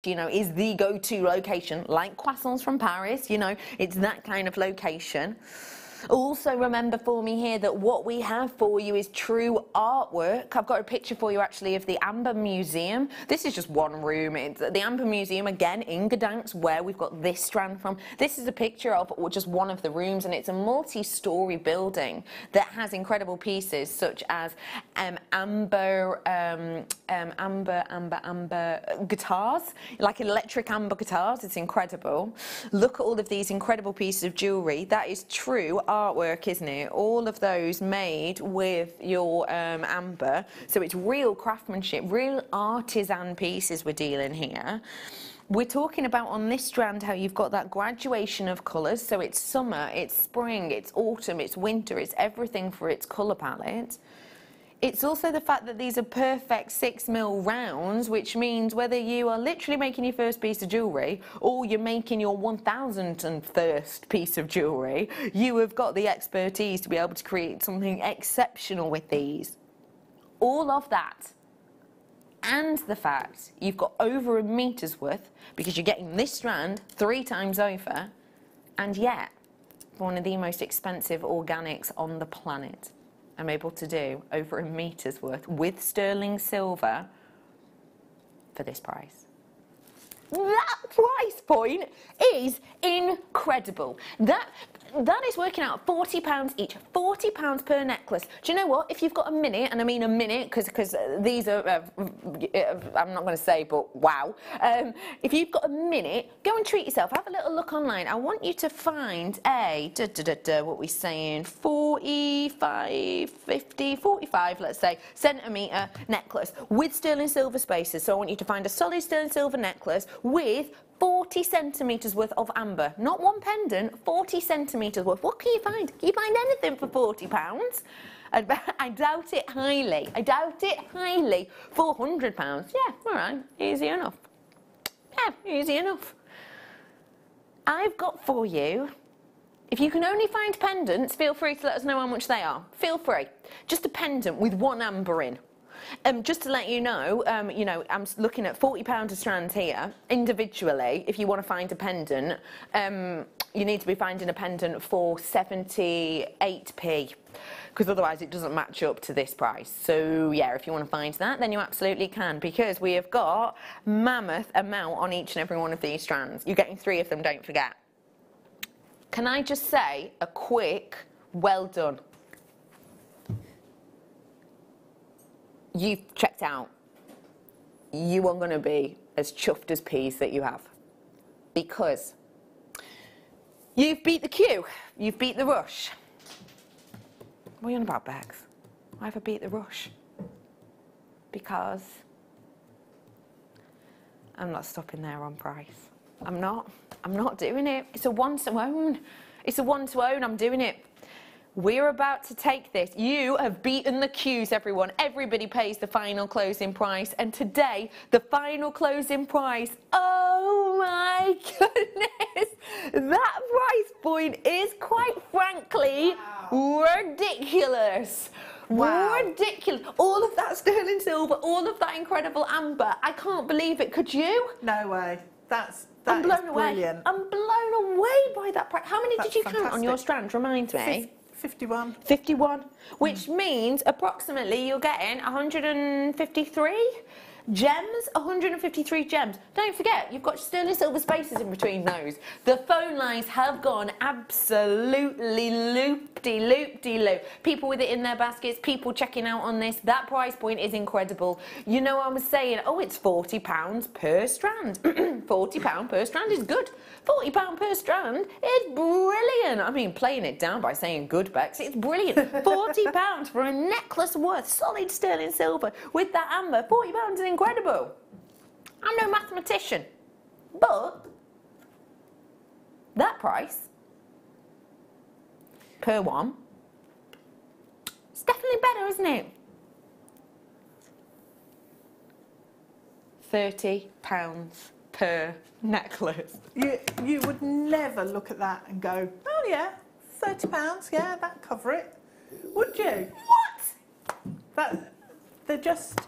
you know, is the go-to location, like croissants from Paris, you know, it's that kind of location. Also remember for me here that what we have for you is true artwork. I've got a picture for you actually of the Amber Museum. This is just one room. It's the Amber Museum again in Gdansk, where we've got this strand from. This is a picture of just one of the rooms, and it's a multi-story building that has incredible pieces such as amber guitars, like electric amber guitars. It's incredible. Look at all of these incredible pieces of jewellery. That is true artwork, isn't it? All of those made with your amber, so it's real craftsmanship, real artisan pieces we're dealing here. We're talking about on this strand how you've got that graduation of colours, so it's summer, it's spring, it's autumn, it's winter, it's everything for its colour palette. It's also the fact that these are perfect 6mm rounds, which means whether you are literally making your first piece of jewellery or you're making your 1001st piece of jewellery, you have got the expertise to be able to create something exceptional with these. All of that, and the fact you've got over $1 meter's worth, because you're getting this strand 3 times over, and yet one of the most expensive organics on the planet. I'm able to do over $1 meter's worth with sterling silver for this price. That price point is incredible. That is working out £40 each, £40 per necklace. Do you know what? If you've got a minute, and I mean a minute, because these are, I'm not going to say, but wow. If you've got a minute, go and treat yourself. Have a little look online. I want you to find a, what we're saying, 45, 50, 45, let's say, centimetre necklace with sterling silver spaces. So I want you to find a solid sterling silver necklace with 40 centimetres worth of amber. Not one pendant, 40 centimetres worth. What can you find? Can you find anything for £40? I doubt it highly. I doubt it highly. £400? Yeah, all right, easy enough. Yeah, easy enough. I've got for you, if you can only find pendants, feel free to let us know how much they are. Feel free. Just a pendant with 1 amber in. Just to let you know, I'm looking at £40 a strand here, individually. If you want to find a pendant, you need to be finding a pendant for 78p, because otherwise it doesn't match up to this price. So yeah, if you want to find that, then you absolutely can, because we have got mammoth amount on each and every one of these strands. You're getting 3 of them, don't forget. Can I just say a quick well done? You've checked out. You are going to be as chuffed as peas that you have, because you've beat the queue, you've beat the rush. What are you on about, Bex? Why have I beat the rush? Because I'm not stopping there on price. I'm not doing it. It's a one to own. It's a one to own. I'm doing it. We're about to take this. You have beaten the queues, everyone. Everybody pays the final closing price. And today, the final closing price, oh my goodness, that price point is quite frankly ridiculous. Wow. Ridiculous. All of that sterling silver, all of that incredible amber. I can't believe it. Could you? No way. I'm blown away. Brilliant. I'm blown away by that price. How many did you count on your strand? Remind me. 51. 51, which means approximately you're getting 153 gems, 153 gems. Don't forget, you've got sterling silver spaces in between those. The phone lines have gone absolutely loop-de-loop-de-loop. People with it in their baskets, people checking out on this. That price point is incredible. You know, I was saying, oh, it's £40 per strand. £40 per strand is good. £40 per strand is brilliant. I mean, playing it down by saying good, Bex, it's brilliant. £40 for a necklace worth solid sterling silver with that amber. £40 is incredible. I'm no mathematician, but that price per one, it's definitely better, isn't it? £30 per necklace. You would never look at that and go, oh yeah, £30, yeah, that'd cover it. Would you? What? They're just...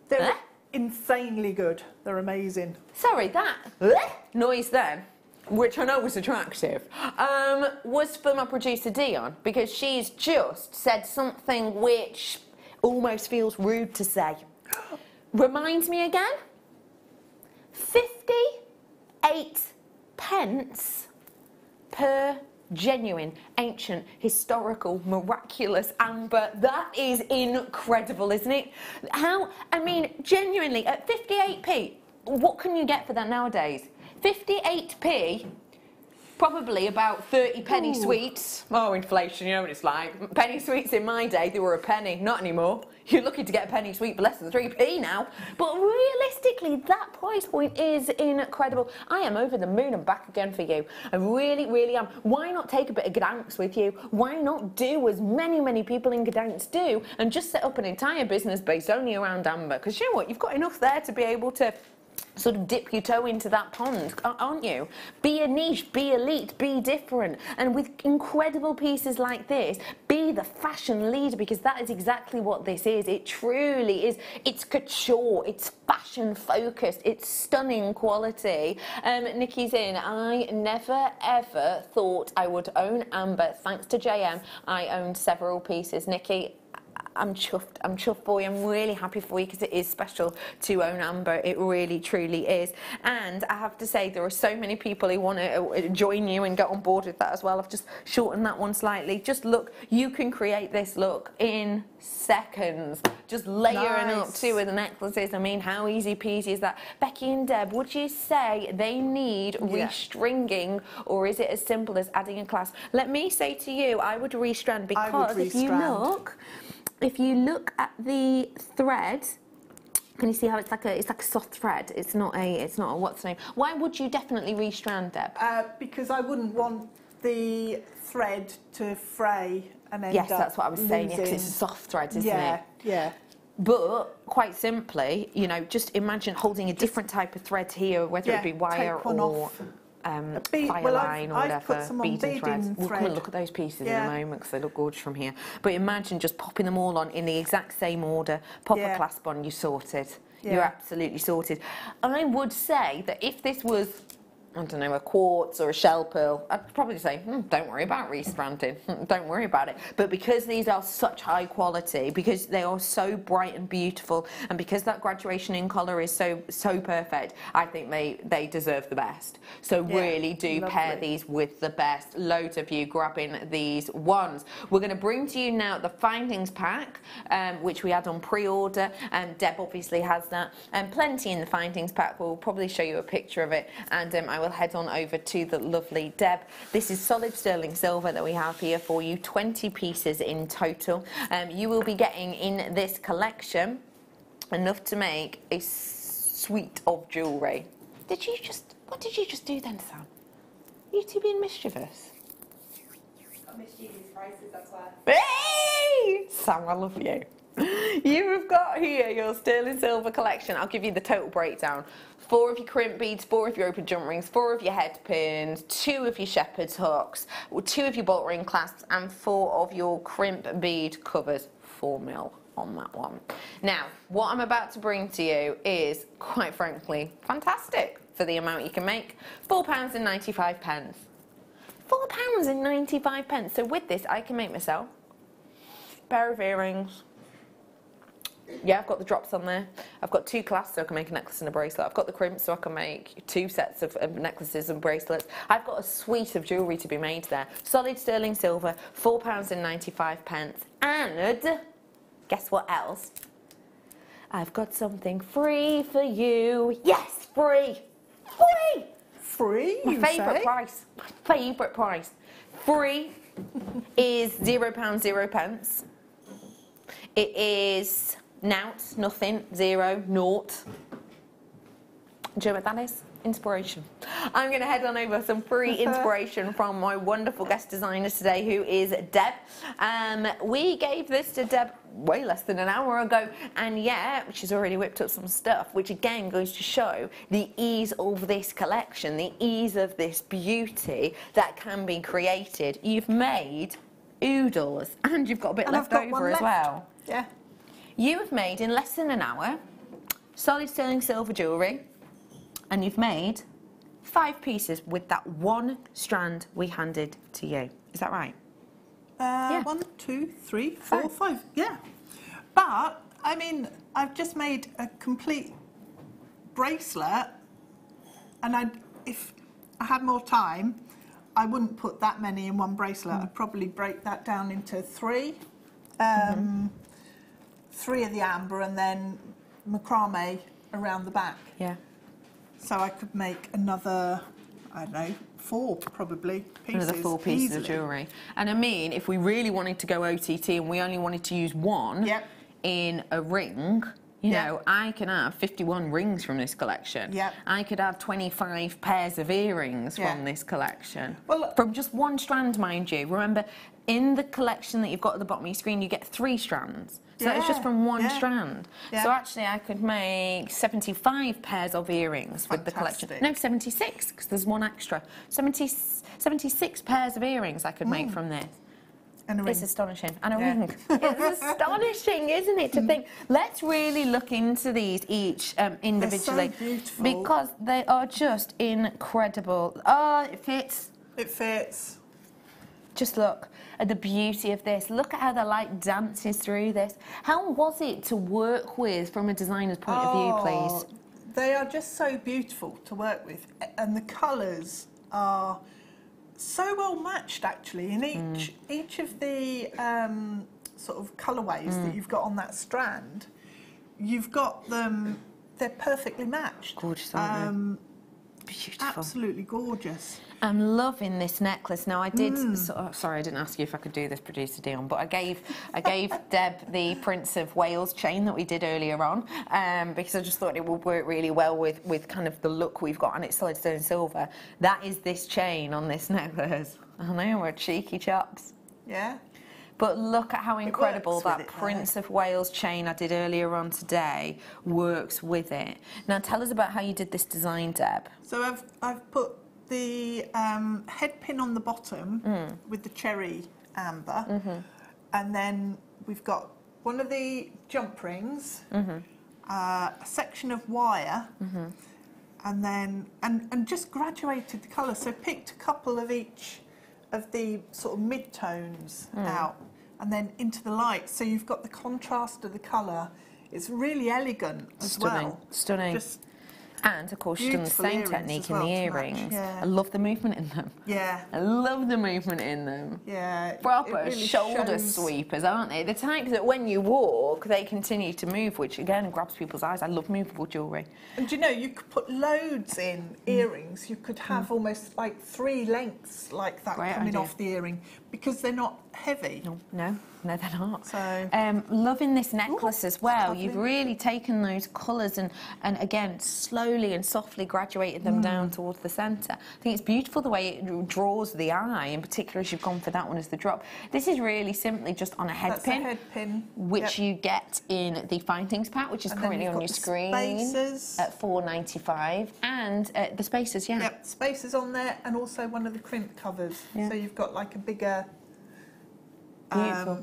They're, insanely good. They're amazing. Sorry, that noise then, which I know was attractive, was for my producer Dion, because she's just said something which almost feels rude to say. Reminds me again, 58 pence per genuine, ancient, historical, miraculous amber. That is incredible, isn't it? How, I mean, genuinely, at 58p, what can you get for that nowadays? 58p, probably about 30 penny sweets. Oh, inflation, you know what it's like. Penny sweets in my day, they were a penny, not anymore. You're lucky to get a penny sweet for less than 3p now. But realistically, that price point is incredible. I am over the moon and back again for you. I really, really am. Why not take a bit of Gdansk with you? Why not do as many people in Gdansk do and just set up an entire business based only around amber? Because you know what, you've got enough there to be able to sort of dip your toe into that pond, aren't you? Be a niche, be elite, be different. And with incredible pieces like this, be the fashion leader, because that is exactly what this is. It truly is. It's couture, it's fashion focused, it's stunning quality. Nikki's in. I never ever thought I would own amber. Thanks to JM, I owned several pieces. Nikki, I'm chuffed for you. I'm really happy for you, because it is special to own amber. It really, truly is. And I have to say, there are so many people who want to join you and get on board with that as well. I've just shortened that one slightly. Just look, you can create this look in seconds. Just layering up two of the necklaces. I mean, how easy peasy is that? Becky and Deb, would you say they need restringing, or is it as simple as adding a clasp? Let me say to you, I would restrand, because if you look at the thread, can you see how it's like a soft thread? It's not a what's the name? Why would you definitely restrand, Deb? Because I wouldn't want the thread to fray and end up that's what I was saying. Because it's a soft thread, isn't it? Yeah. But quite simply, you know, just imagine holding a different type of thread here, whether it be wire or fire line or whatever, beading threads. We'll come and look at those pieces in a moment, because they look gorgeous from here. But imagine just popping them all on in the exact same order, pop a clasp on, you're sorted. You're absolutely sorted. I would say that if this was, I don't know, a quartz or a shell pearl, I'd probably say, don't worry about restranding, don't worry about it. But because these are such high quality, because they are so bright and beautiful, and because that graduation in colour is so perfect, I think they deserve the best. So really do pair these with the best. Loads of you grabbing these ones. We're going to bring to you now the findings pack, which we had on pre-order, and Deb obviously has that, and plenty in the findings pack. We'll probably show you a picture of it, and I will head on over to the lovely Deb. This is solid sterling silver that we have here for you, 20 pieces in total. You will be getting in this collection enough to make a suite of jewellery. What did you just do then, Sam? You two being mischievous? Got mischievous prices, that's why. Hey! Sam, I love you. You have got here your sterling silver collection. I'll give you the total breakdown. 4 of your crimp beads, 4 of your open jump rings, 4 of your head pins, 2 of your shepherd's hooks, 2 of your bolt ring clasps, and 4 of your crimp bead covers. 4mm on that one. Now, what I'm about to bring to you is, quite frankly, fantastic for the amount you can make. £4.95. £4.95. So with this, I can make myself a pair of earrings. Yeah, I've got the drops on there. I've got 2 clasps, so I can make a necklace and a bracelet. I've got the crimps, so I can make 2 sets of necklaces and bracelets. I've got a suite of jewellery to be made there. Solid sterling silver, £4.95. And guess what else? I've got something free for you. Yes, free. Free. Free? My favourite price. My favourite price. Free is £0.0. It is nought, nothing, 0, naught. Do you know what that is? Inspiration. I'm going to head on over some free inspiration from my wonderful guest designer today, who is Deb. We gave this to Deb way less than an hour ago, and yeah, she's already whipped up some stuff, which again goes to show the ease of this collection, the ease of this beauty that can be created. You've made oodles, and you've got a bit left over as well. Yeah. You have made in less than an hour solid sterling silver jewellery, and you've made 5 pieces with that one strand we handed to you. Is that right? Yeah. 1, 2, 3, 4, 5. Yeah. But, I mean, I've just made a complete bracelet, and if I had more time, I wouldn't put that many in one bracelet. I'd probably break that down into 3. 3 of the amber and then macrame around the back. Yeah. So I could make another, I don't know, 4 probably pieces. Another 4 pieces of jewellery. And I mean, if we really wanted to go OTT and we only wanted to use one in a ring, you know, I can have 51 rings from this collection. I could have 25 pairs of earrings from this collection. Well, from just one strand, mind you. Remember, in the collection that you've got at the bottom of your screen, you get 3 strands. So it's just from one strand. So actually I could make 75 pairs of earrings with the collection. No, 76, because there's one extra. 76 pairs of earrings I could make from this. And a ring. It's astonishing. And a ring. It's astonishing, isn't it, to think, let's really look into these each individually. They're so beautiful. Because they are just incredible. Oh, it fits. It fits. Just look at the beauty of this. Look at how the light dances through this. How was it to work with from a designer's point of view, please? They are just so beautiful to work with. And the colours are so well matched, actually. In each of the sort of colourways that you've got on that strand, you've got them, they're perfectly matched. Gorgeous, aren't they? Beautiful. Absolutely gorgeous. I'm loving this necklace. Now I did. Sorry, I didn't ask you if I could do this, producer Dion, but I gave Deb the Prince of Wales chain that we did earlier on because I just thought it would work really well with kind of the look we've got, and it's solid stone silver. That is this chain on this necklace. I know, we're cheeky chaps. Yeah. But look at how incredible that Prince of Wales chain I did earlier on today works with it. Now tell us about how you did this design, Deb. So I've put the head pin on the bottom with the cherry amber, and then we've got one of the jump rings, a section of wire, and then and just graduated the colour. So picked a couple of each of the sort of mid-tones out and then into the light, so you've got the contrast of the colour. It's really elegant as well. Stunning. Just and of course you've done the same technique in the earrings. I love the movement in them. Yeah. I love the movement in them. Yeah. Proper really shoulder sweepers, aren't they? The type that when you walk, they continue to move, which again grabs people's eyes. I love movable jewellery. And you know, you could put loads in earrings. You could have almost like 3 lengths like that coming off the earring because they're not heavy. No, they're not. So, loving this necklace as well. You've really taken those colours and again, slowly and softly graduated them down towards the centre. I think it's beautiful the way it draws the eye, in particular as you've gone for that one as the drop. This is really simply just on a head pin. That's a head pin. Which you get in the Find Things pack, which is currently on your screen. Spacers. At $4.95. And the spacers, Yep, spacers on there, and also one of the crimp covers. So you've got like a bigger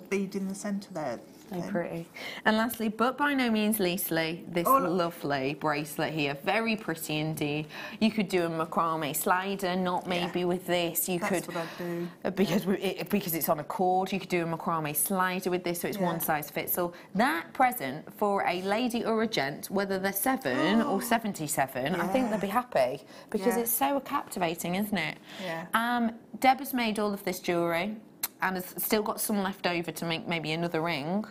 bead in the centre there. So pretty. And lastly, but by no means leastly, this lovely bracelet here. Very pretty indeed. You could do a macrame slider, not maybe with this. You could, what I'd do. Because it's on a cord, you could do a macrame slider with this, so it's one size fits all. That present for a lady or a gent, whether they're 7 or 77, I think they'll be happy because it's so captivating, isn't it? Yeah. Deb has made all of this jewellery and has still got some left over to make maybe another ring.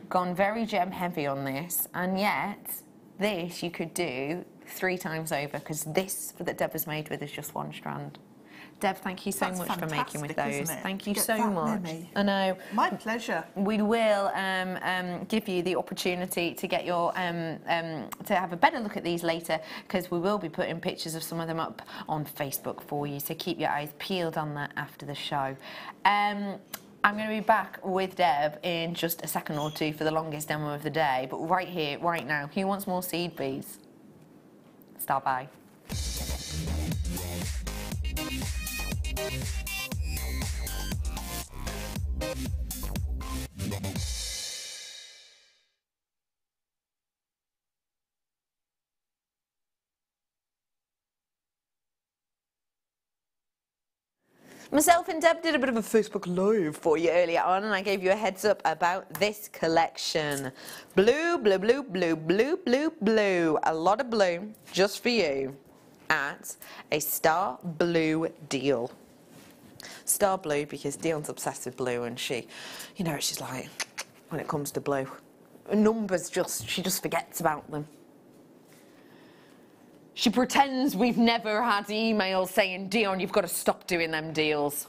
Gone very gem heavy on this, and yet this you could do 3 times over because this that Deb has made with is just 1 strand. Deb, thank you so much for making with those. Thank you so much. I know. My pleasure. We will give you the opportunity to get your to have a better look at these later because we will be putting pictures of some of them up on Facebook for you. So keep your eyes peeled on that after the show. I'm going to be back with Deb in just a second or two for the longest demo of the day. But right here, right now, who wants more seed beads? Stop by. Myself and Deb did a bit of a Facebook Live for you earlier on, and I gave you a heads up about this collection. Blue, blue, blue, blue, blue, blue, blue. A lot of blue just for you at a Star Blue deal. Star Blue because Dion's obsessed with blue, and she, you know, she's like, when it comes to blue, numbers she just forgets about them. She pretends we've never had emails saying, Dion, you've got to stop doing them deals.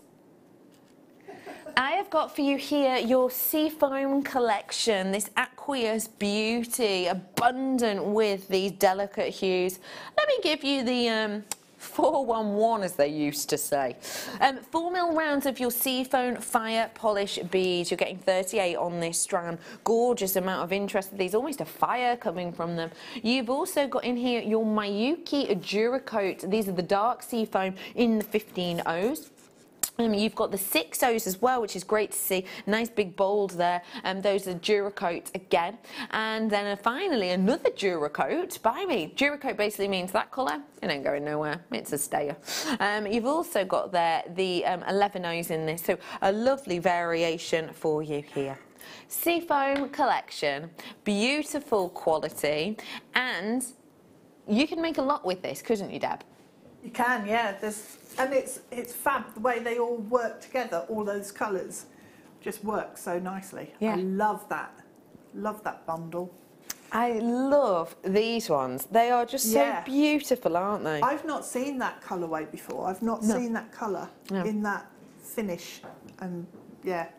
I have got for you here your seafoam collection, this aqueous beauty, abundant with these delicate hues. Let me give you the 411, as they used to say. 4mm rounds of your seafoam fire polish beads. You're getting 38 on this strand. Gorgeous amount of interest with these, almost a fire coming from them. You've also got in here your Miyuki Duracoat. These are the dark seafoam in the 15 O's. You've got the 6 O's as well, which is great to see. Nice big bold there. Those are Duracoat again. And then finally another Duracoat by me. Duracoat basically means that colour, it ain't going nowhere. It's a stayer. You've also got there the 11 O's in this, so a lovely variation for you here. Seafoam collection, beautiful quality, and you can make a lot with this, couldn't you, Deb? You can, yeah. And it's fab the way they all work together. All those colours just work so nicely. Yeah. I love that. Love that bundle. I love these ones. They are just so beautiful, aren't they? I've not seen that colourway before. I've not seen that colour in that finish, and yeah,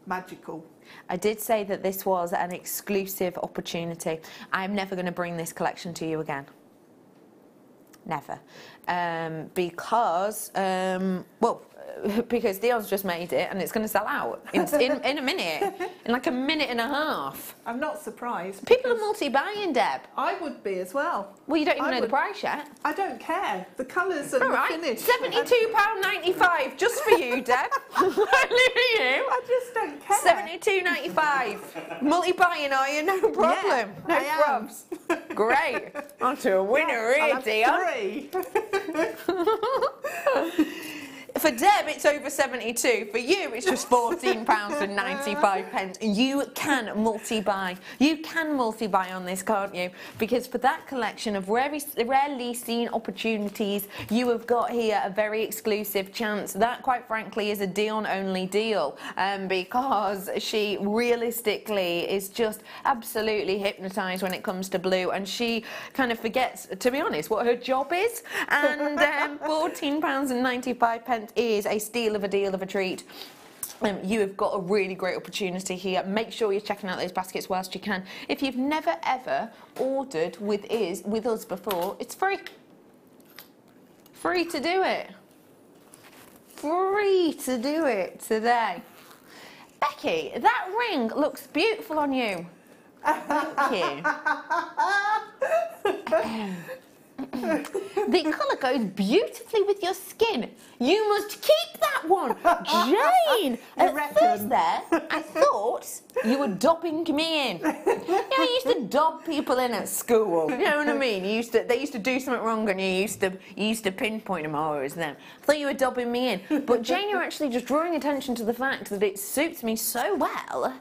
magical. I did say that this was an exclusive opportunity. I'm never going to bring this collection to you again. Never. Because Dion's just made it and it's going to sell out in a minute, in like a minute and a half. I'm not surprised. People are multi-buying, Deb. I would be as well. Well, you don't even know the price yet. I don't care. The colours and the finish. £72.95 just for you, Deb. Look at you. I just don't care. £72.95. Multi-buying, are you? No problem. Yeah, no problems. Great. On to a winner, I'll really, have 3. For Deb, it's over 72. For you, it's just £14.95. You can multi-buy. You can multi-buy on this, can't you? Because for that collection of rarely seen opportunities, you have got here a very exclusive chance. That, quite frankly, is a Dion-only deal, because she realistically is just absolutely hypnotised when it comes to blue, and she kind of forgets, to be honest, what her job is. And £14.95 is a steal of a deal of a treat. You have got a really great opportunity here. Make sure you're checking out those baskets whilst you can. If you've never ever ordered with us before, it's free. Free to do it. Free to do it today. Becky, that ring looks beautiful on you. Thank you. The colour goes beautifully with your skin. You must keep that one. Jane! At first there, I thought you were dobbing me in. You know, you used to dob people in at school. You know what I mean? They used to do something wrong and you used to pinpoint them. Oh, it was them. I thought you were dobbing me in. But Jane, you're actually just drawing attention to the fact that it suits me so well,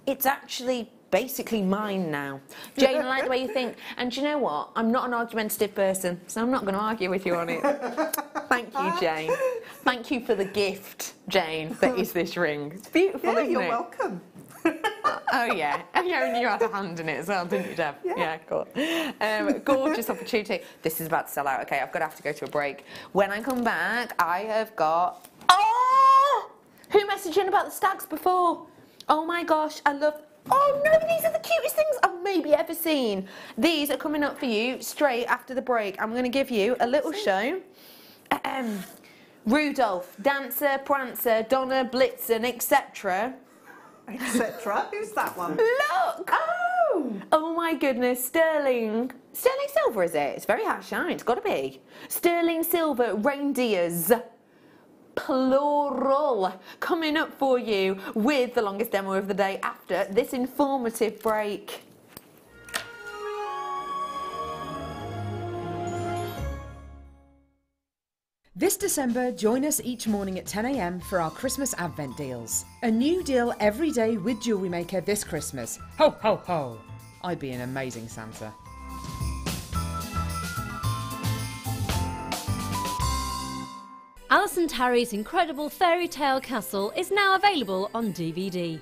it's actually basically mine now. Jane, I like the way you think. And do you know what? I'm not an argumentative person, so I'm not going to argue with you on it. Thank you, Jane. Thank you for the gift, Jane, that is this ring. It's beautiful, isn't you're it? welcome. Oh, yeah. And you had a hand in it as well, didn't you, Deb? Yeah, cool. Gorgeous opportunity. This is about to sell out. Okay, I've got to have to go to a break. When I come back, I have got... Oh! Who messaged in about the stags before? Oh, my gosh, I love... Oh no, these are the cutest things I've maybe ever seen. These are coming up for you straight after the break. I'm going to give you a little show. Rudolph, Dancer, Prancer, Donna, Blitzen, etc. Etc. Who's that one? Look! Oh my goodness, sterling silver, is it? It's very hard shine, it's got to be. Sterling silver reindeers. Plural, coming up for you with the longest demo of the day after this informative break. This December, join us each morning at 10 a.m. for our Christmas Advent deals. A new deal every day with Jewellery Maker this Christmas. Ho, ho, ho! I'd be an amazing Santa. Alison Tarry's incredible fairy tale castle is now available on DVD.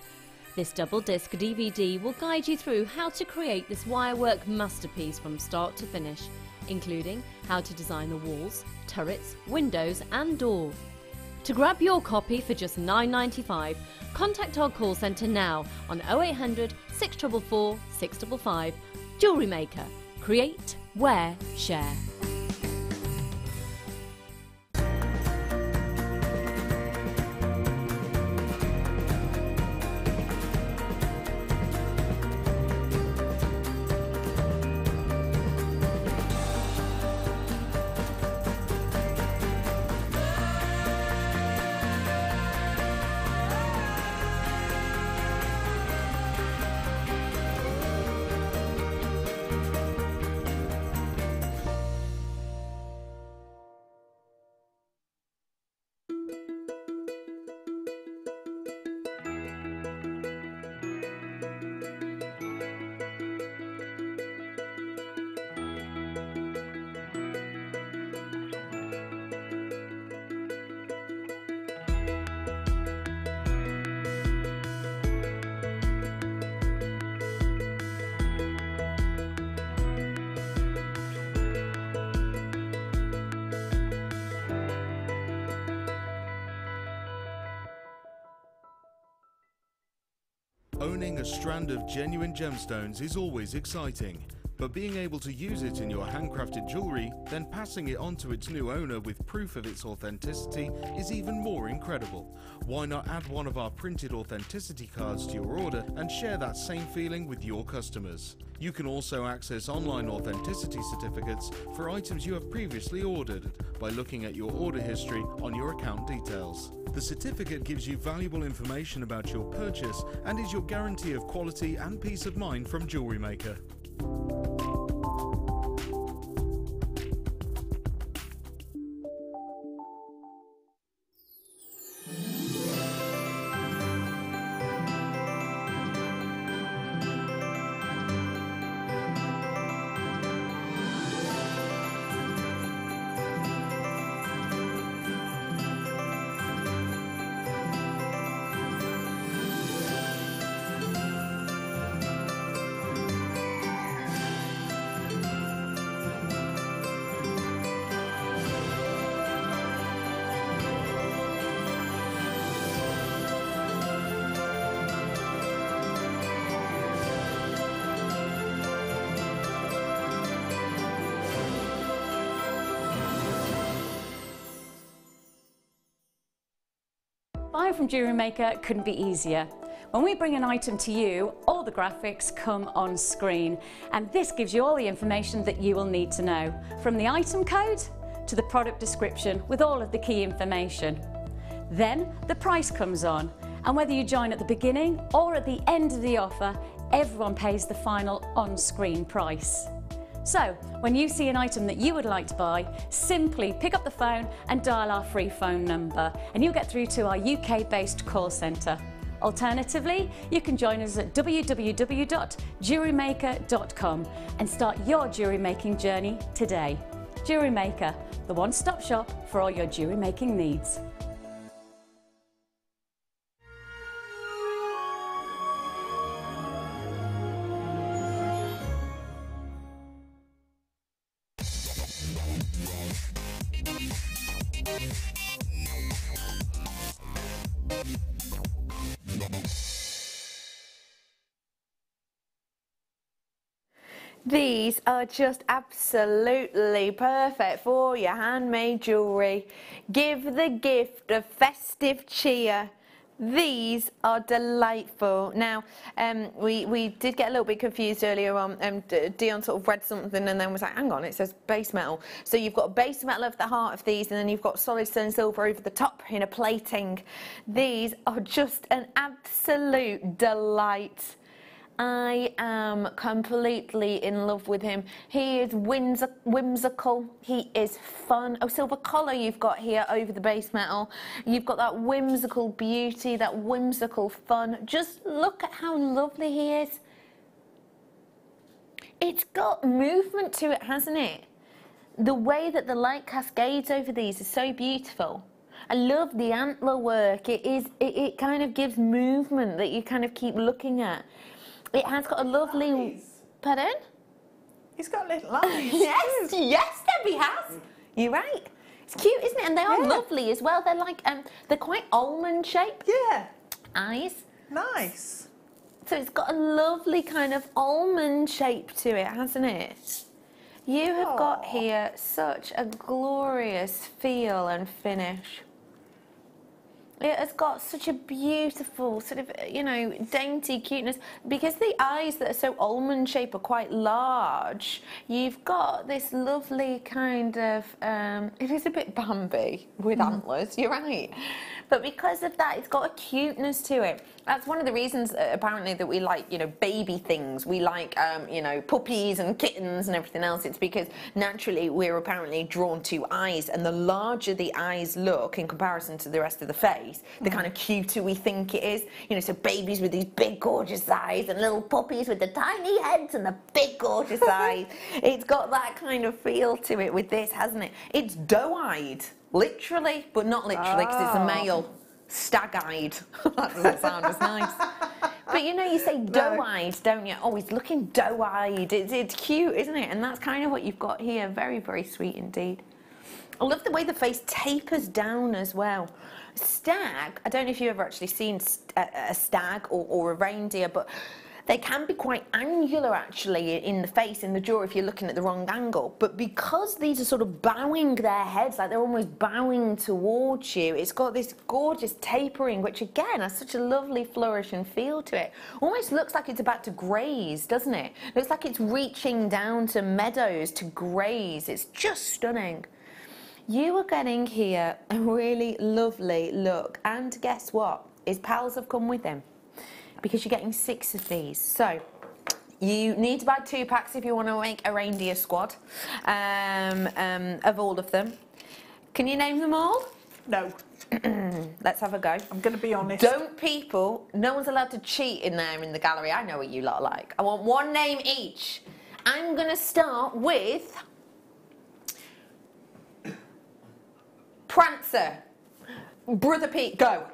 This double disc DVD will guide you through how to create this wirework masterpiece from start to finish, including how to design the walls, turrets, windows and door. To grab your copy for just £9.95, contact our call centre now on 0800 644 655. Jewellery Maker. Create, wear, share. Owning a strand of genuine gemstones is always exciting, but being able to use it in your handcrafted jewellery, then passing it on to its new owner with proof of its authenticity is even more incredible. Why not add one of our printed authenticity cards to your order and share that same feeling with your customers? You can also access online authenticity certificates for items you have previously ordered by looking at your order history on your account details. The certificate gives you valuable information about your purchase and is your guarantee of quality and peace of mind from Jewellery Maker. Buying from Jewellery Maker couldn't be easier. When we bring an item to you, all the graphics come on screen, and this gives you all the information that you will need to know, from the item code to the product description with all of the key information. Then the price comes on, and whether you join at the beginning or at the end of the offer, everyone pays the final on-screen price. So, when you see an item that you would like to buy, simply pick up the phone and dial our free phone number, and you'll get through to our UK-based call centre. Alternatively, you can join us at www.jewellerymaker.com and start your jewellery making journey today. Jewellery Maker, the one-stop shop for all your jewellery making needs. These are just absolutely perfect for your handmade jewellery. Give the gift of festive cheer. These are delightful. Now, we did get a little bit confused earlier on. Dion sort of read something and then was like, hang on, it says base metal. So you've got base metal of the heart of these, and then you've got solid stone silver over the top in a plating. These are just an absolute delight. I am completely in love with him. He is whimsical. He is fun. Oh, silver collar you've got here over the base metal. You've got that whimsical beauty, that whimsical fun. Just look at how lovely he is. It's got movement to it, hasn't it? The way that the light cascades over these is so beautiful. I love the antler work. It kind of gives movement that you kind of keep looking at. It has got a lovely... Eyes. Pardon? He's got little eyes. Yes, yes, Debbie has. You're right. It's cute, isn't it? And they are lovely as well. They're like, they're quite almond shaped. Yeah. Eyes. Nice. So it's got a lovely kind of almond shape to it, hasn't it? You have got here such a glorious feel and finish. It has got such a beautiful sort of, you know, dainty cuteness. Because the eyes that are so almond shaped are quite large, you've got this lovely kind of, it is a bit Bambi with antlers, you're right. But because of that, it's got a cuteness to it. That's one of the reasons, apparently, that we like, you know, baby things. We like, you know, puppies and kittens and everything else. It's because naturally we're apparently drawn to eyes, and the larger the eyes look in comparison to the rest of the face, the kind of cuter we think it is. You know, so babies with these big gorgeous eyes and little puppies with the tiny heads and the big gorgeous eyes. It's got that kind of feel to it with this, hasn't it? It's doe-eyed, literally, but not literally because it's a male. Stag-eyed. That doesn't sound as nice. But you know, you say doe-eyed, don't you? Oh, he's looking doe-eyed. It's cute, isn't it? And that's kind of what you've got here. Very, very sweet indeed. I love the way the face tapers down as well. Stag, I don't know if you've ever actually seen a stag or a reindeer, but they can be quite angular actually in the face, in the jaw, if you're looking at the wrong angle. But because these are sort of bowing their heads, like they're almost bowing towards you, it's got this gorgeous tapering, which again has such a lovely flourish and feel to it. Almost looks like it's about to graze, doesn't it? Looks like it's reaching down to meadows to graze. It's just stunning. You are getting here a really lovely look. And guess what? His pals have come with him, because you're getting 6 of these. So you need to buy 2 packs if you want to make a reindeer squad of all of them. Can you name them all? No. Let's have a go. I'm going to be honest. Don't people, no one's allowed to cheat in there in the gallery. I know what you lot are like. I want 1 name each. I'm going to start with Prancer. Brother Pete, go.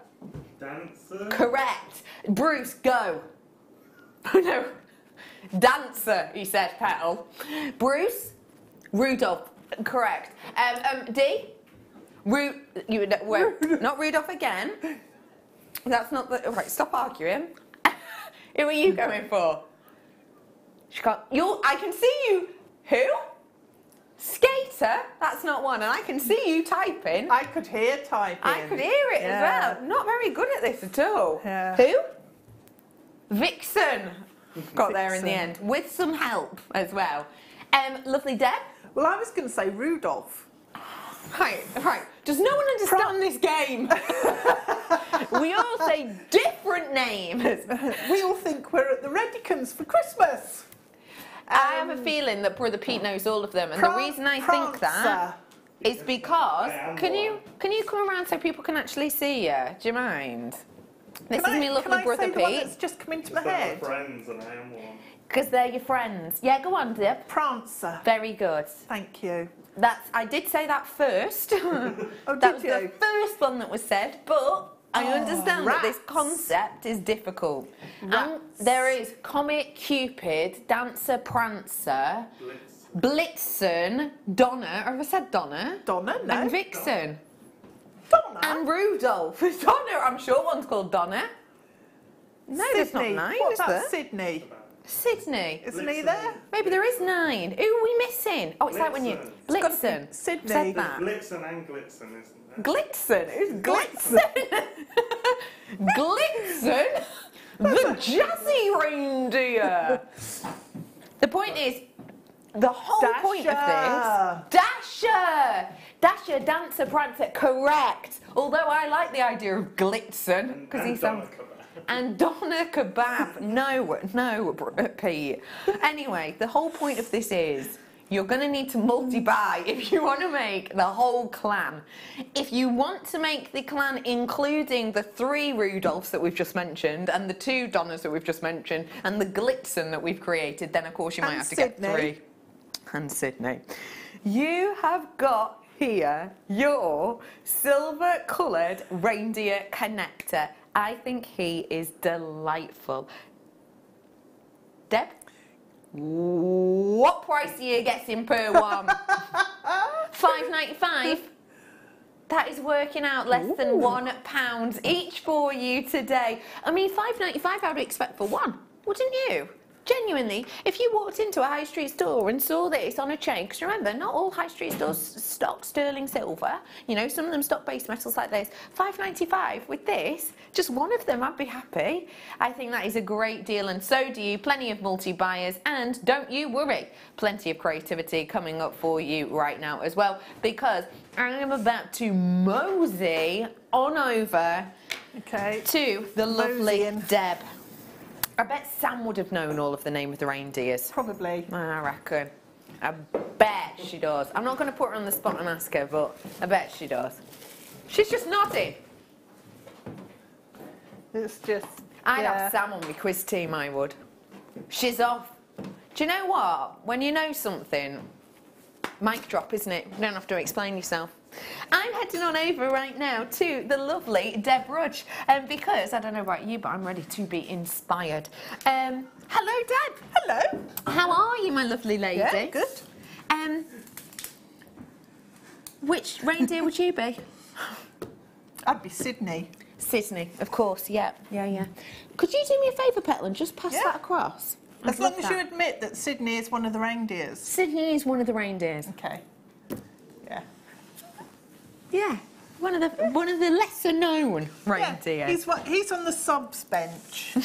Dancer. Correct. Bruce, go. Oh no. Dancer, he said, Petal. Bruce, Rudolph, correct. D, not Rudolph again. That's not the, right, stop arguing. Who are you going for? She can't, I can see you. Who? Skater? That's not one, and I can see you typing. I could hear typing. I could hear it as well. Not very good at this at all. Yeah. Who? Vixen. Got there in the end, with some help as well. Lovely Deb? Well, I was going to say Rudolph. Right. Does no one understand this game? We all say different names. We all think we're at the Redicans for Christmas. I have a feeling that Brother Pete knows all of them, and the reason I think that is because can you come around so people can actually see you? Do you mind? This is me looking at Brother Pete. Can I say the one that's just come into my head? Friends, and I am one. Because they're your friends. Yeah, go on, Deb. Prancer. Very good. Thank you. I did say that first. Oh, that was the first one that was said, but I understand that this rats. concept is difficult. Rats. There is Comet, Cupid, Dancer, Prancer, Blitzen, Donna. Have I said Donna? Donna, no. And Vixen. Donna. And Rudolph. Donna, I'm sure one's called Donna. No, there's not 9, What is about there? Sydney? Sydney. Isn't he there? Maybe there is 9. Who are we missing? Oh, it's like when you... Blitzen. Blitzen. Sydney. Said that. Blitzen and Glitzen, isn't there? Blitzen? Who's Blitzen? Blitzen? The jazzy reindeer. The point is, the whole point of this... Dasher, Dancer, Prancer, correct. Although I like the idea of Blitzen, because he sounds... and doner kebab. No, Pete. Anyway, the whole point of this is you're going to need to multi-buy if you want to make the whole clan. If you want to make the clan including the 3 Rudolphs that we've just mentioned and the 2 Donners that we've just mentioned and the Glitzen that we've created, then of course you might have to get 3. And Sydney. You have got here your silver coloured reindeer connector. I think he is delightful. Deb? What price are you getting per one? £5.95. That is working out less than £1 each for you today. I mean, £5.95 I would expect for one, wouldn't you? Genuinely, if you walked into a high street store and saw this on a chain, because remember, not all high street stores stock sterling silver, you know, some of them stock base metals like this. £5.95 with this, just one of them, I'd be happy. I think that is a great deal, and so do you. Plenty of multi-buyers, and don't you worry, plenty of creativity coming up for you right now as well, because I am about to mosey on over to the lovely Deb. I bet Sam would have known all of the name of the reindeers. Probably. I reckon. I bet she does. I'm not going to put her on the spot and ask her, but I bet she does. She's just nodding. It's just... I'd have Sam on my quiz team, I would. She's off. Do you know what? When you know something, mic drop, isn't it? You don't have to explain yourself. I'm heading on over right now to the lovely Deb Rudge, because, I don't know about you, but I'm ready to be inspired. Hello, Deb. Hello. How are you, my lovely lady? Yeah, good. Which reindeer would you be? I'd be Sydney. Sydney, of course, yeah. Could you do me a favour, Petal, and just pass that across? As long as you admit that Sydney is one of the reindeers. Sydney is one of the reindeers. Okay. Yeah. Yeah, one of the lesser known reindeers. Yeah, he's on the subs bench.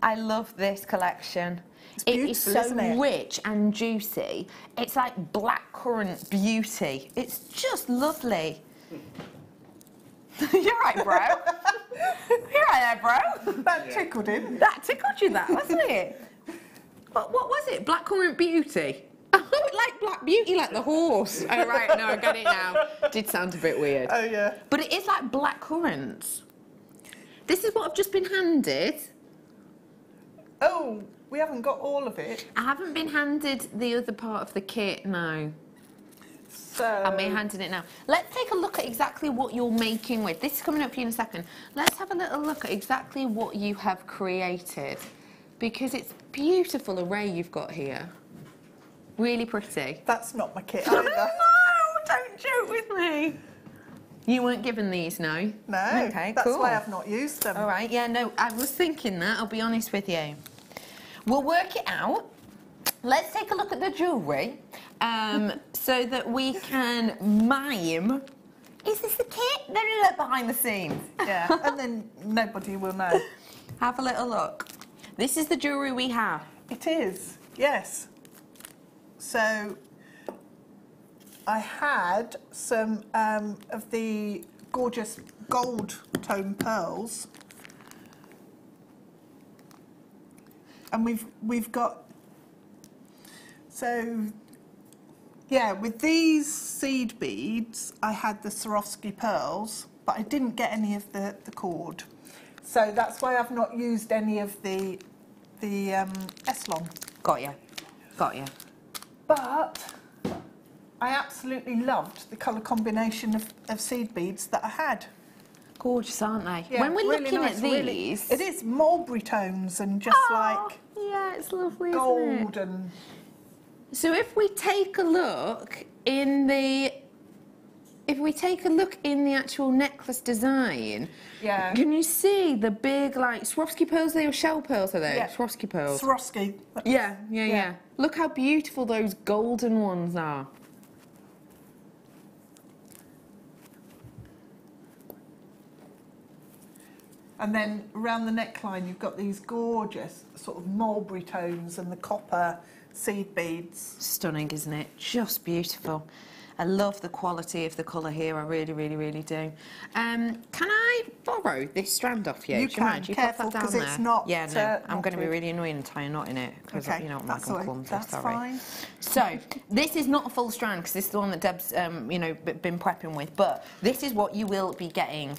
I love this collection. It's beautiful, it is so isn't it? rich and juicy. It's like blackcurrant beauty. It's just lovely. You're right, bro. You're right there, bro. That tickled him. That tickled you, that, wasn't it? What was it? Blackcurrant beauty? Oh, like Black Beauty, like the horse. Oh, right, no, I get it now. Did sound a bit weird. Oh, yeah. But it is like black currants. This is what I've just been handed. Oh, we haven't got all of it. I haven't been handed the other part of the kit, no. So... I'm being handed it now. Let's take a look at exactly what you're making with. This is coming up for you in a second. Let's have a little look at exactly what you have created, because it's beautiful array you've got here. Really pretty. That's not my kit either. No, don't joke with me. You weren't given these, no? No. Okay, that's cool. why I've not used them. All right, yeah, no, I was thinking that, I'll be honest with you. We'll work it out. Let's take a look at the jewellery so that we can mime. Is this the kit? No, behind the scenes. Yeah, and then nobody will know. Have a little look. This is the jewellery we have. It is, yes. So I had some of the gorgeous gold tone pearls, and we've got, so yeah, with these seed beads I had the Swarovski pearls, but I didn't get any of the cord, so that's why I've not used any of the S-long. Got ya. But I absolutely loved the colour combination of seed beads that I had. Gorgeous, aren't they? Yeah, when we're really looking nice, at really, these... it is mulberry tones and just like yeah, it's lovely, gold isn't it? and... So if we take a look in the... If we take a look in the actual necklace design, yeah, can you see the big, like, Swarovski pearls? They or shell pearls, are they? Yeah. Swarovski pearls. Swarovski. Yeah. Look how beautiful those golden ones are. And then around the neckline you've got these gorgeous sort of mulberry tones and the copper seed beads. Stunning, isn't it? Just beautiful. I love the quality of the colour here. I really, really, really do. Can I borrow this strand off you? You Do can. mind? You Careful, pop that 'cause down it's there. not, Yeah, no. I'm going to be knotted. really annoying and tie a knot in it because Okay, you know that's I'm all right. clumsy. That's sorry. fine. So this is not a full strand because this is the one that Deb's you know been prepping with, but this is what you will be getting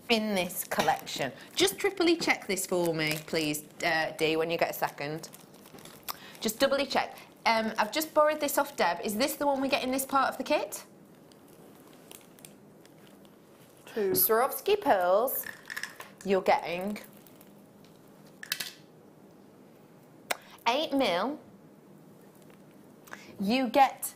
in this collection. Just triply check this for me, please, Dee, when you get a second. Just doubly check. I've just borrowed this off Deb. Is this the one we get in this part of the kit? 2. Swarovski pearls. You're getting 8mm. You get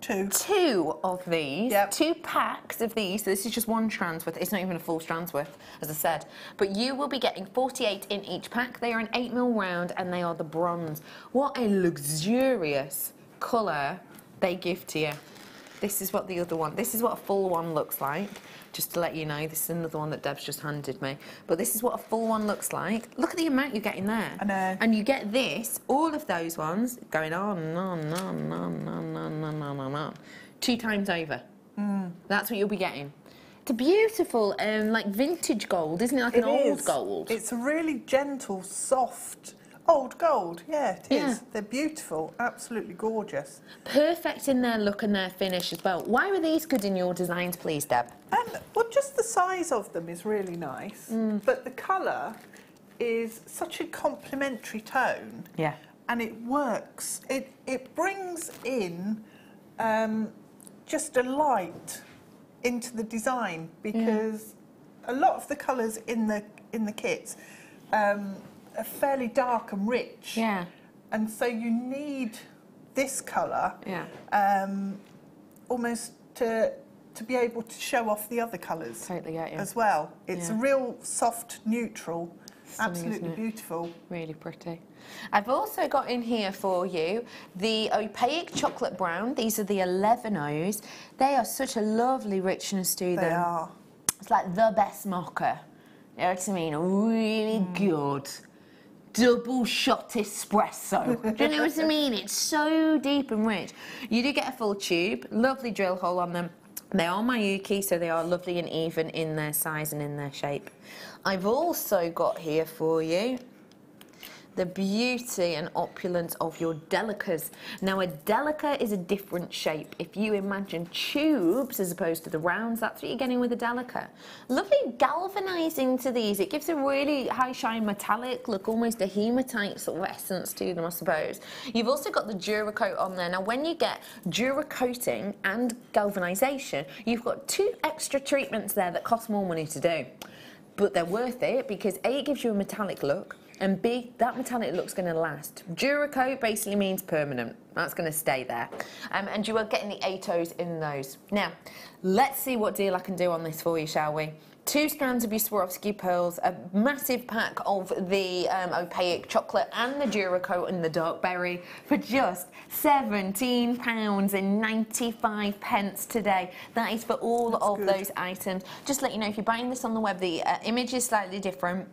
2 of these, Yep. 2 packs of these. So this is just one strand's worth. It's not even a full strand's worth, as I said. But you will be getting 48 in each pack. They are an 8mm round and they are the bronze. What a luxurious colour they give to you. This is what the other one, this is what a full one looks like. Just to let you know, this is another one that Deb's just handed me. But this is what a full one looks like. Look at the amount you're getting there. I know. And you get this, all of those ones, going on and on and on and on and on and on and on and on. 2 times over. That's what you'll be getting. It's a beautiful, like vintage gold, isn't it? Like an old gold. It's a really gentle, soft, old gold. Yeah, it is. Yeah. They're beautiful, absolutely gorgeous. Perfect in their look and their finish as well. Why were these good in your designs, please, Deb? And, well, just the size of them is really nice, but the colour is such a complementary tone. Yeah. And it works. It brings in just a light into the design because a lot of the colours in the kits are fairly dark and rich. Yeah. And so you need this colour almost to be able to show off the other colours Totally get you. as well. It's a real soft neutral, Stunning, absolutely isn't it? beautiful. Really pretty. I've also got in here for you the opaque chocolate brown. These are the 11Os. They are such a lovely richness to them. They are. It's like the best mocha. You know what I mean? A really good double shot espresso. Do you know what I mean? It's so deep and rich. You do get a full tube, lovely drill hole on them. They are Miyuki, so they are lovely and even in their size and in their shape. I've also got here for you the beauty and opulence of your delicas. Now, a delica is a different shape. If you imagine tubes as opposed to the rounds, that's what you're getting with a delica. Lovely galvanising to these. It gives a really high shine metallic look, almost a hematite sort of essence to them, I suppose. You've also got the Duracoat on there. Now, when you get Duracoating and galvanisation, you've got 2 extra treatments there that cost more money to do. But they're worth it because A, it gives you a metallic look, and B, that metallic look's going to last. Duracoat basically means permanent. That's going to stay there. And you are getting the 8Os in those. Now, let's see what deal I can do on this for you, shall we? 2 strands of your Swarovski pearls, a massive pack of the opaque chocolate and the Duracoat and the dark berry for just £17.95 today. That is for all of those items. Just to let you know, if you're buying this on the web, the image is slightly different.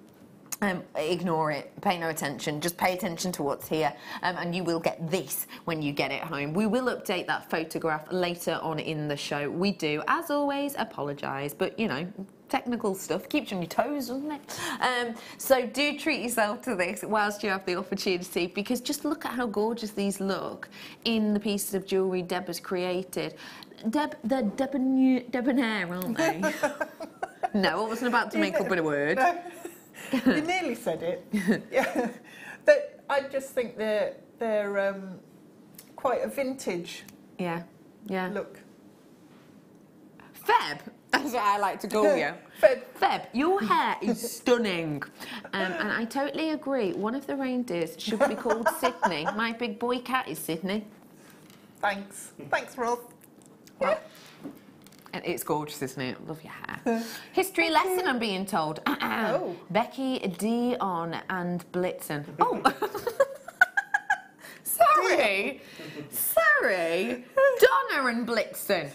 Ignore it, pay no attention, just pay attention to what's here, and you will get this when you get it home. We will update that photograph later on in the show. We do, as always, apologise, but you know, technical stuff keeps you on your toes, doesn't it? So do treat yourself to this whilst you have the opportunity, because just look at how gorgeous these look in the pieces of jewellery Deb has created. They're debonair, aren't they? No, I wasn't about to make up a word. No. You nearly said it. Yeah. I just think they're quite a vintage look. Feb, that's what I like to call you. Feb, your hair is stunning. And I totally agree. One of the reindeers should be called Sydney. My big boy cat is Sydney. Thanks. Thanks, Ross. Well, and it's gorgeous, isn't it? Love your hair. History lesson, I'm being told. Oh. Becky, Dion and Blitzen. Oh! Sorry. Donna and Blitzen.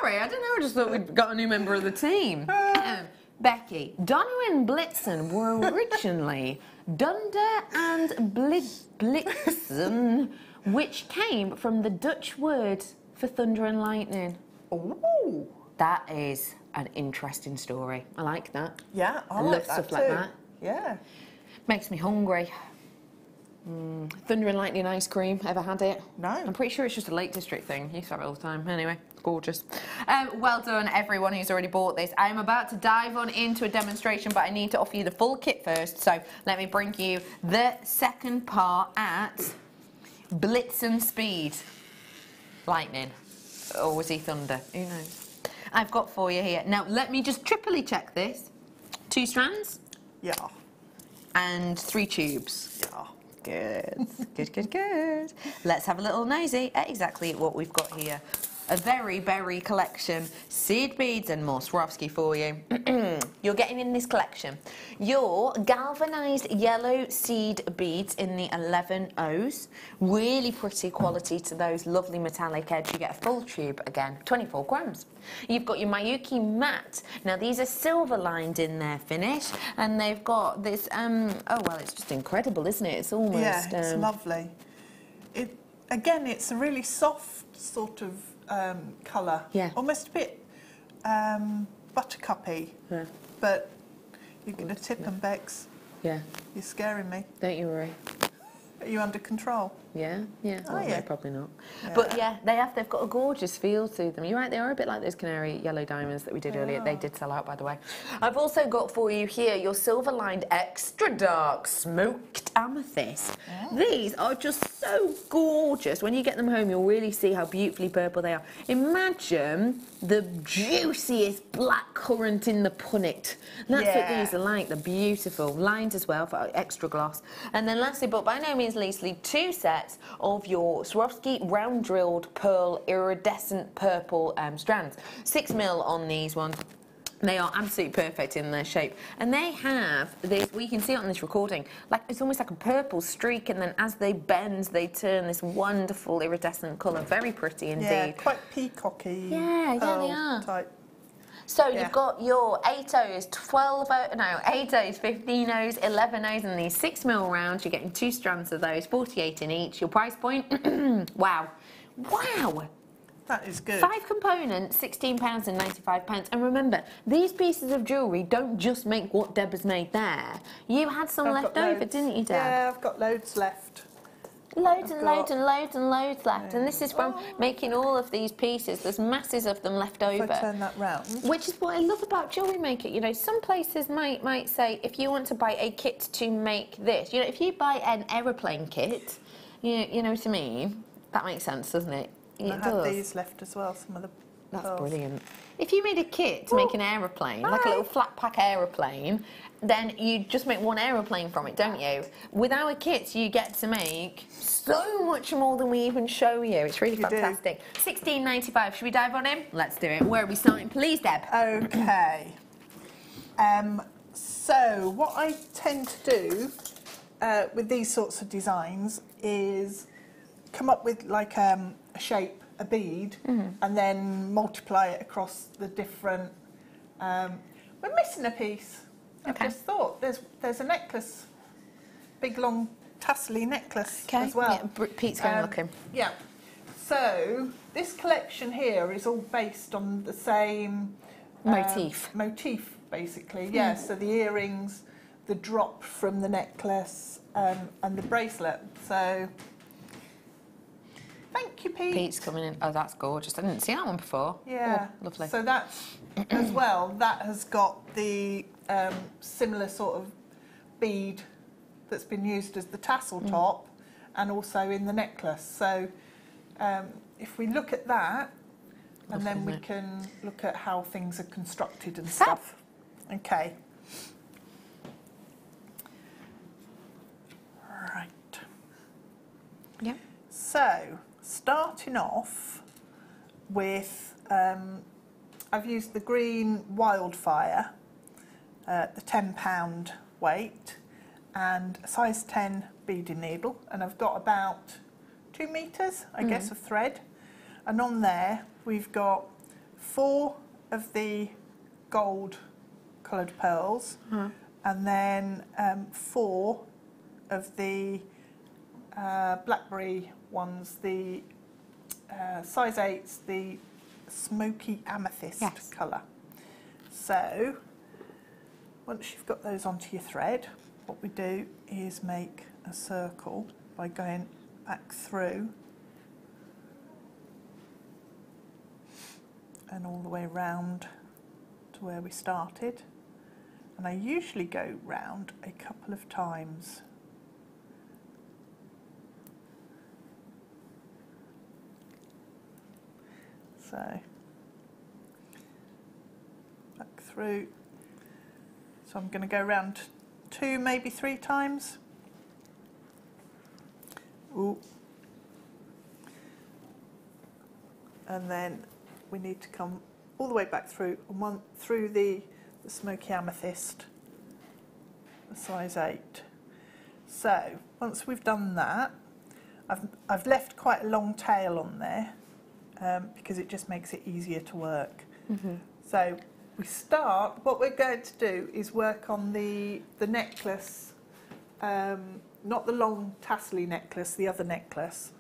Sorry, I don't know, I just thought we'd got a new member of the team. Becky, Donna and Blitzen were originally Dunder and Blitzen, which came from the Dutch word for thunder and lightning. Ooh. That is an interesting story. I like that. Yeah, I love like that stuff too. like that. Yeah. Makes me hungry. Thunder and lightning ice cream, ever had it? No. I'm pretty sure it's just a Lake District thing. Used to have it all the time. Anyway, gorgeous. Well done, everyone who's already bought this. I'm about to dive on into a demonstration, but I need to offer you the full kit first. So let me bring you the second part at Blitz and Speed. Lightning. Or was he thunder? Who knows? I've got for you here. Now, let me just triply check this. 2 strands Yeah. and 3 tubes. Yeah. Good, good, good, good. Let's have a little nosy at exactly what we've got here. A very berry collection, seed beads and more Swarovski for you. You're getting in this collection your galvanised yellow seed beads in the 11 O's. Really pretty quality to those, lovely metallic edge. You get a full tube again, 24 grams. You've got your Miyuki matte. Now these are silver lined in their finish, and they've got this, oh well, it's just incredible, isn't it? It's almost... Yeah, it's lovely. Again, it's a really soft sort of colour. Yeah. Almost a bit buttercuppy. Yeah. But you're going to tip them, Bex. Yeah, You're scaring me. don't you worry. Are you under control? Yeah, yeah. Oh, Well, no, yeah. probably not. Yeah. But yeah, they've got a gorgeous feel to them. You're right, they are a bit like those canary yellow diamonds that we did earlier. They did sell out, by the way. I've also got for you here your silver lined extra dark smoked amethyst. These are just so gorgeous. When you get them home, you'll really see how beautifully purple they are. Imagine the juiciest black currant in the punnet. That's what Yeah. these are like. They're beautiful. Lined as well for extra gloss. And then lastly, but by no means leastly, 2 sets of your Swarovski round drilled pearl iridescent purple strands. 6mm on these ones. They are absolutely perfect in their shape. And they have this, we can see it on this recording, like it's almost like a purple streak, and then as they bend, they turn this wonderful iridescent colour. Very pretty indeed. Yeah, quite peacocky. Yeah, yeah, they pearl are. Type. So Yeah. you've got your 8 O's, 8 O's, 15 O's, 11 O's, and these 6mm rounds. You're getting 2 strands of those, 48 in each. Your price point, wow. Wow. That is good. 5 components, £16.95. And remember, these pieces of jewellery don't just make what Deb has made there. You had some I've left got over, loads. didn't you, Deb? Yeah, I've got loads left. Loads I've and got- loads and loads and loads left. And this is from making all of these pieces. There's masses of them left If over. I turn that round. Which is what I love about Jewellery Maker. You know, some places might say, if you want to buy a kit to make this, you know, if you buy an aeroplane kit, you know what I mean? That makes sense, doesn't it? I It have does. these left as well, some of the That's pearls. brilliant. If you made a kit to make an aeroplane, like a little flat pack aeroplane, then you just make one aeroplane from it, don't you? With our kits, you get to make so much more than we even show you. It's really You do. fantastic. £16.95. Should we dive on in? Let's do it. Where are we starting, please, Deb? Okay. So what I tend to do with these sorts of designs is come up with like a shape, a bead, and then multiply it across the different... we're missing a piece. Okay. I just thought there's a necklace, big long tassely necklace Okay. as well. Yeah, Pete's going looking. Yeah. So this collection here is all based on the same Motif. Motif, basically. Yeah. So the earrings, the drop from the necklace, and the bracelet. So thank you, Pete. Pete's coming in. Oh, that's gorgeous. I didn't see that one before. Yeah. Oh, lovely. So that's as well. That has got the similar sort of bead that's been used as the tassel top, and also in the necklace. So if we look at that, and then we can look at how things are constructed and stuff. Okay. Right. Yeah. So, starting off with, I've used the green Wildfire, the £10 weight, and a size 10 beading needle, and I've got about 2 metres, I guess, of thread. And on there, we've got 4 of the gold coloured pearls, and then 4 of the blackberry ones, the size 8's the smoky amethyst Yes. colour. So once you've got those onto your thread, what we do is make a circle by going back through and all the way round to where we started. And I usually go round a couple of times. So back through. So I'm going to go around 2, maybe 3 times. Ooh. And then we need to come all the way back through and one through the smoky amethyst, the size 8. So once we've done that, I've left quite a long tail on there because it just makes it easier to work. So we start, what we're going to do is work on the necklace, not the long tassel-y necklace, the other necklace.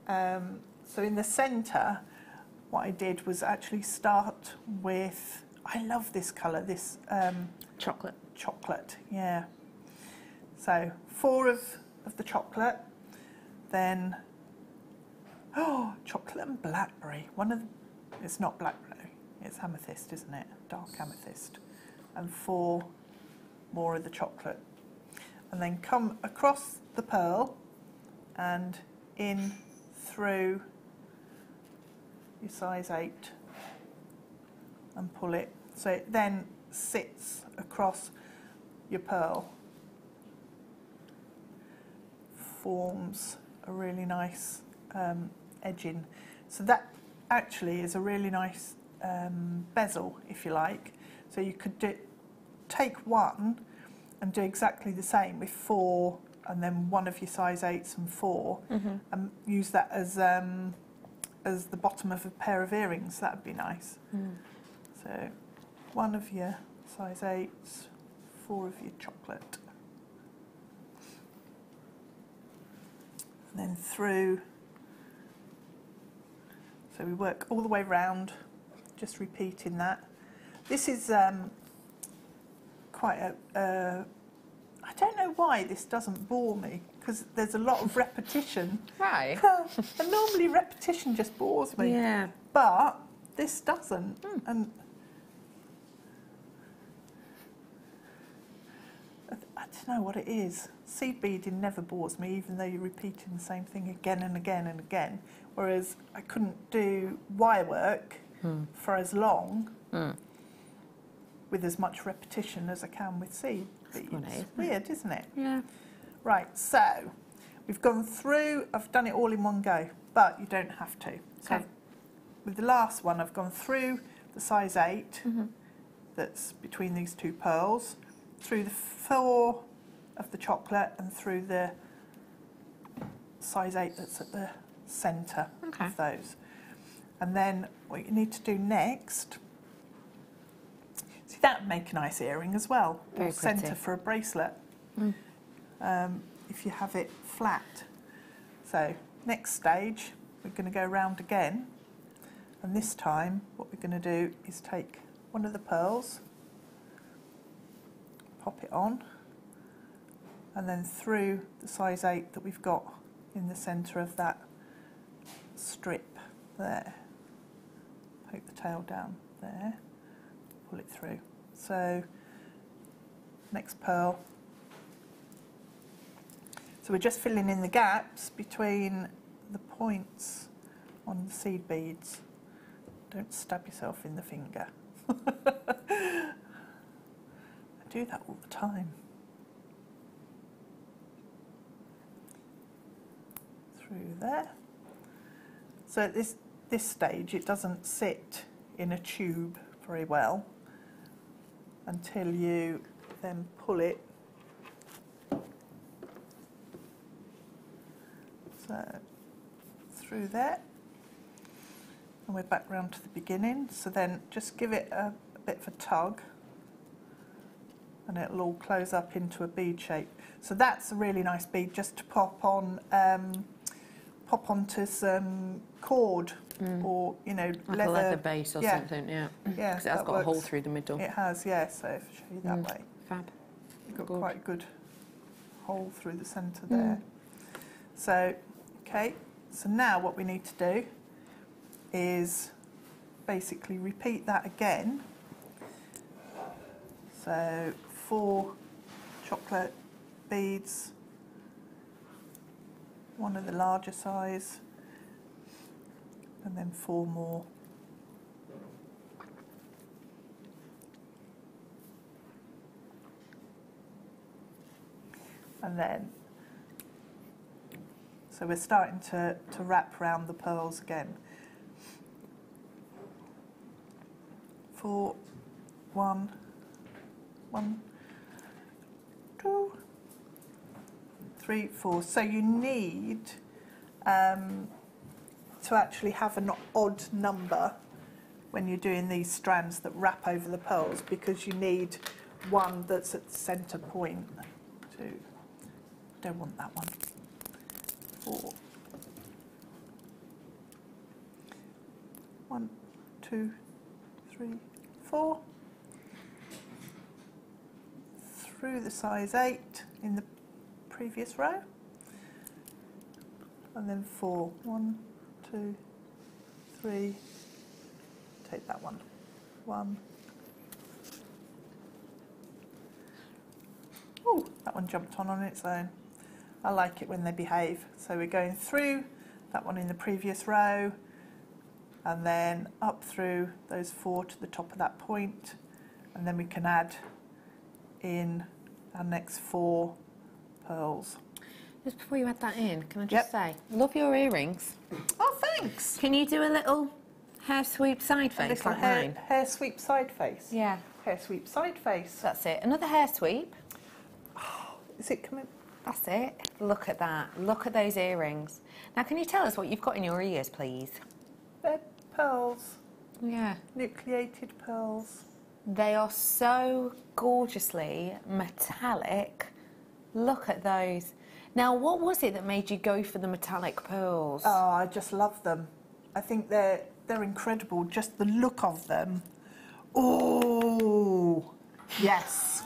So in the centre, what I did was actually start with, I love this colour, this Chocolate. chocolate, yeah. So 4 of the chocolate, then, oh, chocolate and blackberry. It's not blackberry, it's amethyst, isn't it? Dark amethyst. And 4 more of the chocolate. And then come across the pearl and in through your size 8 and pull it. So it then sits across your pearl, forms a really nice edging. So that actually is a really nice bezel, if you like. So you could take one and do exactly the same with 4 and then one of your size 8s and 4 and use that as the bottom of a pair of earrings. That would be nice. So 1 of your size 8s, 4 of your chocolate. And then through. So we work all the way round, just repeating that. This is quite a, I don't know why this doesn't bore me, because there's a lot of repetition. Right. And normally repetition just bores me. Yeah. But this doesn't. And I don't know what it is. Seed beading never bores me, even though you're repeating the same thing again and again and again. Whereas I couldn't do wire work for as long with as much repetition as I can with seed beads. funny, Weird, isn't it? Yeah. Right, so we've gone through, I've done it all in one go, but you don't have to. So Okay. with the last one, I've gone through the size 8 that's between these 2 pearls, through the 4 of the chocolate and through the size 8 that's at the centre of those. And then what you need to do next, see, that would make a nice earring as well, Very or centre pretty. for a bracelet, if you have it flat. So next stage, we're going to go round again, and this time what we're going to do is take one of the pearls, pop it on, and then through the size 8 that we've got in the centre of that strip there. Poke the tail down there, pull it through. So next pearl. So we're just filling in the gaps between the points on the seed beads. Don't stab yourself in the finger. I do that all the time. Through there. So at this stage it doesn't sit in a tube very well until you then pull it. So through there, and we're back round to the beginning. So then just give it a bit of a tug and it'll all close up into a bead shape. So that's a really nice bead just to pop on pop onto some cord or, you know, like a leather base or something, yeah. Yeah, because it has got a hole through the middle. It has, yeah, so if I show you that way. Fab. You've got quite a good hole through the centre there. So, okay, so now what we need to do is basically repeat that again. So 4 chocolate beads, one of the larger size, and then 4 more. And then, so we're starting to wrap around the pearls again. 4, 1, 2, 3, 4. So you need to actually have an odd number when you're doing these strands that wrap over the pearls, because you need one that's at the centre point. 2, don't want that one. 4, 1, 2, 3, 4. Through the size 8 in the previous row, and then 4, 1, 2, 3, take that one, 1. Oh, that one jumped on its own. I like it when they behave. So we're going through that one in the previous row, and then up through those 4 to the top of that point, and then we can add in our next 4 pearls. Just before you add that in, can I just say, love your earrings. Oh, thanks. Can you do a little hair sweep side face like mine? Hair sweep side face. Yeah. Hair sweep side face. That's it. Another hair sweep. Is it coming? That's it. Look at that. Look at those earrings. Now, can you tell us what you've got in your ears, please? They're pearls. Yeah. Nucleated pearls. They are so gorgeously metallic. Look at those. Now, what was it that made you go for the metallic pearls? Oh, I just love them. I think they're incredible. Just the look of them. Oh, yes.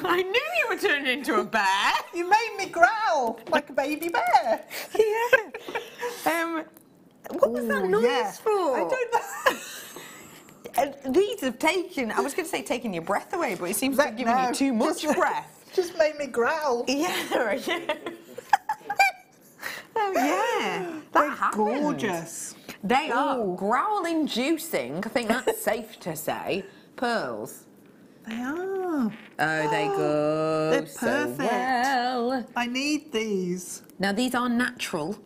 I knew you were turning into a bear. You made me growl like a baby bear. Yeah. What was that noise for? I don't know. And these have taken, I was going to say taking your breath away, but it seems to be giving you too much breath. Just made me growl. Yeah, yeah. Oh, yeah. That happened. Gorgeous. They are growl-inducing, I think that's safe to say, pearls. They are. Oh, they go They're so perfect. well. I need these. Now, these are natural.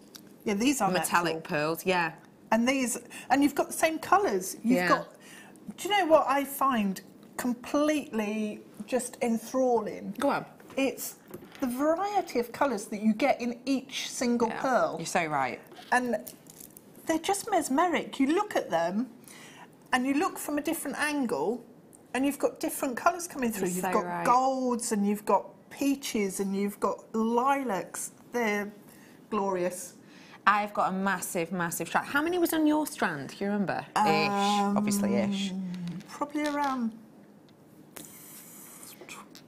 Yeah, these are metallic natural. pearls, yeah. And these, and you've got the same colours. You've got. Do you know what I find completely just enthralling? Go on. It's the variety of colours that you get in each single pearl. You're so right. And they're just mesmeric. You look at them, and you look from a different angle, and you've got different colours coming through. You've got golds, and you've got peaches, and you've got lilacs. They're glorious. I've got a massive, massive strand. How many was on your strand? Do you remember? Ish, obviously ish. Probably around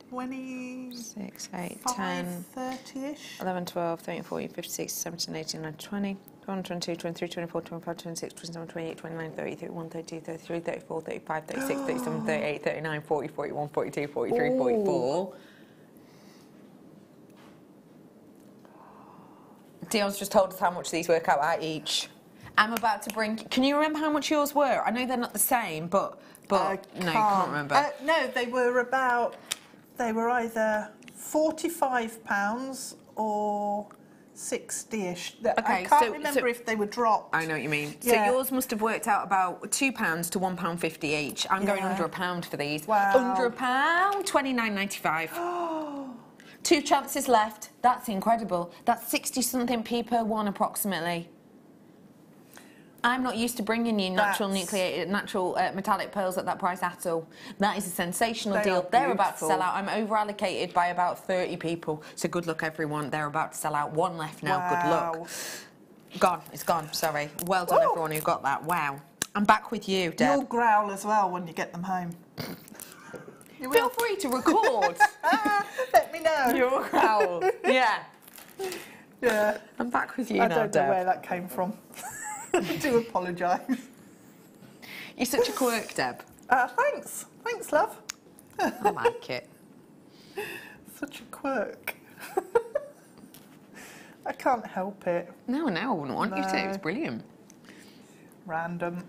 26, 8, 10, 30-ish. 11, 12, 13, 14, 15, 16, 17, 18, 19, 20, 21, 22, 23, 24, 25, 26, 27, 28, 29, 30, 31, 32, 33, 34, 35, 36, 37, 38, 39, 40, 41, 42, 43, 44. Dion's just told us how much these work out at each. I'm about to bring... Can you remember how much yours were? I know they're not the same, but no, you can't remember. No, they were about... They were either £45 or 60-ish. I can't remember if they were dropped. I know what you mean. Yeah. So yours must have worked out about £2 to £1.50 each. I'm going under £1 for these. Wow. Under £1, £29.95. 2 chances left. That's incredible. That's 60-something p per one, approximately. I'm not used to bringing you natural metallic pearls at that price at all. That is a sensational deal. They're about to sell out. I'm over allocated by about 30 people. So good luck, everyone. They're about to sell out. One left now. Wow. Good luck. Gone. It's gone. Sorry. Well done, everyone who got that. Wow. I'm back with you, Deb. You'll growl as well when you get them home. Feel free to record. Let me know. Your growl. Yeah. Yeah. I'm back with you I now, don't know Deb. where that came from. I do apologise. You're such a quirk, Deb. Thanks. Thanks, love. I like it. Such a quirk. I can't help it. No, I wouldn't want you to. No. It's brilliant. Random.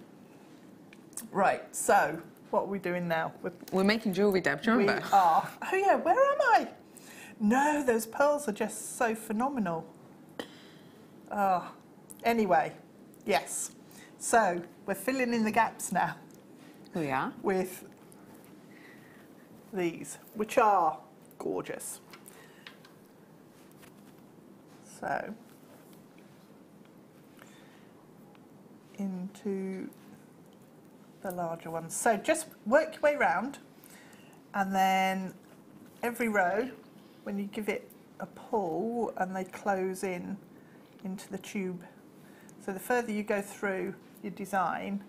Right, so what are we doing now? We're making jewellery, Deb. Do you remember? We are. Oh yeah, where am I? No, those pearls are just so phenomenal. Anyway, yes. So we're filling in the gaps now We are. with these, which are gorgeous. So into the larger ones. So just work your way round, and then every row, when you give it a pull and they close in into the tube. So the further you go through your design,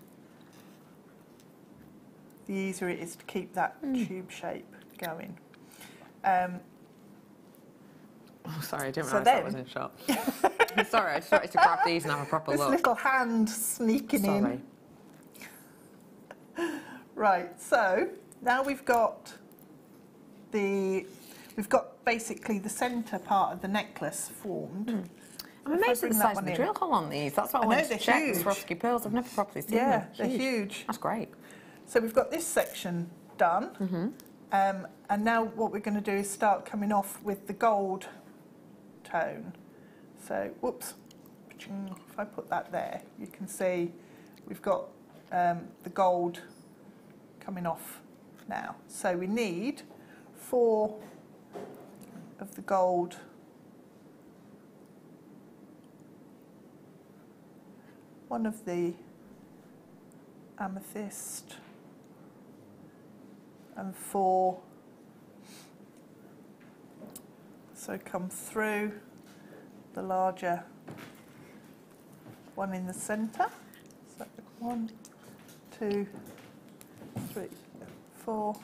the easier it is to keep that tube shape going. Oh, sorry, I didn't So realise that was in shot. Sorry, I just wanted to grab these and have a proper This look. little hand sneaking Sorry. in. Right, so now we've got basically the centre part of the necklace formed. I'm amazed at the size of the drill hole on these. That's what I wanted to check. Huge. The Swarovski Pearls, I've never properly seen Yeah, them. they're huge. That's great. So we've got this section done, and now what we're going to do is start coming off with the gold tone. So, whoops, if I put that there, you can see we've got the gold coming off now. So we need 4 of the gold one of the amethyst and 4, so come through the larger one in the centre. So 1, 2, 3, 4.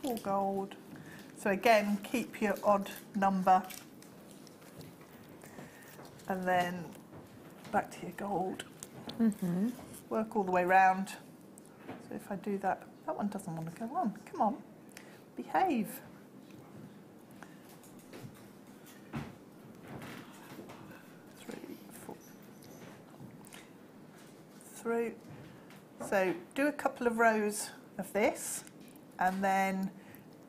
4 gold. So again, keep your odd number, and then back to your gold. Work all the way round. So if I do that, that one doesn't want to go on. Come on, behave. Three, 4. Through. So do a couple of rows of this, and then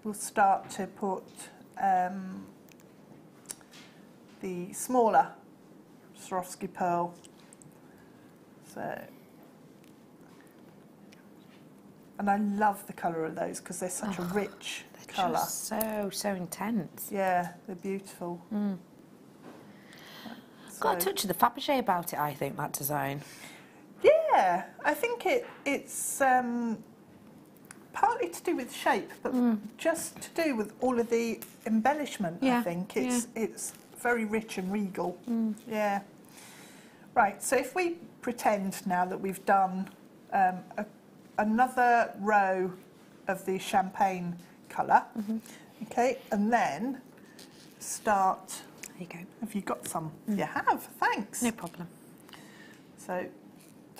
we'll start to put the smaller Swarovski Pearl. So, and I love the colour of those because they're such a rich colour. Just so intense. Yeah, they're beautiful. Got a touch of the Fabergé about it, I think, that design. Yeah, I think it's partly to do with shape, but just to do with all of the embellishment. Yeah, I think it's very rich and regal. Yeah. Right. So if we pretend now that we've done another row of the champagne colour, okay, and then start. There you go. Have you got some? You have. Thanks. No problem. So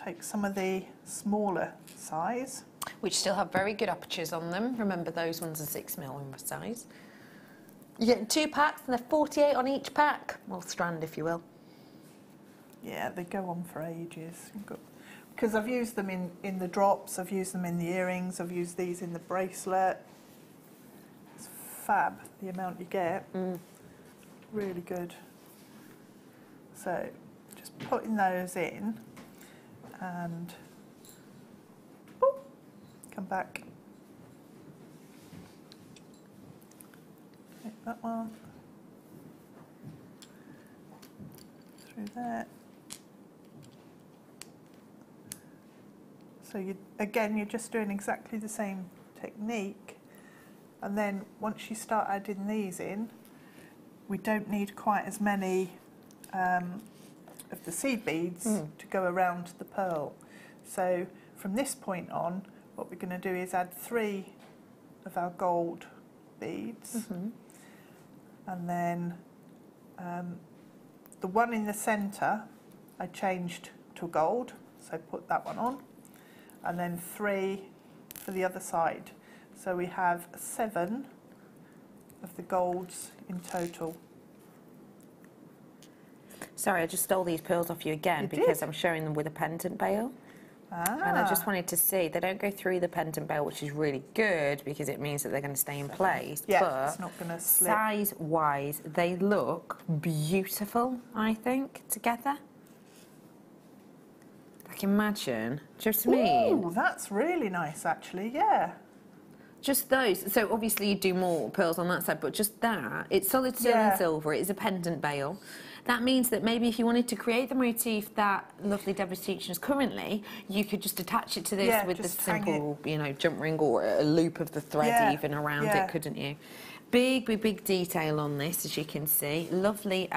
take some of the smaller size. Which still have very good apertures on them. Remember, those ones are 6mm in size. You're getting 2 packs, and they're 48 on each pack. Well, strand, if you will. Yeah, they go on for ages. Because I've used them in the drops, I've used them in the earrings, I've used these in the bracelet. It's fab, the amount you get. Really good. So just putting those in, and boop, come back. Take that one. through there. So you're just doing exactly the same technique, and then once you start adding these in, we don't need quite as many of the seed beads to go around the pearl. So from this point on, what we're going to do is add 3 of our gold beads, and then the one in the centre I changed to gold, so put that one on, and then 3 for the other side. So we have 7 of the golds in total. Sorry, I just stole these pearls off you again because I'm showing them with a pendant bail. And I just wanted to see, they don't go through the pendant bail, which is really good because it means that they're going to stay in place. Yeah, but it's not going to slip. Size-wise, they look beautiful, I think, together. Like, imagine, do you know what I mean? Ooh, that's really nice, actually, yeah. Just those. So obviously you do more pearls on that side, but just that, it's solid sterling silver, it is a pendant bail. That means that maybe if you wanted to create the motif that lovely Deb is teaching us currently, you could just attach it to this with the simple, you know, jump ring or a loop of the thread even around it, couldn't you? Big detail on this, as you can see. Lovely,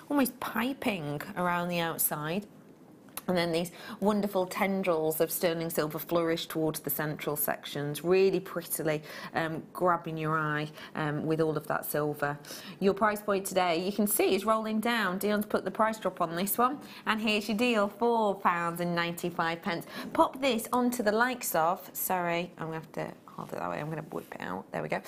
almost piping around the outside. And then these wonderful tendrils of sterling silver flourish towards the central sections, really prettily grabbing your eye with all of that silver. Your price point today, you can see, is rolling down. Dion's put the price drop on this one, and here's your deal, £4.95. Pop this onto the likes of, sorry, I'm going to have to hold it that way, I'm going to whip it out, there we go.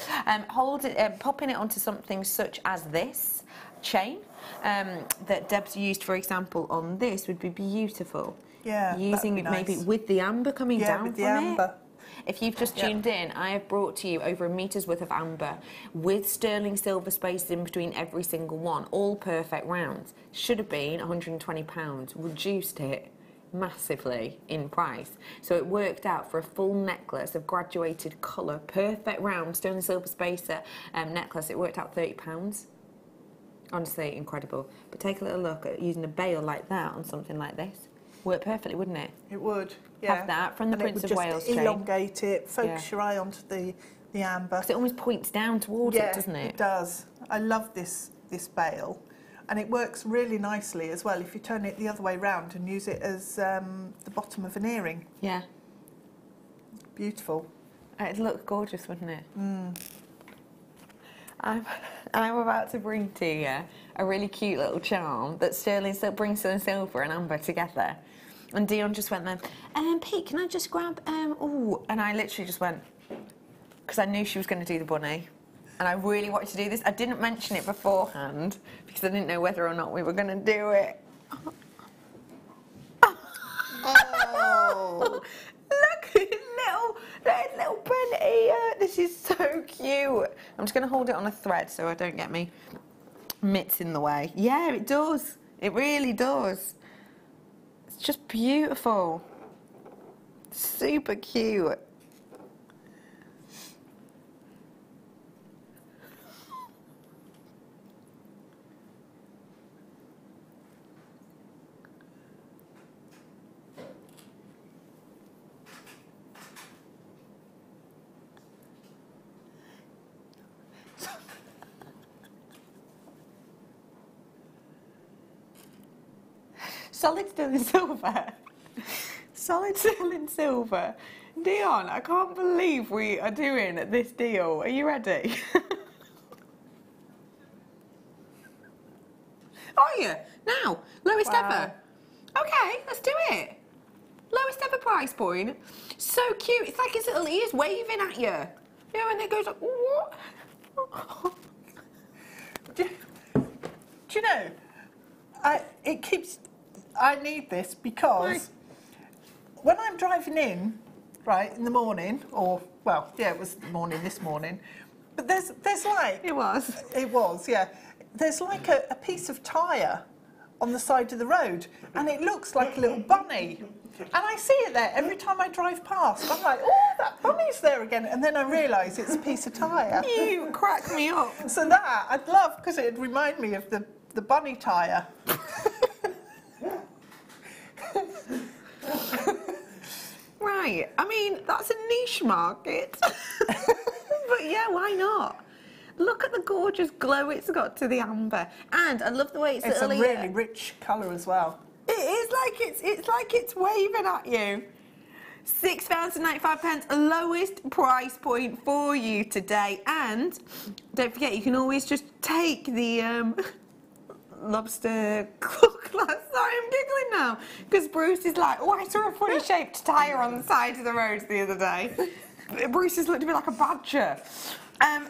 Popping it onto something such as this chain that Deb's used, for example, on this would be beautiful. Yeah, using it maybe with the amber coming down with the from amber. it. If you've just tuned in, I have brought to you over a metre's worth of amber with sterling silver spaces in between every single one, all perfect rounds. Should have been £120, reduced it massively in price. So it worked out for a full necklace of graduated colour, perfect round sterling silver spacer necklace, it worked out £30. Honestly, incredible. But take a little look at using a bail like that on something like this. Work perfectly, wouldn't it? It would, yeah. Have that from the Prince of Wales chain. Elongate it, focus your eye onto the amber. Because it almost points down towards it, doesn't it? It does. I love this bail. And it works really nicely as well if you turn it the other way round and use it as the bottom of an earring. Yeah. Beautiful. It'd look gorgeous, wouldn't it? I'm about to bring to you a really cute little charm that brings sterling silver and amber together. And Dion just went there, Pete, can I just grab, ooh, and I literally just went, because I knew she was going to do the bunny. And I really wanted to do this. I didn't mention it beforehand because I didn't know whether or not we were going to do it. Oh! Look at little bunny. This is so cute. I'm just going to hold it on a thread so I don't get me mitts in the way. Yeah, it does. It really does. It's just beautiful. Super cute. Solid sterling silver. Solid sterling silver. Dion, I can't believe we are doing this deal. Are you ready? Are you? Now, lowest ever. Okay, let's do it. Lowest ever price point. So cute. It's like his little ears waving at you. You know, and it goes like, what? Do you know, I need this because when I'm driving in, right, in the morning, or, well, yeah, it was the morning this morning, but there's like... It was, yeah. There's like a piece of tyre on the side of the road, and it looks like a little bunny. And I see it there every time I drive past. I'm like, oh, that bunny's there again. And then I realise it's a piece of tyre. You crack me up. So that, I'd love, because it'd remind me of the bunny tyre. right. I mean, that's a niche market. But yeah, why not? Look at the gorgeous glow it's got to the amber. And I love the way it's a little really rich colour as well. It is like it's waving at you. £6.95, lowest price point for you today. And don't forget, you can always just take the lobster class. Sorry, I'm giggling now because Bruce is like, oh, I saw a funny shaped tyre on the side of the road the other day. Bruce has looked a bit like a badger.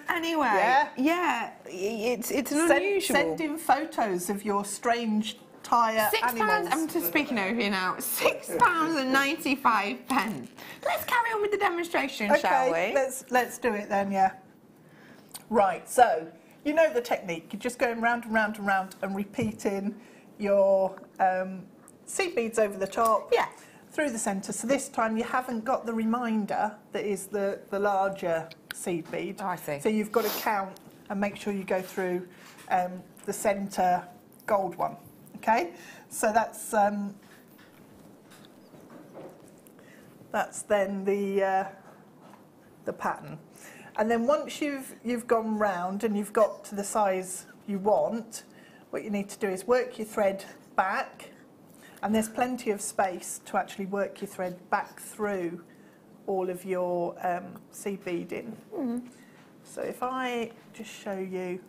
Anyway, yeah, it's an unusual. Send in photos of your strange tyre animals. I'm just speaking over you now. £6.95. Let's carry on with the demonstration, shall we? Let's do it then. Yeah. Right. So you know the technique. You're just going round and round and round and repeating your seed beads over the top. Yeah. Through the centre. So this time you haven't got the reminder that is the larger seed bead. Oh, I see. So you've got to count and make sure you go through the centre gold one. Okay, so that's then the pattern, and then once you've gone round and you've got to the size you want, what you need to do is work your thread back, and there's plenty of space to actually work your thread back through all of your seed beading. Mm-hmm. So if I just show you.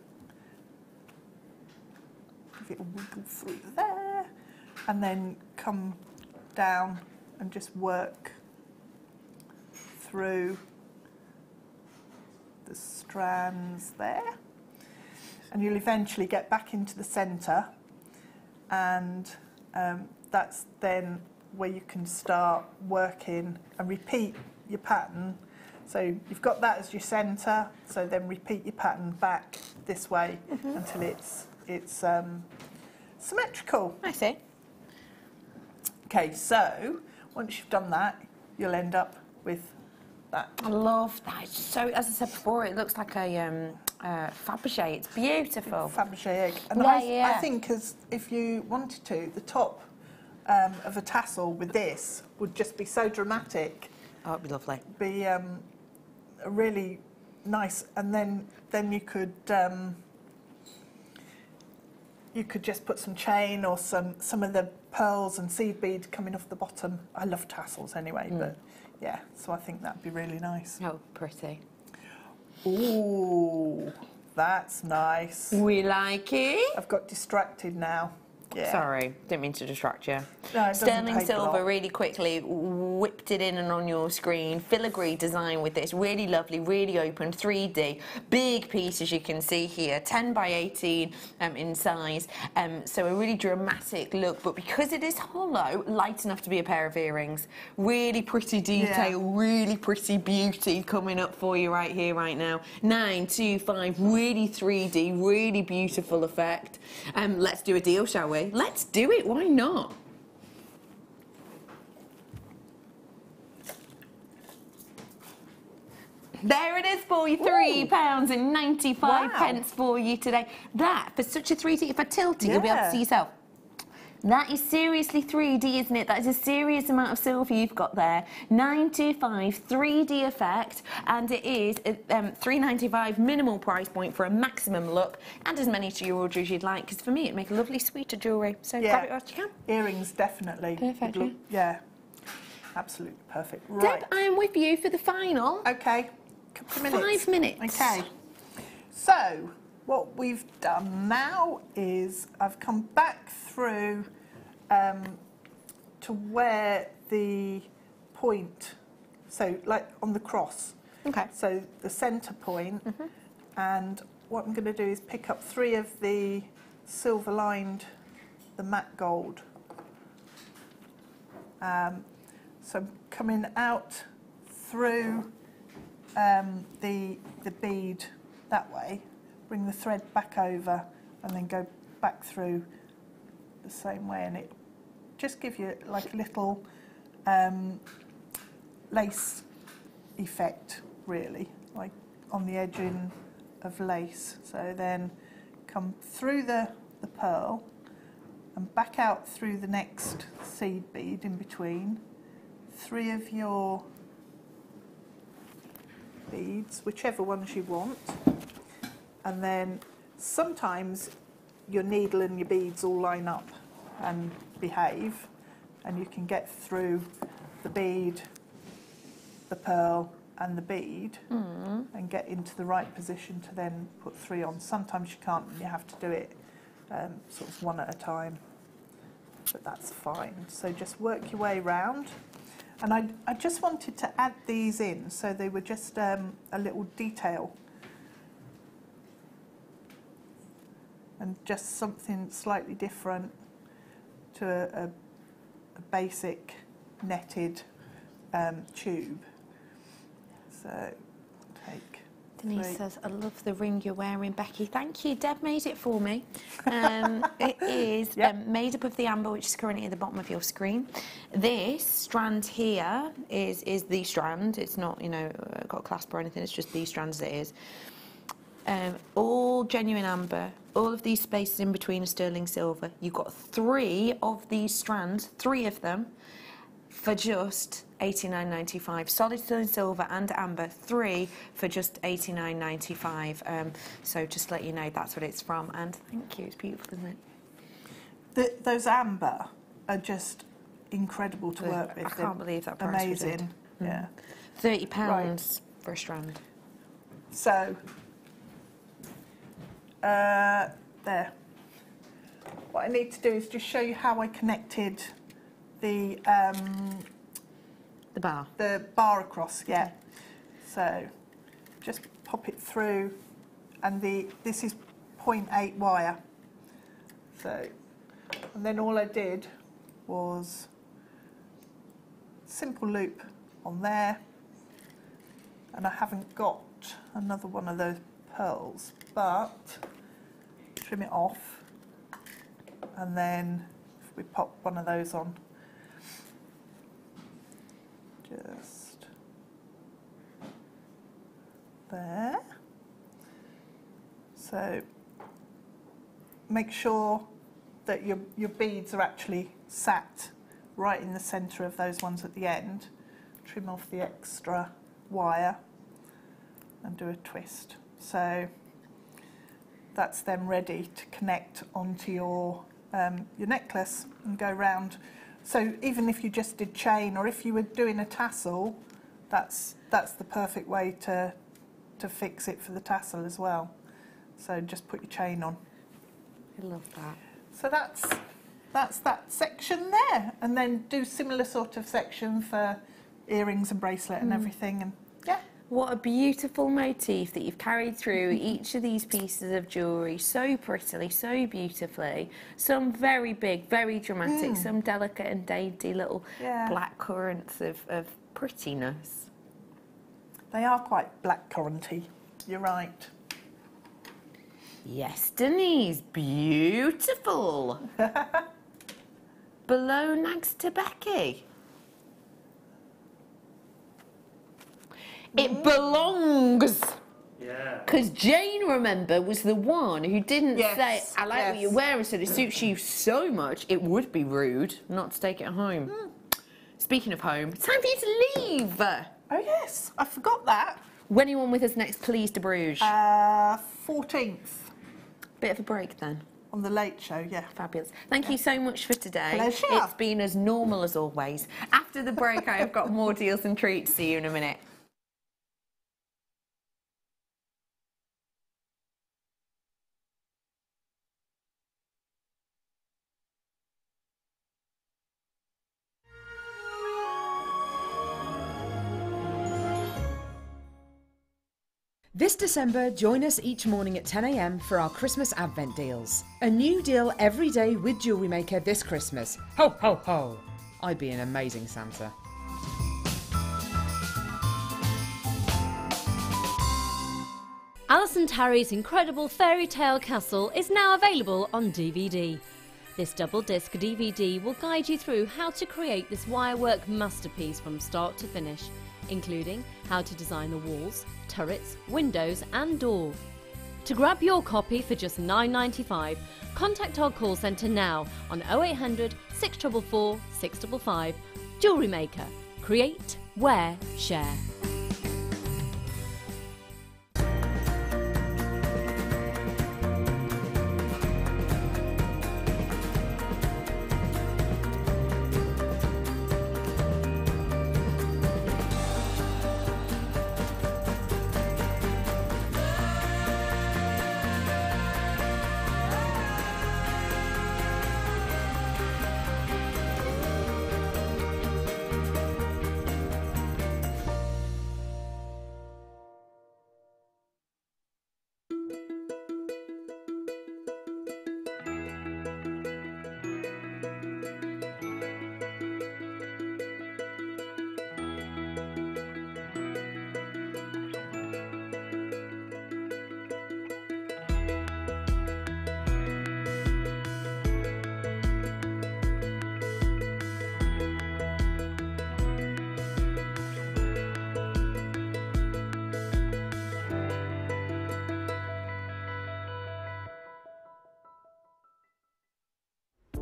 It'll wiggle through there and then come down and just work through the strands there, and you'll eventually get back into the centre, and that's then where you can start working and repeat your pattern. So you've got that as your centre, so then repeat your pattern back this way until it's symmetrical. I see. Okay, so once you've done that, you'll end up with that. I love that. It's so, as I said before, it looks like a Fabergé. It's beautiful. Fabergé egg. And Yeah, I think if you wanted to, the top of a tassel with this would just be so dramatic. Oh, it'd be lovely. Be a really nice, and then you could just put some chain or some of the pearls and seed bead coming off the bottom. I love tassels anyway, but yeah, so I think that'd be really nice. Oh, pretty. Ooh, that's nice. We like it. I've got distracted now. Yeah. Sorry, didn't mean to distract you. No, it doesn't Sterling take a silver, lot. really quickly, whipped it in and on your screen. Filigree design with this, really lovely, really open, 3D. Big piece, as you can see here, 10 by 18 in size. So a really dramatic look, but because it is hollow, light enough to be a pair of earrings. Really pretty detail, really pretty beauty coming up for you right here, right now. 9, 2, 5, really 3D, really beautiful effect. Let's do a deal, shall we? Let's do it, why not? There it is for you, £3.95 for you today. That, for such a 3D, if I tilt it, you'll be able to see yourself. That is seriously 3D, isn't it? That is a serious amount of silver you've got there. 925 3D effect, and it is $3.95 minimal price point for a maximum look, and as many to your order as you'd like, because for me it'd make a lovely suite of jewellery. So grab it whilst you can. Earrings, definitely. Perfect. Yeah, absolutely perfect. Right. Deb, I'm with you for the final. Okay, couple of minutes. 5 minutes. Okay, so what we've done now is I've come back through to where the point, so like on the cross. Okay. So the centre point, and what I'm going to do is pick up 3 of the silver lined, the matte gold. So I'm coming out through the bead that way. Bring the thread back over and then go back through the same way, and it just gives you like a little lace effect, really, like on the edging of lace. So then come through the pearl and back out through the next seed bead in between, 3 of your beads, whichever ones you want, and then sometimes your needle and your beads all line up and behave, and you can get through the bead, the pearl and the bead and get into the right position to then put 3 on. Sometimes you can't, and you have to do it sort of one at a time, but that's fine. So just work your way round. And I just wanted to add these in, so they were just a little detail and just something slightly different to a basic netted tube. So take Denise 3. says, I love the ring you're wearing, Becky. Thank you. Deb made it for me. It is made up of the amber, which is currently at the bottom of your screen. This strand here is the strand. It's not, you know, got a clasp or anything. It's just these strands as it is. All genuine amber. All of these spaces in between are sterling silver. You've got 3 of these strands, 3 of them, for just $89.95. Solid sterling silver and amber, 3 for just $89.95. So just to let you know, that's what it's from. And thank you, it's beautiful, isn't it? Those amber are just incredible to work with. I can't believe that price was amazing. it. Yeah. £30 for a strand. So there. What I need to do is just show you how I connected the bar across. Yeah. So just pop it through, and this is 0.8 wire. So, and then all I did was simple loop on there, and I haven't got another one of those pearls, but trim it off, and then if we pop one of those on, just there. So make sure that your beads are actually sat right in the centre of those ones at the end. Trim off the extra wire and do a twist. So that's then ready to connect onto your necklace and go round. So even if you just did chain, or if you were doing a tassel, that's the perfect way to fix it for the tassel as well. So just put your chain on. I love that. So that's that section there, and then do similar sort of section for earrings and bracelet and everything, and yeah. What a beautiful motif that you've carried through each of these pieces of jewellery so prettily, so beautifully. Some very big, very dramatic, some delicate and dainty little black currants of prettiness. They are quite blackcurranty, you're right. Yes, Denise, beautiful. Below next to Becky. It belongs. Yeah. Because Jane, remember, was the one who didn't say, I like what you're wearing, so it suits you so much, it would be rude not to take it home. Speaking of home, it's time for you to leave. Oh yes, I forgot that. When are you on with us next, please, Deb Rudge? 14th. Bit of a break then. On the Late Show, yeah. Fabulous. Thank you so much for today. Pleasure. It's been as normal as always. After the break, I have got more deals and treats. See you in a minute. This December, join us each morning at 10 a.m. for our Christmas Advent deals. A new deal every day with Jewellery Maker this Christmas. Ho, ho, ho! I'd be an amazing Santa. Alison Tarry's incredible fairy tale castle is now available on DVD. This double disc DVD will guide you through how to create this wirework masterpiece from start to finish, including how to design the walls, turrets, windows and door. To grab your copy for just $9.95, contact our call centre now on 0800 644 655. Jewellery Maker, Create, wear, share.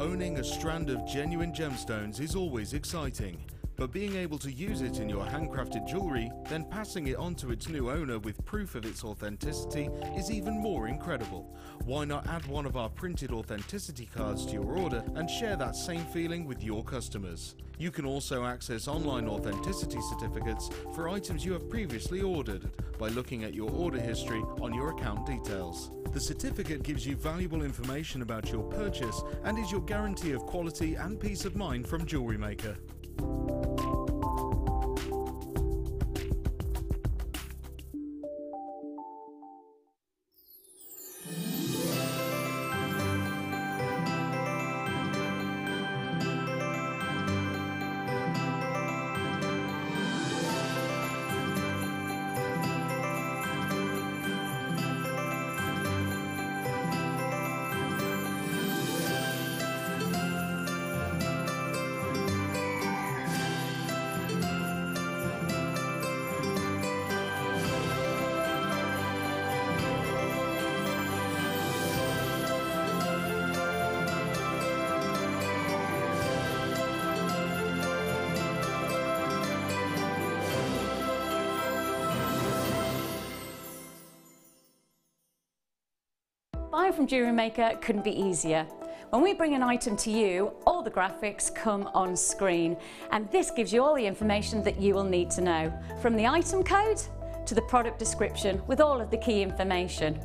Owning a strand of genuine gemstones is always exciting, but being able to use it in your handcrafted jewellery, then passing it on to its new owner with proof of its authenticity is even more incredible. Why not add one of our printed authenticity cards to your order and share that same feeling with your customers? You can also access online authenticity certificates for items you have previously ordered by looking at your order history on your account details. The certificate gives you valuable information about your purchase and is your guarantee of quality and peace of mind from Jewellery Maker. Buying from Jewellery Maker couldn't be easier. When we bring an item to you, all the graphics come on screen, and this gives you all the information that you will need to know, from the item code to the product description with all of the key information.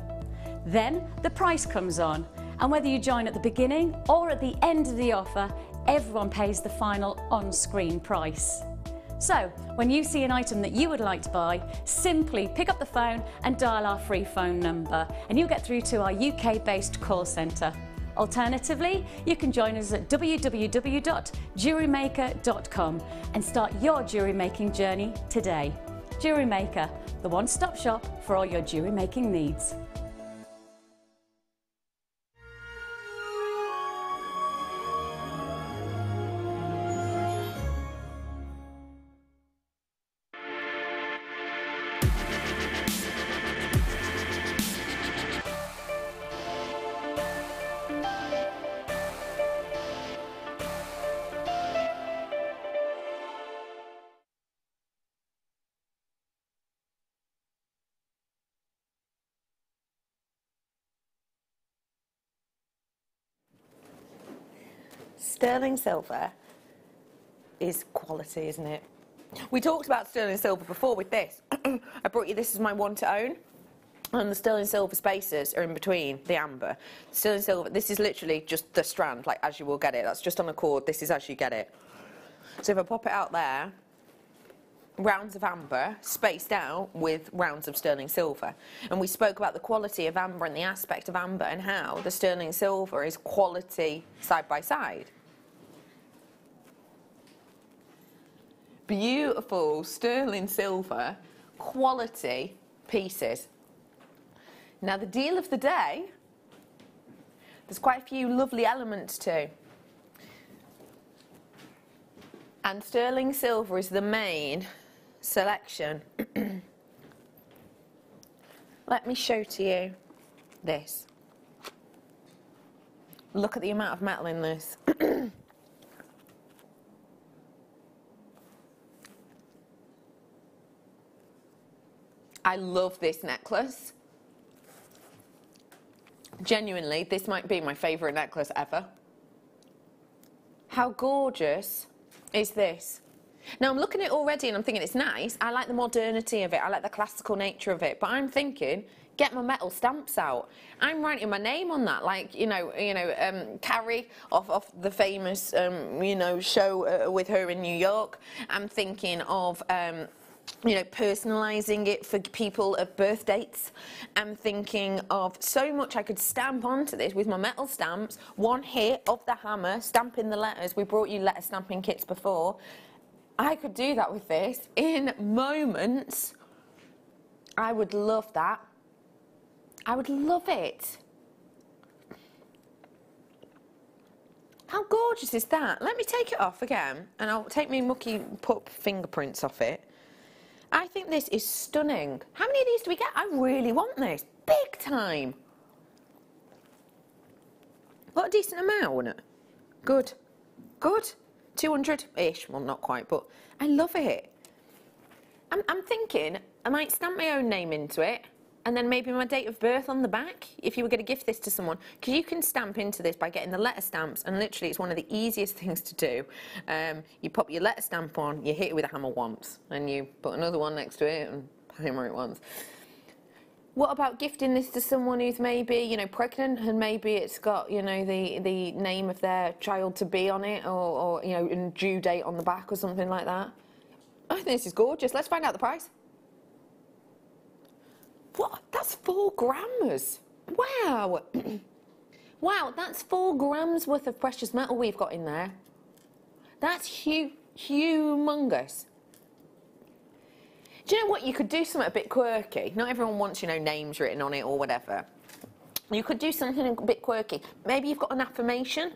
Then the price comes on, and whether you join at the beginning or at the end of the offer, everyone pays the final on-screen price. So, when you see an item that you would like to buy, simply pick up the phone and dial our free phone number, and you'll get through to our UK-based call centre. Alternatively, you can join us at www.jewellerymaker.com and start your jewellery making journey today. Jewellery Maker, the one-stop shop for all your jewellery making needs. Sterling silver is quality, isn't it? We talked about sterling silver before with this. I brought you this as my one to own. And the sterling silver spaces are in between the amber. Sterling silver, this is literally just the strand, like as you will get it. That's just on a cord, this is as you get it. So if I pop it out there, rounds of amber spaced out with rounds of sterling silver. And we spoke about the quality of amber and the aspect of amber and how the sterling silver is quality side by side. Beautiful sterling silver quality pieces. Now the deal of the day, there's quite a few lovely elements too. And sterling silver is the main selection. Let me show to you this. Look at the amount of metal in this. I love this necklace. Genuinely, this might be my favourite necklace ever. How gorgeous is this? Now I'm looking at it already and I'm thinking it's nice. I like the modernity of it. I like the classical nature of it. But I'm thinking, get my metal stamps out. I'm writing my name on that, like Carrie off the famous show with her in New York. I'm thinking of personalising it for people of birth dates. I'm thinking of so much I could stamp onto this with my metal stamps. One hit of the hammer, stamping the letters. We brought you letter stamping kits before. I could do that with this in moments. I would love that. I would love it. How gorgeous is that? Let me take it off again and I'll take my mucky pup fingerprints off it. I think this is stunning. How many of these do we get? I really want this. Big time. What a decent amount. Good. Good. 200-ish. Well, not quite, but I love it. I'm thinking I might stamp my own name into it and then maybe my date of birth on the back if you were going to gift this to someone, because you can stamp into this by getting the letter stamps, and literally it's one of the easiest things to do. You pop your letter stamp on, you hit it with a hammer once, and you put another one next to it and hammer it once. What about gifting this to someone who's maybe, pregnant, and maybe it's got, the name of their child to be on it, or and due date on the back or something like that? I think this is gorgeous. Let's find out the price. What? That's 4 grams. Wow. Wow, that's 4 grams worth of precious metal we've got in there. That's humongous. Do you know what? You could do something a bit quirky. Not everyone wants, names written on it or whatever. You could do something a bit quirky. Maybe you've got an affirmation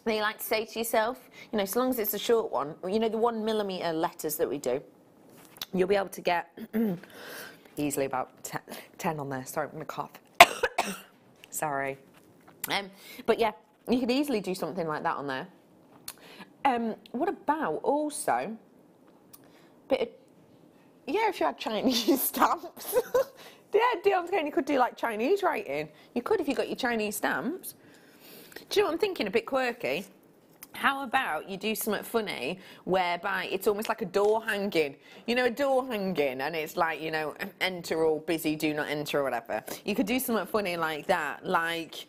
that you like to say to yourself. So long as it's a short one. The 1mm letters that we do. You'll be able to get easily about 10 on there. Sorry, I'm going to cough. Sorry. But yeah, you could easily do something like that on there. What about also bit of, if you had Chinese stamps. Yeah, Dion's going, you could do like Chinese writing. You could if you got your Chinese stamps. Do you know what I'm thinking? A bit quirky. How about you do something funny whereby it's almost like a door hanging. A door hanging, and it's like, enter or busy, do not enter or whatever. You could do something funny like that, like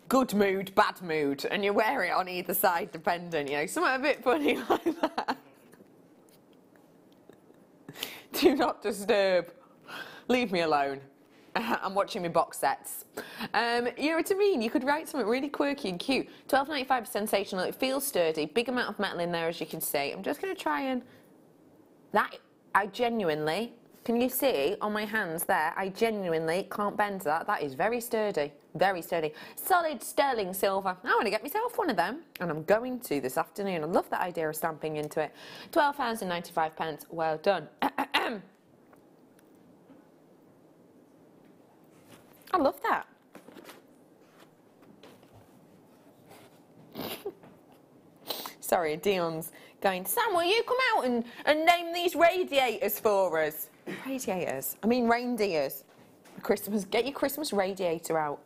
good mood, bad mood, and you wear it on either side depending, something a bit funny like that. Do not disturb. Leave me alone. I'm watching my box sets. You know what I mean? You could write something really quirky and cute. £12.95 sensational. It feels sturdy. Big amount of metal in there, as you can see. I'm just going to try and... That, I genuinely... Can you see on my hands there? I genuinely can't bend that. That is very sturdy. Very sturdy. Solid sterling silver. I want to get myself one of them. And I'm going to this afternoon. I love that idea of stamping into it. £12.95. Well done. I love that. Sorry, Dion's going, Sam, will you come out and name these radiators for us? Radiators? I mean reindeers. Christmas, get your Christmas radiator out.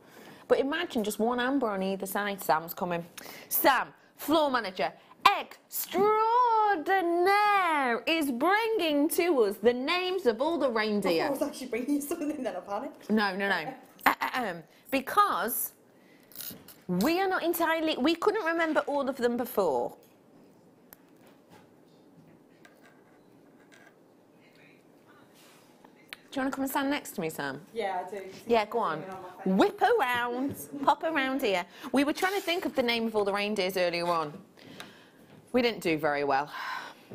But imagine just one amber on either side. Sam's coming. Sam, floor manager extraordinaire, is bringing to us the names of all the reindeer. I was actually bringing you something, then I panicked. No. Because we are not entirely... We couldn't remember all of them before. Do you want to come and stand next to me, Sam? Yeah, I do. Yeah, go on. Whip around, pop around here. We were trying to think of the name of all the reindeers earlier on. We didn't do very well.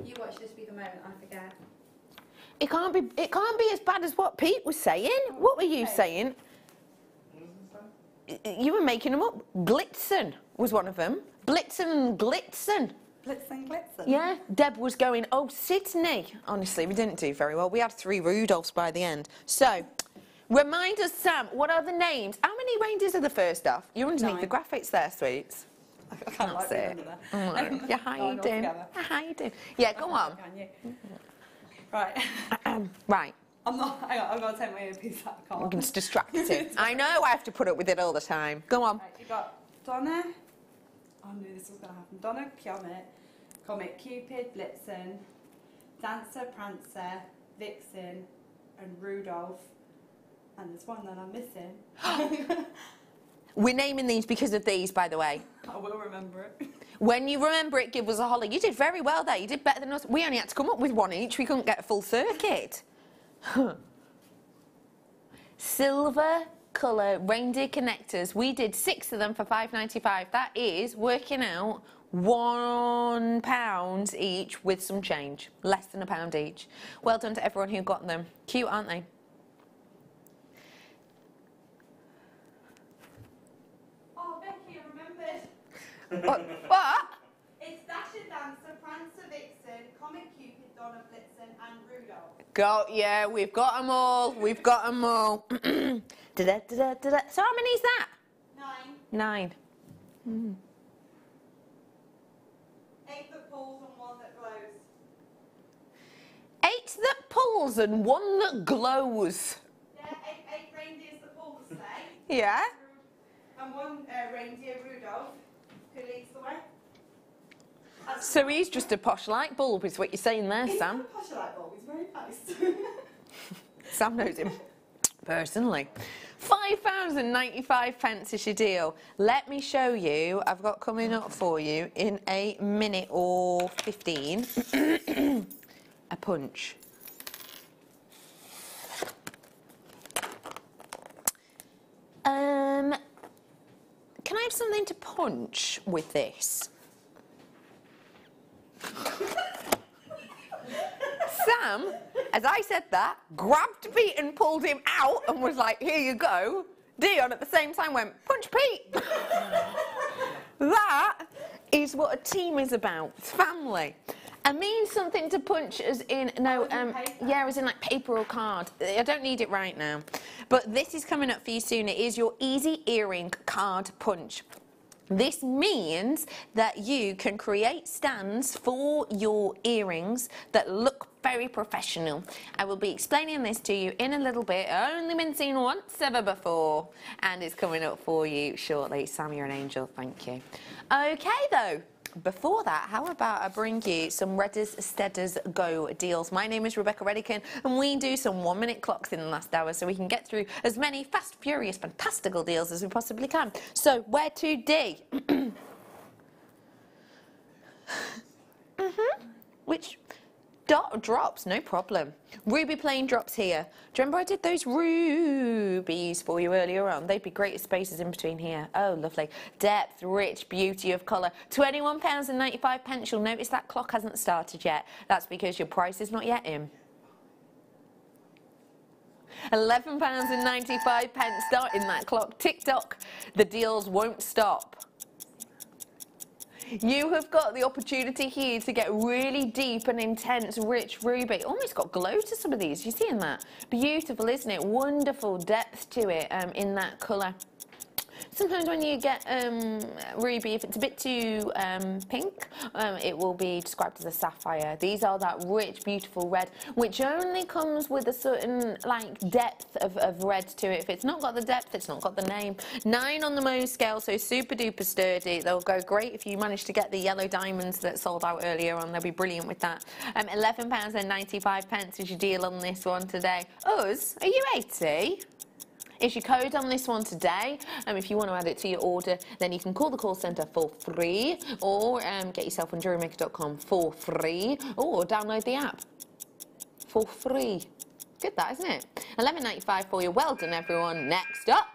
You watch this be the moment I forget. It can't be as bad as what Pete was saying. What were you saying? You were making them up. Blitzen was one of them. Blitzen and Glitzen. Blitzen, Glitzen? Yeah, Deb was going, oh, Sydney. Honestly, we didn't do very well. We had 3 Rudolphs by the end. So, remind us, Sam, what are the names? How many reindeers are the first off? You're underneath 9. The graphics there, sweets. I can't That's like it. There. You're hiding. You're hiding. Yeah, go on. Can you? Right. Right. I'm not, hang on, I've got to take my earpiece out. I can't. It's distracting. I know I have to put up with it all the time. Go on. Right, you got Donna. I knew this was going to happen. Donna, Comet, Cupid, Blitzen, Dancer, Prancer, Vixen, and Rudolph. And there's one that I'm missing. We're naming these because of these, by the way. I will remember it. When you remember it, give us a holler. You did very well there. You did better than us. We only had to come up with one each. We couldn't get a full circuit. Silver colour reindeer connectors. We did 6 of them for £5.95. That is working out £1 each with some change. Less than £1 each. Well done to everyone who got them. Cute, aren't they? Oh, Becky, I remembered. What? It's Dasher, Dancer, Prancer, Vixen, Comet, Cupid, Donna, Blitzen, and Rudolph. Yeah, we've got them all. We've got them all. Da-da-da-da-da-da. So how many is that? 9. 9. 8 that pulls and 1 that glows. 8 that pulls and 1 that glows. Yeah, 8 reindeers that pull the sleigh. Yeah. And 1 reindeer, Rudolph, who leads the way. So he's just a posh light bulb, is what you're saying there, He's Sam. not a posh light bulb, he's very nice. Sam knows him personally. £5.95 is your deal. Let me show you. I've got coming up for you in a minute or 15 a punch. Can I have something to punch with this? Sam, as I said that, grabbed Pete and pulled him out and was like, here you go. Dion at the same time went, punch Pete. That is what a team is about. It's family. I mean something to punch as in, no, yeah, as in like paper or card. I don't need it right now. But this is coming up for you soon. It is your easy earring card punch. This means that you can create stands for your earrings that look very professional. I will be explaining this to you in a little bit. Only been seen once ever before, and it's coming up for you shortly. Sam, you're an angel. Thank you. Okay, though. Before that, how about I bring you some Redders, Steaders Go deals. My name is Rebecca Redican, and we do some 1-minute clocks in the last hour so we can get through as many fast, furious, fantastical deals as we possibly can. So, where to, D? Which? Drops, no problem. Ruby plain drops here. Do you remember I did those rubies for you earlier on? They'd be great as spaces in between here. Oh, lovely. Depth, rich, beauty of colour. £21.95. You'll notice that clock hasn't started yet. That's because your price is not yet in. £11.95 starting that clock. Tick-tock. The deals won't stop. You have got the opportunity here to get really deep and intense, rich ruby. Almost got glow to some of these. You seeing that? Beautiful, isn't it? Wonderful depth to it in that colour. Sometimes when you get ruby, if it's a bit too pink, it will be described as a sapphire. These are that rich, beautiful red, which only comes with a certain like depth of red to it. If it's not got the depth, it's not got the name. 9 on the Mohs scale, so super duper sturdy. They'll go great if you manage to get the yellow diamonds that sold out earlier on. They'll be brilliant with that. £11.95 is your deal on this one today. Us, are you 80? Is your code on this one today. If you want to add it to your order, then you can call the call centre for free, or get yourself on JewelleryMaker.com for free, or download the app for free. Good that, isn't it? £11.95 for you. Well done, everyone. Next up.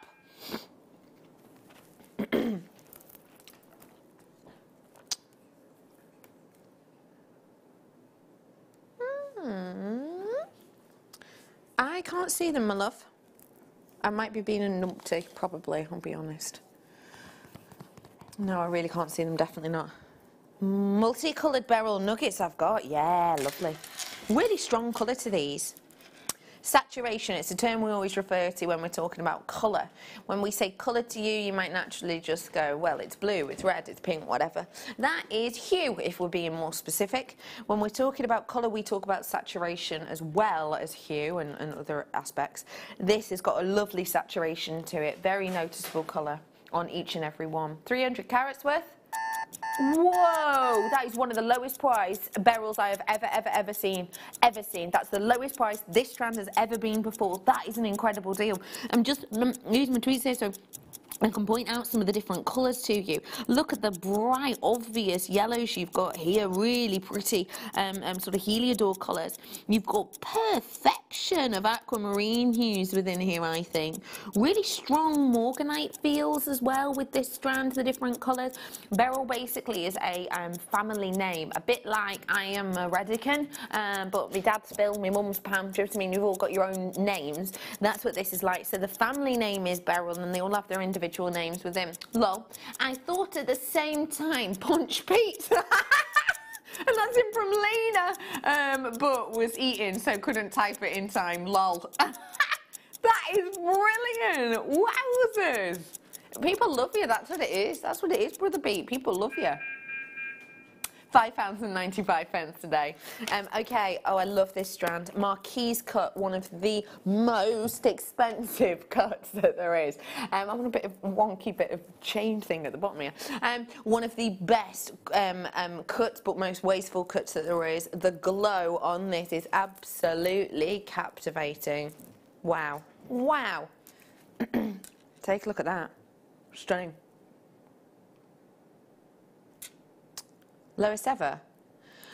I can't see them, my love. I might be being a numpty, probably, I'll be honest. No, I really can't see them, definitely not. Multicoloured beryl nuggets I've got. Yeah, lovely. Really strong colour to these. Saturation, it's a term we always refer to when we're talking about colour. When we say colour to you, you might naturally just go, well, it's blue, it's red, it's pink, whatever. That is hue, if we're being more specific. When we're talking about colour, we talk about saturation as well as hue and other aspects. This has got a lovely saturation to it, very noticeable colour on each and every one. 300 carats worth. Whoa, that is one of the lowest price beryls I have ever seen. That's the lowest price this strand has ever been before. That is an incredible deal. I'm just using my tweezers here so I can point out some of the different colours to you. Look at the bright, obvious yellows you've got here, really pretty sort of heliodor colours. You've got perfection of aquamarine hues within here, I think. Really strong morganite feels as well with this strand, the different colours. Beryl basically is a family name, a bit like I am a Redican, but my dad's Bill, my mum's Pam, do you know what I mean? You've all got your own names. That's what this is like. So the family name is Beryl and they all have their individual names with him. Lol. I thought at the same time, Punch Pete. And that's him from Lena, but was eating, so couldn't type it in time. Lol. That is brilliant. Wowzers. People love you. That's what it is. That's what it is, Brother Beat. People love you. £5.95 today. Okay, oh, I love this strand. Marquise cut, one of the most expensive cuts that there is. I want a bit of wonky bit of chain thing at the bottom here. One of the best cuts, but most wasteful cuts that there is. The glow on this is absolutely captivating. Wow. Wow. Take a look at that. Stunning. Lowest ever.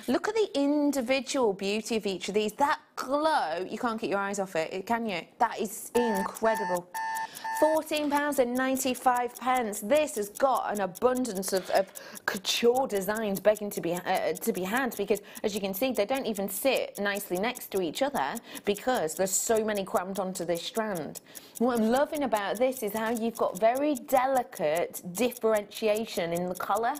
Look at the individual beauty of each of these. That glow, you can't keep your eyes off it, can you? That is incredible. £14.95. This has got an abundance of couture designs begging to be had, because as you can see, they don't even sit nicely next to each other because there's so many crammed onto this strand. What I'm loving about this is how you've got very delicate differentiation in the colour.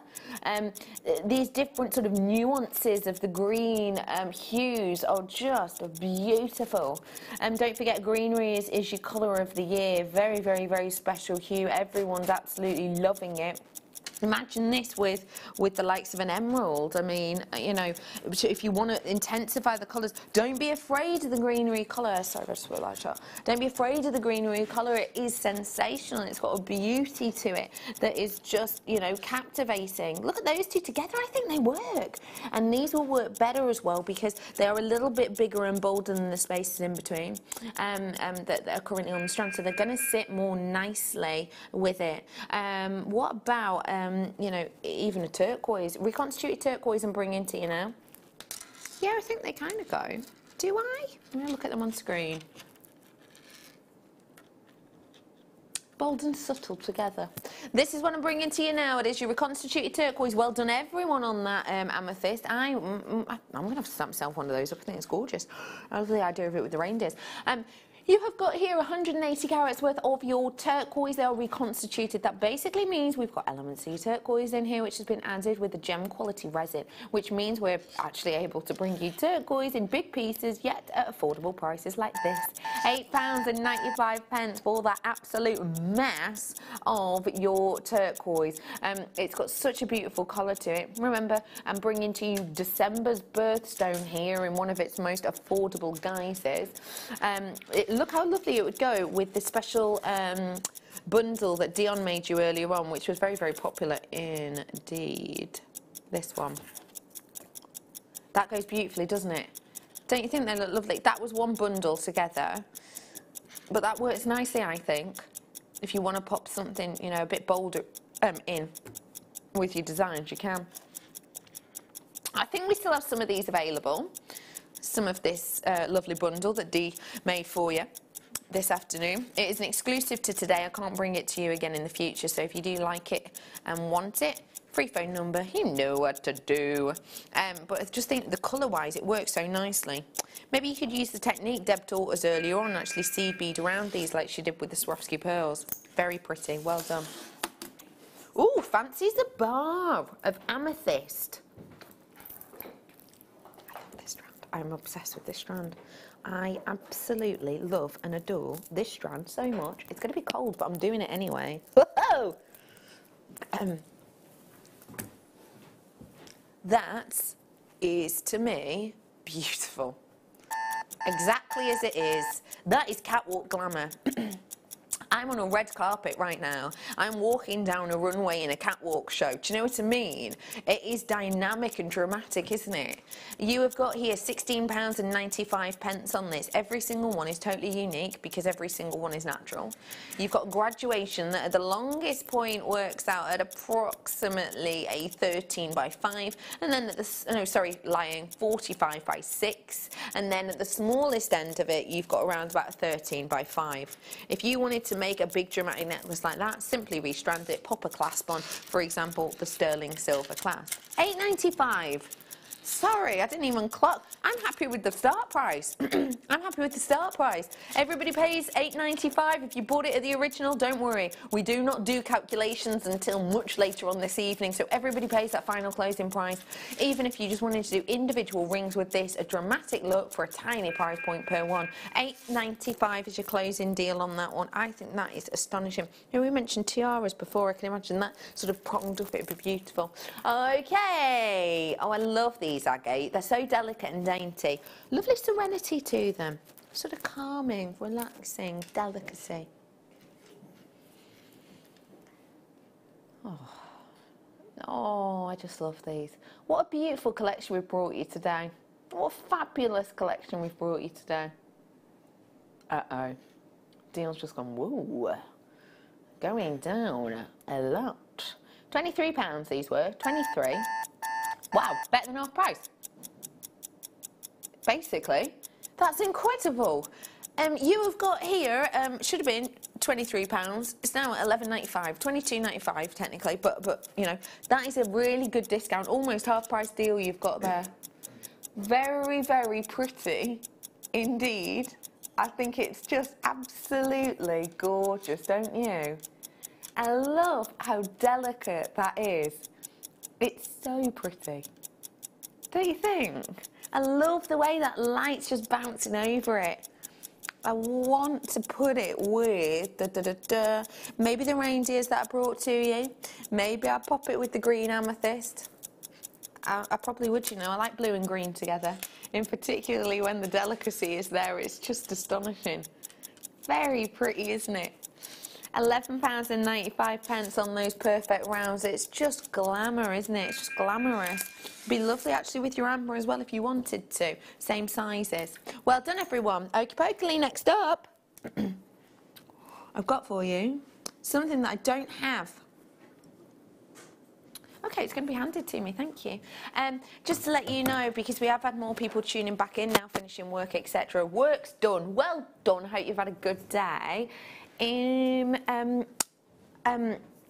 These different sort of nuances of the green hues are just beautiful. Don't forget, greenery is your colour of the year. Very, very, very special hue. Everyone's absolutely loving it. Imagine this with the likes of an emerald. I mean, you know, if you want to intensify the colours, don't be afraid of the greenery colour. Sorry, I just put a light shot. Don't be afraid of the greenery colour. It is sensational. It's got a beauty to it that is just, you know, captivating. Look at those two together. I think they work. And these will work better as well because they are a little bit bigger and bolder than the spaces in between that are currently on the strand. So they're going to sit more nicely with it. What about you know, even a turquoise, reconstituted turquoise and bring into you now? Yeah, I think they kind of go. Do I? I'm going to look at them on screen. Bold and subtle together. This is what I'm bringing to you now. It is your reconstituted turquoise. Well done, everyone, on that amethyst. I'm going to have to stamp myself one of those up. I think it's gorgeous. I love the idea of it with the reindeers. You have got here 180 carats worth of your turquoise. They are reconstituted. That basically means we've got elements of your turquoise in here, which has been added with the gem quality resin, which means we're actually able to bring you turquoise in big pieces, yet at affordable prices like this. £8.95 for that absolute mass of your turquoise. It's got such a beautiful colour to it. Remember, I'm bringing to you December's birthstone here in one of its most affordable guises. Look how lovely it would go with the special bundle that Dion made you earlier on, which was very, very popular indeed. This one. That goes beautifully, doesn't it? Don't you think they look lovely? That was one bundle together, but that works nicely, I think, if you want to pop something, you know, a bit bolder in with your designs, you can. I think we still have some of these available. Some of this lovely bundle that Dee made for you this afternoon. It is an exclusive to today. I can't bring it to you again in the future, so if you do like it and want it, free phone number, you know what to do. But I just think the colour-wise, it works so nicely. Maybe you could use the technique Deb taught us earlier on and actually seed bead around these like she did with the Swarovski Pearls. Very pretty. Well done. Ooh, fancies a bar of amethyst. I'm obsessed with this strand. I absolutely love and adore this strand so much. It's going to be cold, but I'm doing it anyway. Whoa! That is, to me, beautiful. Exactly as it is. That is catwalk glamour. I'm on a red carpet right now. I'm walking down a runway in a catwalk show. Do you know what I mean? It is dynamic and dramatic, isn't it? You have got here £16.95 on this. Every single one is totally unique because every single one is natural. You've got graduation that at the longest point works out at approximately a 13 by 5, and then at the, lying, 45 by 6, and then at the smallest end of it, you've got around about a 13 by 5. If you wanted to make a big dramatic necklace like that, simply restrand it, pop a clasp on, for example, the sterling silver clasp. £8.95. Sorry, I didn't even clock. I'm happy with the start price. I'm happy with the start price. Everybody pays £8.95. If you bought it at the original, don't worry. We do not do calculations until much later on this evening, so everybody pays that final closing price. Even if you just wanted to do individual rings with this, a dramatic look for a tiny price point per one. £8.95 is your closing deal on that one. I think that is astonishing. You know, we mentioned tiaras before. I can imagine that sort of pronged up. It would be beautiful. Okay. Oh, I love these agate. They're so delicate and dainty. Lovely serenity to them. Sort of calming, relaxing, delicacy. Oh, I just love these. What a beautiful collection we've brought you today. What a fabulous collection we've brought you today. Uh-oh. Deal's just gone, whoa. Going down a lot. £23 these were. 23. Wow, better than half price. Basically, that's incredible. You have got here, should have been £23. It's now at £11.95, £22.95 technically, but you know, that is a really good discount, almost half price deal you've got there. Very, very pretty indeed. I think it's just absolutely gorgeous, don't you? I love how delicate that is. It's so pretty. Don't you think? I love the way that light's just bouncing over it. I want to put it with maybe the reindeers that I brought to you. Maybe I'll pop it with the green amethyst. I probably would, you know. I like blue and green together. And particularly when the delicacy is there, it's just astonishing. Very pretty, isn't it? £11.95 on those perfect rounds. It's just glamour, isn't it? It's just glamorous. Be lovely actually with your amber as well if you wanted to. Same sizes. Well done, everyone. Okie pokely, next up, I've got for you something that I don't have. Okay, it's going to be handed to me, thank you. Just to let you know, because we have had more people tuning back in now, finishing work, etc. Work's done. Well done. Hope you've had a good day.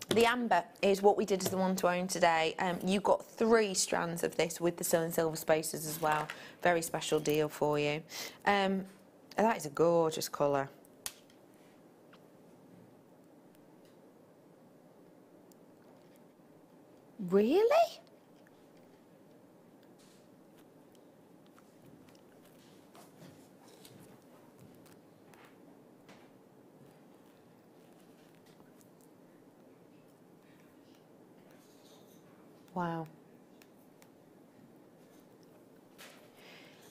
The amber is what we did as the one to own today. You got 3 strands of this with the sterling silver spaces as well. Very special deal for you. That is a gorgeous colour. Really? Wow.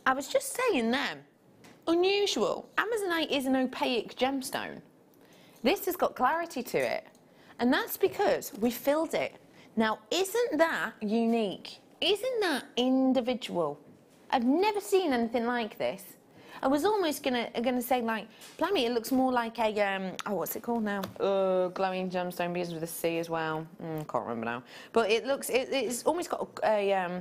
I was just saying then, unusual. Amazonite is an opaque gemstone. This has got clarity to it, and that's because we filled it. Now, isn't that unique? Isn't that individual? I've never seen anything like this. I was almost gonna say, like, blimey, it looks more like a oh, what's it called now? Glowing gemstone, begins with a C as well. Can't remember now. But it looks, it's almost got a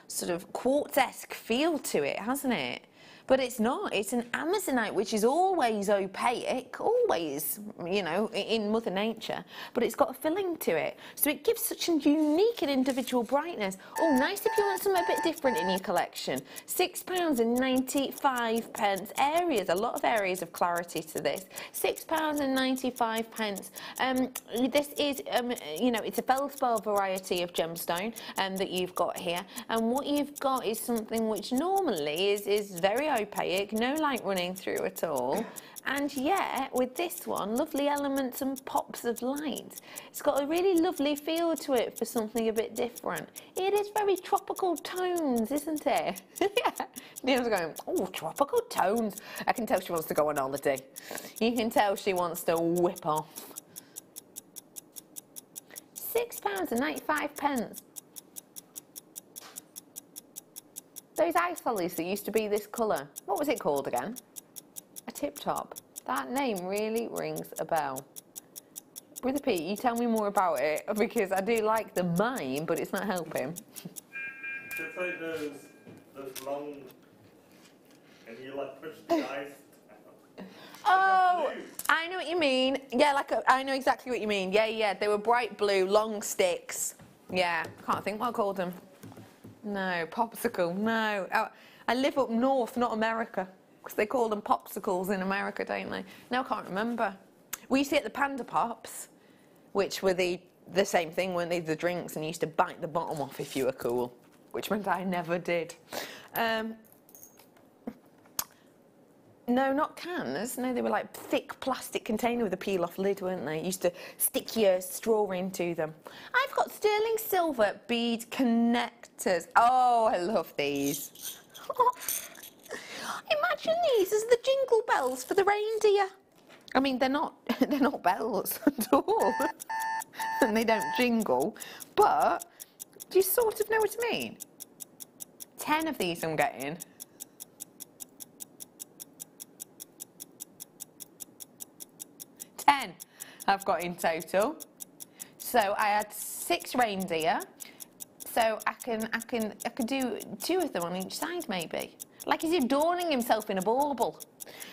sort of quartz-esque feel to it, hasn't it? But it's not. It's an Amazonite, which is always opaque, always, you know, in Mother Nature. But it's got a filling to it. So it gives such a unique and individual brightness. Oh, nice if you want something a bit different in your collection. £6.95. Areas, a lot of areas of clarity to this. £6.95. This is, you know, it's a feldspar variety of gemstone that you've got here. And what you've got is something which normally is very opaque, no light running through at all. And yet, with this one, lovely elements and pops of light. It's got a really lovely feel to it for something a bit different. It is very tropical tones, isn't it? Yeah. Neil's going, oh, tropical tones. I can tell she wants to go on holiday. You can tell she wants to whip off. £6.95. Those ice lollies that used to be this colour, what was it called again? A tip top. That name really rings a bell. Brother Pete, you tell me more about it, because I do like the mime, but it's not helping. It's like those long, and you like push the ice. Oh, I know what you mean. Yeah, I know exactly what you mean. Yeah, yeah, they were bright blue, long sticks. Yeah, can't think what I called them. No, popsicle, no. Oh, I live up north, not America, because they call them popsicles in America, don't they? No, I can't remember. We used to get the Panda Pops, which were the same thing, weren't they, the drinks, and you used to bite the bottom off if you were cool, which meant I never did. No, not cans. No, they were like thick plastic container with a peel-off lid, weren't they? You used to stick your straw into them. I've got sterling silver bead connectors. Oh, I love these. Imagine these as the jingle bells for the reindeer. I mean, they're not bells at all, and they don't jingle. But do you sort of know what I mean? 10 of these I'm getting. 10 I've got in total. So I had 6 reindeer. So I could do 2 of them on each side maybe. Like he's adorning himself in a bauble.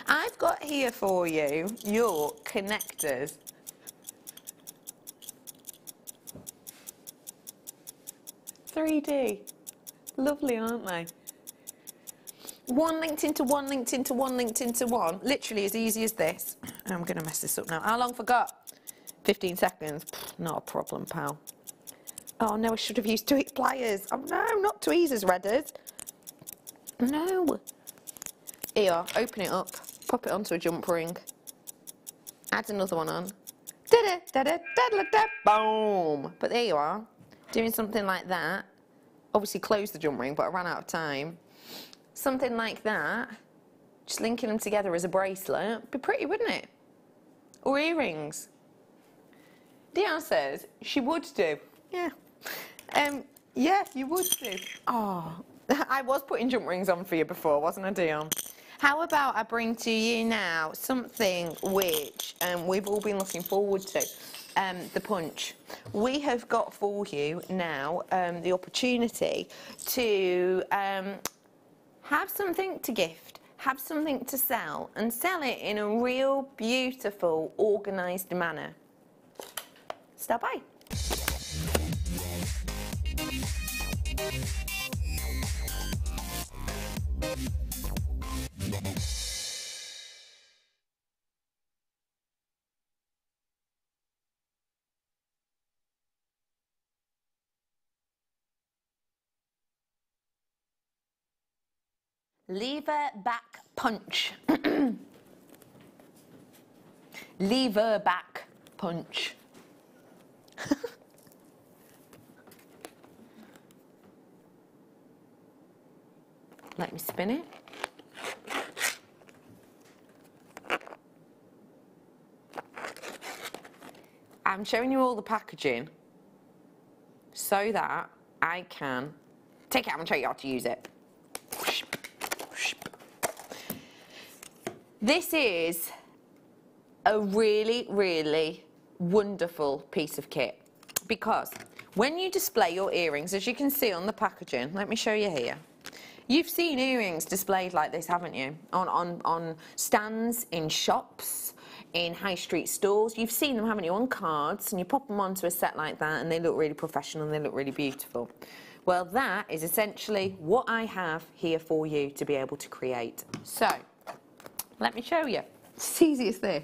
I've got here for you your connectors. $3D. Lovely, aren't they? One linked into one, linked into one, linked into one. Literally as easy as this. I'm going to mess this up now. How long forgot? 15 seconds. Pfft, not a problem, pal. Oh, no, I should have used tweet pliers. Oh, no, not tweezers, Redders. No. Here, open it up. Pop it onto a jump ring. Add another one on. Da-da-da-da-da-da-da. Boom. But there you are. Doing something like that. Obviously closed the jump ring, but I ran out of time. Something like that, just linking them together as a bracelet, be pretty, wouldn't it? Or earrings. Dion says she would do. Yeah. Yeah, you would do. Oh, I was putting jump rings on for you before, wasn't I, Dion? How about I bring to you now something which we've all been looking forward to, the punch. We have got for you now the opportunity to have something to gift, have something to sell, and sell it in a real, beautiful, organised manner. Stop by. Lever back punch. Lever back punch. Let me spin it. I'm showing you all the packaging so that I can take it out and show you how to use it. This is a really, really wonderful piece of kit because when you display your earrings, as you can see on the packaging, let me show you here. You've seen earrings displayed like this, haven't you? On stands, in shops, in high street stores. You've seen them, haven't you, on cards, and you pop them onto a set like that and they look really professional and they look really beautiful. Well, that is essentially what I have here for you to be able to create. So, let me show you. It's easy as this.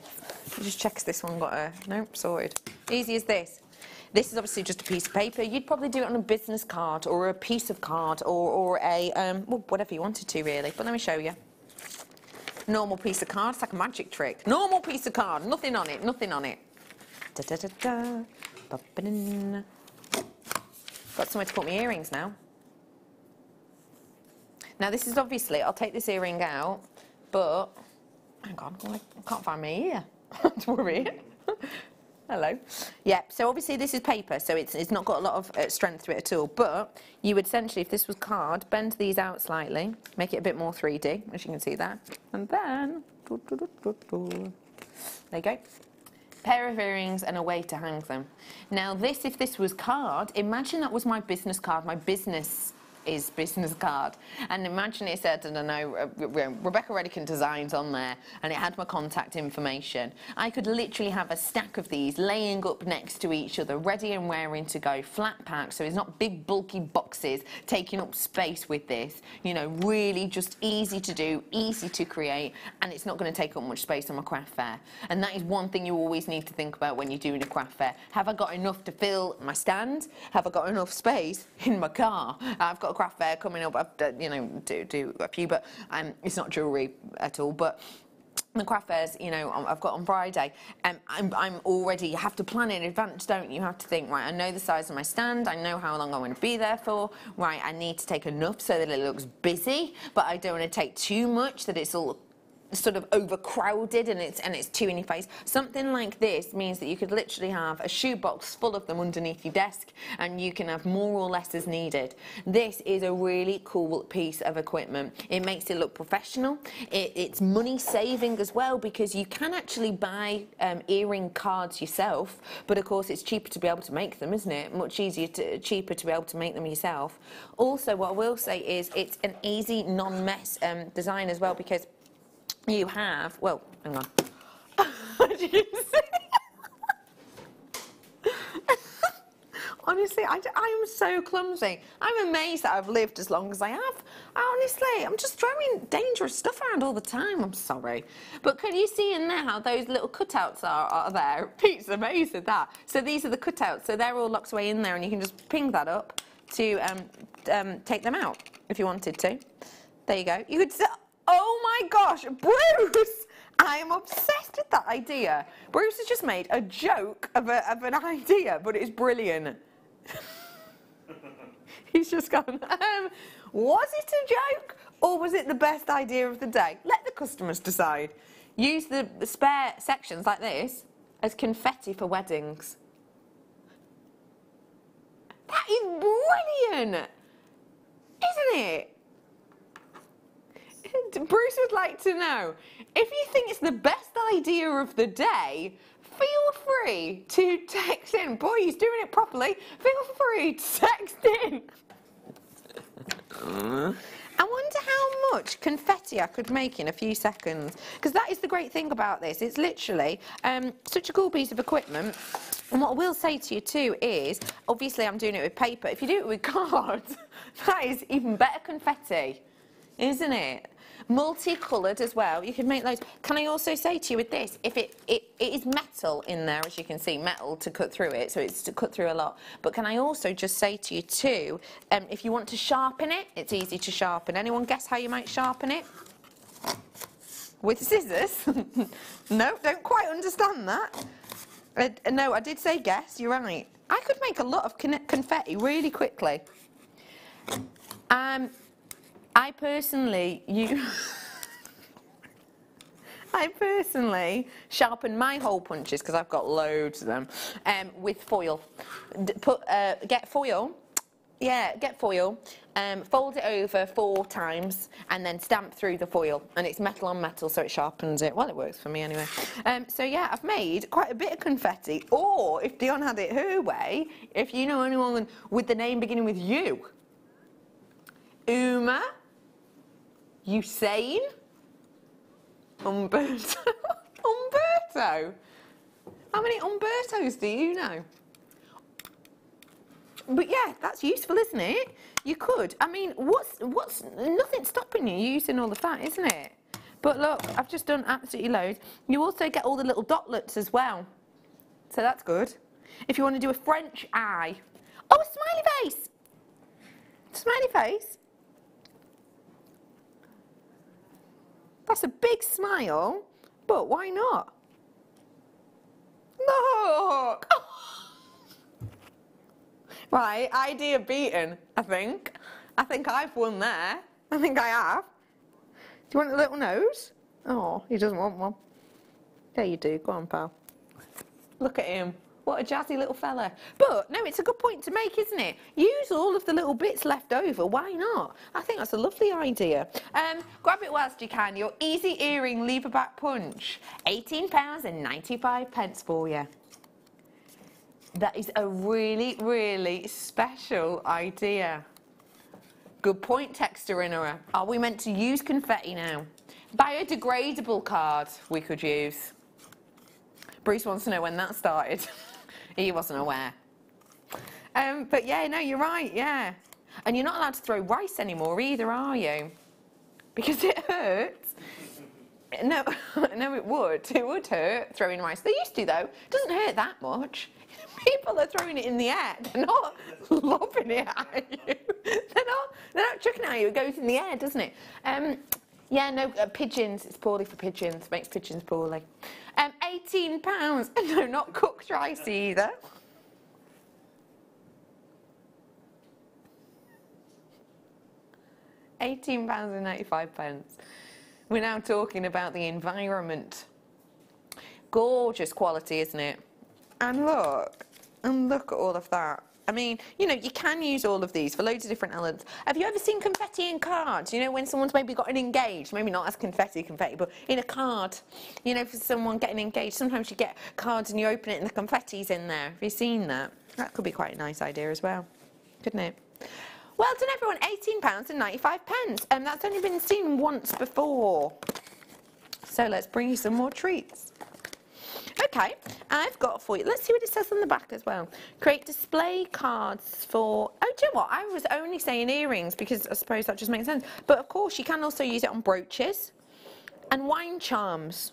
Just check this one got a... Nope, sorted. Easy as this. This is obviously just a piece of paper. You'd probably do it on a business card or a piece of card or a... well, whatever you wanted to, really. But let me show you. normal piece of card. It's like a magic trick. Normal piece of card, nothing on it, nothing on it. Da, da, da, da. Ba-ba-dun. Got somewhere to put my earrings now. Now this is obviously, I'll take this earring out, but, hang on, I can't find my ear. Don't worry. Hello. Yeah, so obviously this is paper, so it's not got a lot of strength to it at all, but you would essentially, if this was card, bend these out slightly, make it a bit more 3D, as you can see there, and then, there you go. Pair of earrings and a way to hang them. Now this, if this was card, imagine that was my business card, my business card, and imagine it said, I don't know, Rebecca Redican Designs on there, and it had my contact information. I could literally have a stack of these laying up next to each other, ready and raring to go, flat packed, so it's not big bulky boxes taking up space with this, you know, really just easy to do, easy to create, and it's not going to take up much space on my craft fair. And that is one thing you always need to think about when you're doing a craft fair. Have I got enough to fill my stand? Have I got enough space in my car? I've got a craft fair coming up, I've, you know, do a few, but it's not jewellery at all, but the craft fairs, you know, I've got on Friday, and I'm already, you have to plan in advance, don't you? You have to think, right, I know the size of my stand, I know how long I want to be there for, right, I need to take enough so that it looks busy, but I don't want to take too much that it's all sort of overcrowded and it's too in your face. Something like this means that you could literally have a shoebox full of them underneath your desk, and you can have more or less as needed. This is a really cool piece of equipment. It makes it look professional. It's money saving as well, because you can actually buy earring cards yourself, but of course it's cheaper to be able to make them, isn't it? Much cheaper to be able to make them yourself. Also, what I will say is it's an easy non-mess design as well, because you have, well, hang on. As you can see. Honestly, I am so clumsy. I'm amazed that I've lived as long as I have. Honestly, I'm just throwing dangerous stuff around all the time. I'm sorry. But can you see in there how those little cutouts are there? Pete's amazed at that. So these are the cutouts. So they're all locked away in there, and you can just ping that up to take them out if you wanted to. There you go. You could... Oh my gosh, Bruce! I am obsessed with that idea. Bruce has just made a joke of an idea, but it's brilliant. He's just gone, was it a joke, or was it the best idea of the day? Let the customers decide. Use the spare sections like this as confetti for weddings. That is brilliant, isn't it? Bruce would like to know, if you think it's the best idea of the day, feel free to text in. Boy, he's doing it properly. Feel free to text in. I wonder how much confetti I could make in a few seconds, because that is the great thing about this. It's literally such a cool piece of equipment. And what I will say to you too is, obviously I'm doing it with paper. If you do it with cards, that is even better confetti, isn't it? Multicoloured as well. You can make loads. Can I also say to you with this, if it is metal in there, as you can see, metal to cut through it, so it's to cut through a lot. But can I also just say to you too, if you want to sharpen it, it's easy to sharpen. Anyone guess how you might sharpen it? With scissors? No, don't quite understand that. No, I did say guess, you're right. I could make a lot of confetti really quickly. I personally sharpen my hole punches, because I've got loads of them, with foil. Get foil, fold it over 4 times, and then stamp through the foil, and it's metal on metal, so it sharpens it. Well, it works for me anyway. So yeah, I've made quite a bit of confetti. Or if Dion had it her way, if you know anyone with the name beginning with U, Uma, Usain, Umberto. Umberto? How many Umbertos do you know? But yeah, that's useful, isn't it? You could. I mean, what's nothing's stopping you using all of that, isn't it? But look, I've just done absolutely loads. You also get all the little dotlets as well. So that's good. If you want to do a French eye. Oh, a smiley face. Smiley face. That's a big smile, but why not? Look! Right, idea beaten, I think. I think I've won there. I think I have. Do you want a little nose? Oh, he doesn't want one. There you do. Go on, pal. Look at him. What a jazzy little fella. But, no, it's a good point to make, isn't it? Use all of the little bits left over. Why not? I think that's a lovely idea. Grab it whilst you can. Your easy earring lever back punch. £18.95 for you. That is a really, really special idea. Good point, Texterina. Are we meant to use confetti now? Biodegradable card we could use. Bruce wants to know when that started. He wasn't aware. But yeah, no, you're right, yeah. And you're not allowed to throw rice anymore either, are you? Because it hurts. No, no, it would. It would hurt throwing rice. They used to, though. It doesn't hurt that much. People are throwing it in the air. They're not lobbing it at you. They're not chucking it at you. It goes in the air, doesn't it? Yeah, no, pigeons. It's poorly for pigeons. Makes pigeons poorly. £18. No, not cooked rice either. £18.95. We're now talking about the environment. Gorgeous quality, isn't it? And look at all of that. I mean, you know, you can use all of these for loads of different elements. Have you ever seen confetti in cards? You know, when someone's maybe gotten engaged, maybe not as confetti, but in a card, you know, for someone getting engaged, sometimes you get cards and you open it and the confetti's in there. Have you seen that? That could be quite a nice idea as well, couldn't it? Well done, everyone. £18.95. And that's only been seen once before. So let's bring you some more treats. Okay, I've got for you, let's see what it says on the back as well. Create display cards for, oh, do you know what? I was only saying earrings because I suppose that just makes sense. But of course, you can also use it on brooches and wine charms.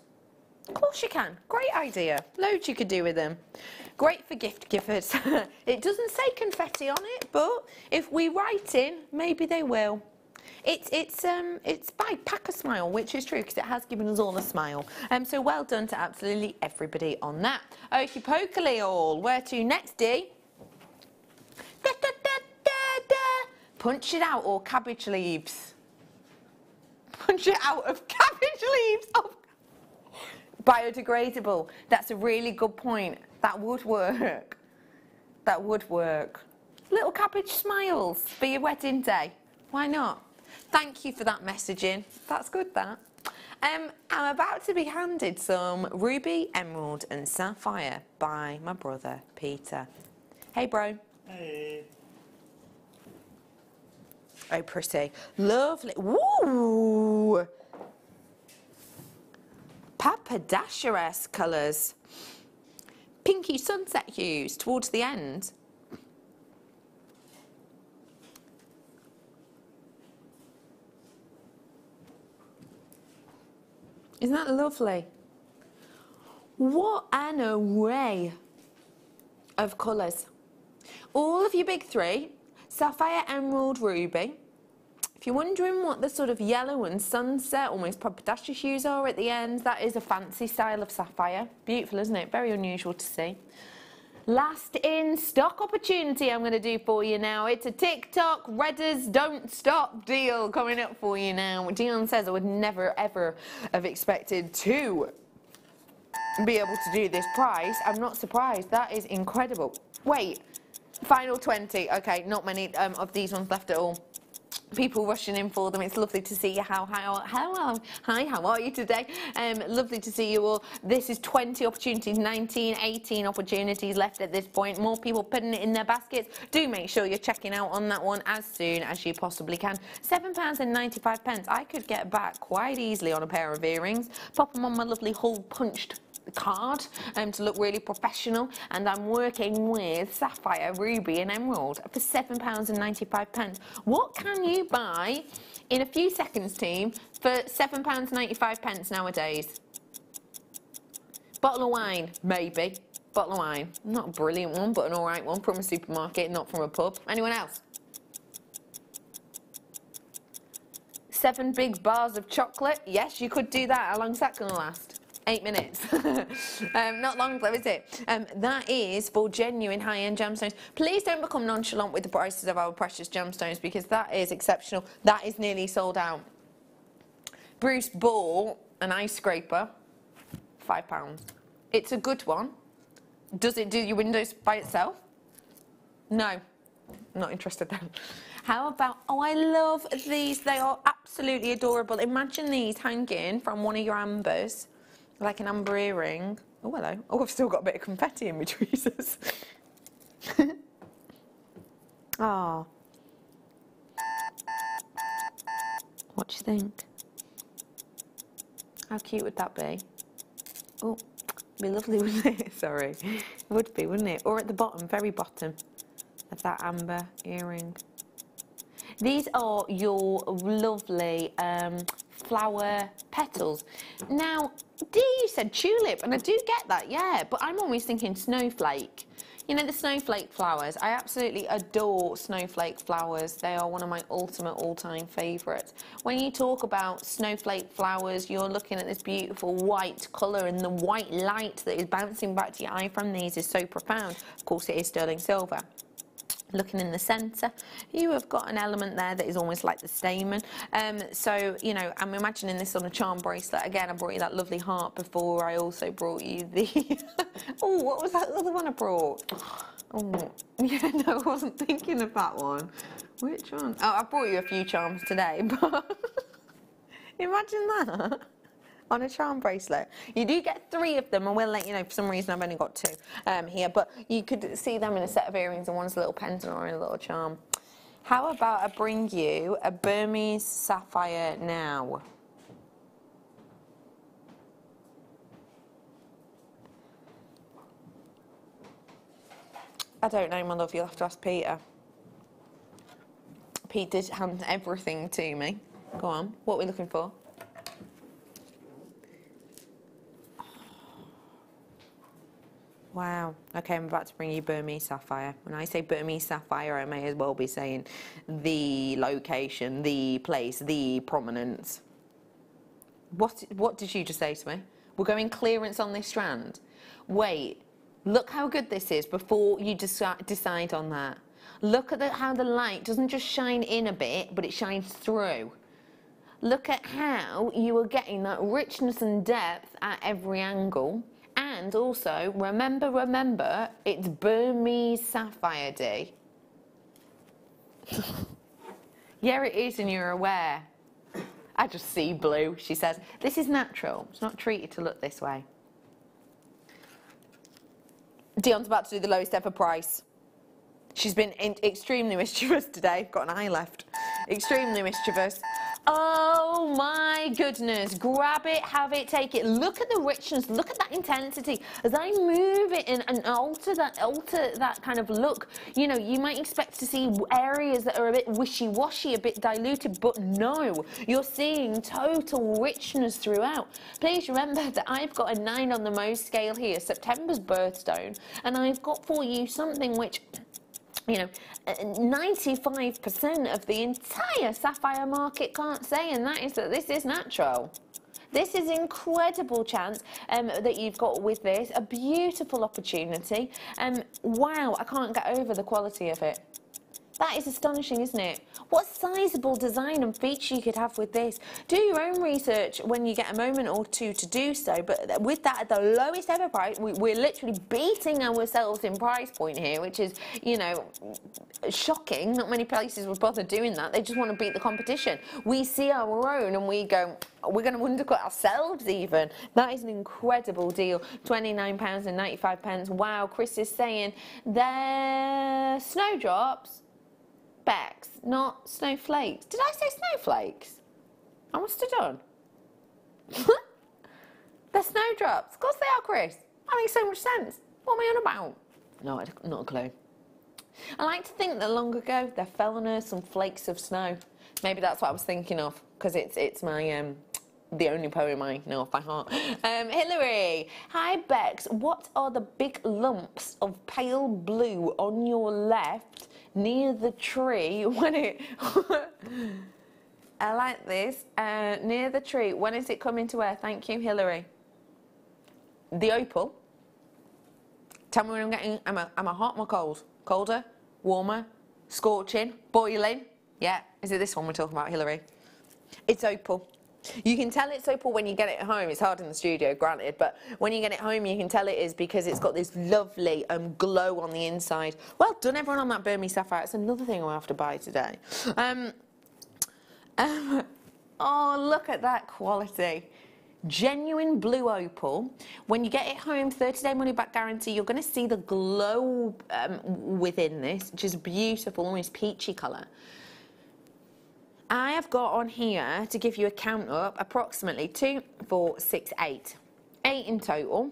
Of course you can. Great idea. Loads you could do with them. Great for gift givers. It doesn't say confetti on it, but if we write in, maybe they will. It's by Pack a Smile, which is true because it has given us all a smile. So well done to absolutely everybody on that. Okie pokely all. Where to next, Dee? Da, da, da, da, da. Punch it out or cabbage leaves. Punch it out of cabbage leaves. Oh. Biodegradable. That's a really good point. That would work. That would work. Little cabbage smiles for your wedding day. Why not? Thank you for that messaging. That's good, that. I'm about to be handed some ruby, emerald and sapphire by my brother, Peter. Hey, bro. Hey. Oh, pretty. Lovely. Woo! Papadasher-esque colours. Pinky sunset hues towards the end. Isn't that lovely? What an array of colours. All of your big three, sapphire, emerald, ruby. If you're wondering what the sort of yellow and sunset, almost papadasher hues are at the end, that is a fancy style of sapphire. Beautiful, isn't it? Very unusual to see. Last in stock opportunity I'm going to do for you now. It's a TikTok Redders Don't Stop deal coming up for you now. Dion says I would never ever have expected to be able to do this price. I'm not surprised. That is incredible. Wait, final 20. Okay, not many of these ones left at all. People rushing in for them. It's lovely to see you. Hi, how are you today? Lovely to see you all. This is 20 opportunities, 19, 18 opportunities left at this point. More people putting it in their baskets. Do make sure you're checking out on that one as soon as you possibly can. £7.95. I could get back quite easily on a pair of earrings. Pop them on my lovely hole punched card to look really professional, and I'm working with sapphire, ruby and emerald for £7.95. What can you buy in a few seconds, team, for £7.95 nowadays? Bottle of wine, maybe. Bottle of wine. Not a brilliant one, but an alright one from a supermarket, not from a pub. Anyone else? 7 big bars of chocolate. Yes, you could do that. How long's that going to last? 8 minutes. Not long though, is it? That is for genuine high-end gemstones. Please don't become nonchalant with the prices of our precious gemstones, because that is exceptional. That is nearly sold out. Bruce bought an ice scraper, £5. It's a good one. Does it do your windows by itself? No, not interested then. How about, oh, I love these. They are absolutely adorable. Imagine these hanging from one of your ambers, like an amber earring. Oh, hello. Oh, I've still got a bit of confetti in my tweezers. Oh. What do you think? How cute would that be? Oh, it'd be lovely, wouldn't it? Sorry. It would be, wouldn't it? Or at the bottom, very bottom of that amber earring. These are your lovely flower petals. Now, you said tulip, and I do get that, yeah, but I'm always thinking snowflake. You know, the snowflake flowers. I absolutely adore snowflake flowers. They are one of my ultimate all-time favourites. When you talk about snowflake flowers, you're looking at this beautiful white colour, and the white light that is bouncing back to your eye from these is so profound. Of course, it is sterling silver. Looking in the centre, you have got an element there that is almost like the stamen. So, you know, I'm imagining this on a charm bracelet. Again, I brought you that lovely heart before. I also brought you the... Oh, what was that other one I brought? Oh, yeah, no, I wasn't thinking of that one. Which one? Oh, I brought you a few charms today, but imagine that. On a charm bracelet. You do get 3 of them, and we'll let you know. For some reason I've only got 2 here, but you could see them in a set of earrings, and one's a little pendant or a little charm. How about I bring you a Burmese sapphire now? I don't know, my love, you'll have to ask Peter. Pete did hand everything to me. Go on, what are we looking for? Wow. Okay, I'm about to bring you Burmese sapphire. When I say Burmese sapphire, I may as well be saying the location, the place, the prominence. What did you just say to me? We're going clearance on this strand. Wait, look how good this is before you decide on that. Look at how the light doesn't just shine in a bit, but it shines through. Look at how you are getting that richness and depth at every angle. And also, remember, it's Burmese Sapphire Day. Yeah, it is, and you're aware. I just see blue, she says. This is natural. It's not treated to look this way. Dion's about to do the lowest ever price. She's been extremely mischievous today. Got an eye left. Extremely mischievous. Oh my goodness. Grab it, have it, take it. Look at the richness. Look at that intensity. As I move it in and alter that kind of look, you know, you might expect to see areas that are a bit wishy-washy, a bit diluted, but no. You're seeing total richness throughout. Please remember that I've got a 9 on the Mohs scale here, September's birthstone, and I've got for you something which... You know, 95% of the entire sapphire market can't say, and that is that this is natural. This is incredible chance that you've got with this. A beautiful opportunity. Wow, I can't get over the quality of it. That is astonishing, isn't it? What sizable design and feature you could have with this. Do your own research when you get a moment or two to do so, but with that at the lowest ever price, we're literally beating ourselves in price point here, which is, you know, shocking. Not many places would bother doing that. They just want to beat the competition. We see our own and we go, we're going to undercut ourselves even. That is an incredible deal. £29.95. Wow, Chris is saying they're snowdrops. Becks, not snowflakes. Did I say snowflakes? I must have done. They're snowdrops. Of course they are, Chris. That makes so much sense. What am I on about? No, not a clue. I like to think that long ago there fell on Earth some flakes of snow. Maybe that's what I was thinking of, because it's my the only poem I know off by heart. Hillary, hi Bex. What are the big lumps of pale blue on your left near the tree when it I like this. Near the tree. When is it coming to air? Thank you, Hillary. The opal. Tell me when I'm getting, am I hot or cold? Colder? Warmer? Scorching? Boiling? Yeah. Is it this one we're talking about, Hillary? It's opal. You can tell it's opal when you get it at home. It's hard in the studio, granted, but when you get it home, you can tell it is because it's got this lovely glow on the inside. Well done, everyone, on that Burmese sapphire. It's another thing I have to buy today. Oh, look at that quality. Genuine blue opal. When you get it home, 30-day money-back guarantee, you're going to see the glow within this, which is beautiful, almost peachy colour. I have got on here, to give you a count up, approximately 2, 4, 6, 8. 8 in total.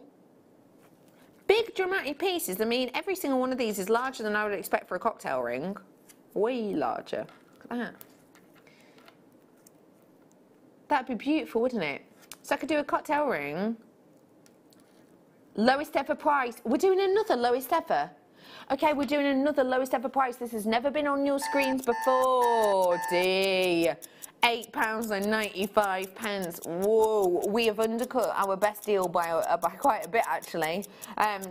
Big dramatic pieces. I mean, every single one of these is larger than I would expect for a cocktail ring. Way larger. Look at that. That'd be beautiful, wouldn't it? So I could do a cocktail ring. Lowest ever price. We're doing another lowest ever. Okay, we're doing another lowest ever price. This has never been on your screens before. D. £8.95. Whoa, we have undercut our best deal by quite a bit, actually.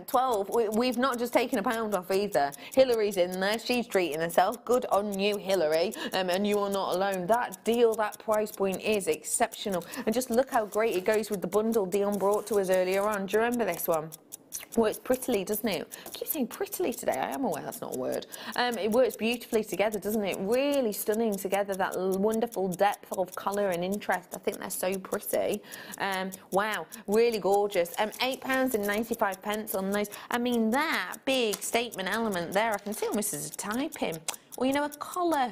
12. We've not just taken a pound off either. Hillary's in there. She's treating herself. Good on you, Hillary. And you are not alone. That deal, that price point is exceptional. And just look how great it goes with the bundle Dion brought to us earlier on. Do you remember this one? Works prettily, doesn't it? I keep saying prettily today. I am aware that's not a word. It works beautifully together, doesn't it? Really stunning together. That wonderful depth of colour and interest. I think they're so pretty. Wow, really gorgeous. £8.95 on those. I mean, that big statement element there, I can see almost as a tie pin. Or, you know, a collar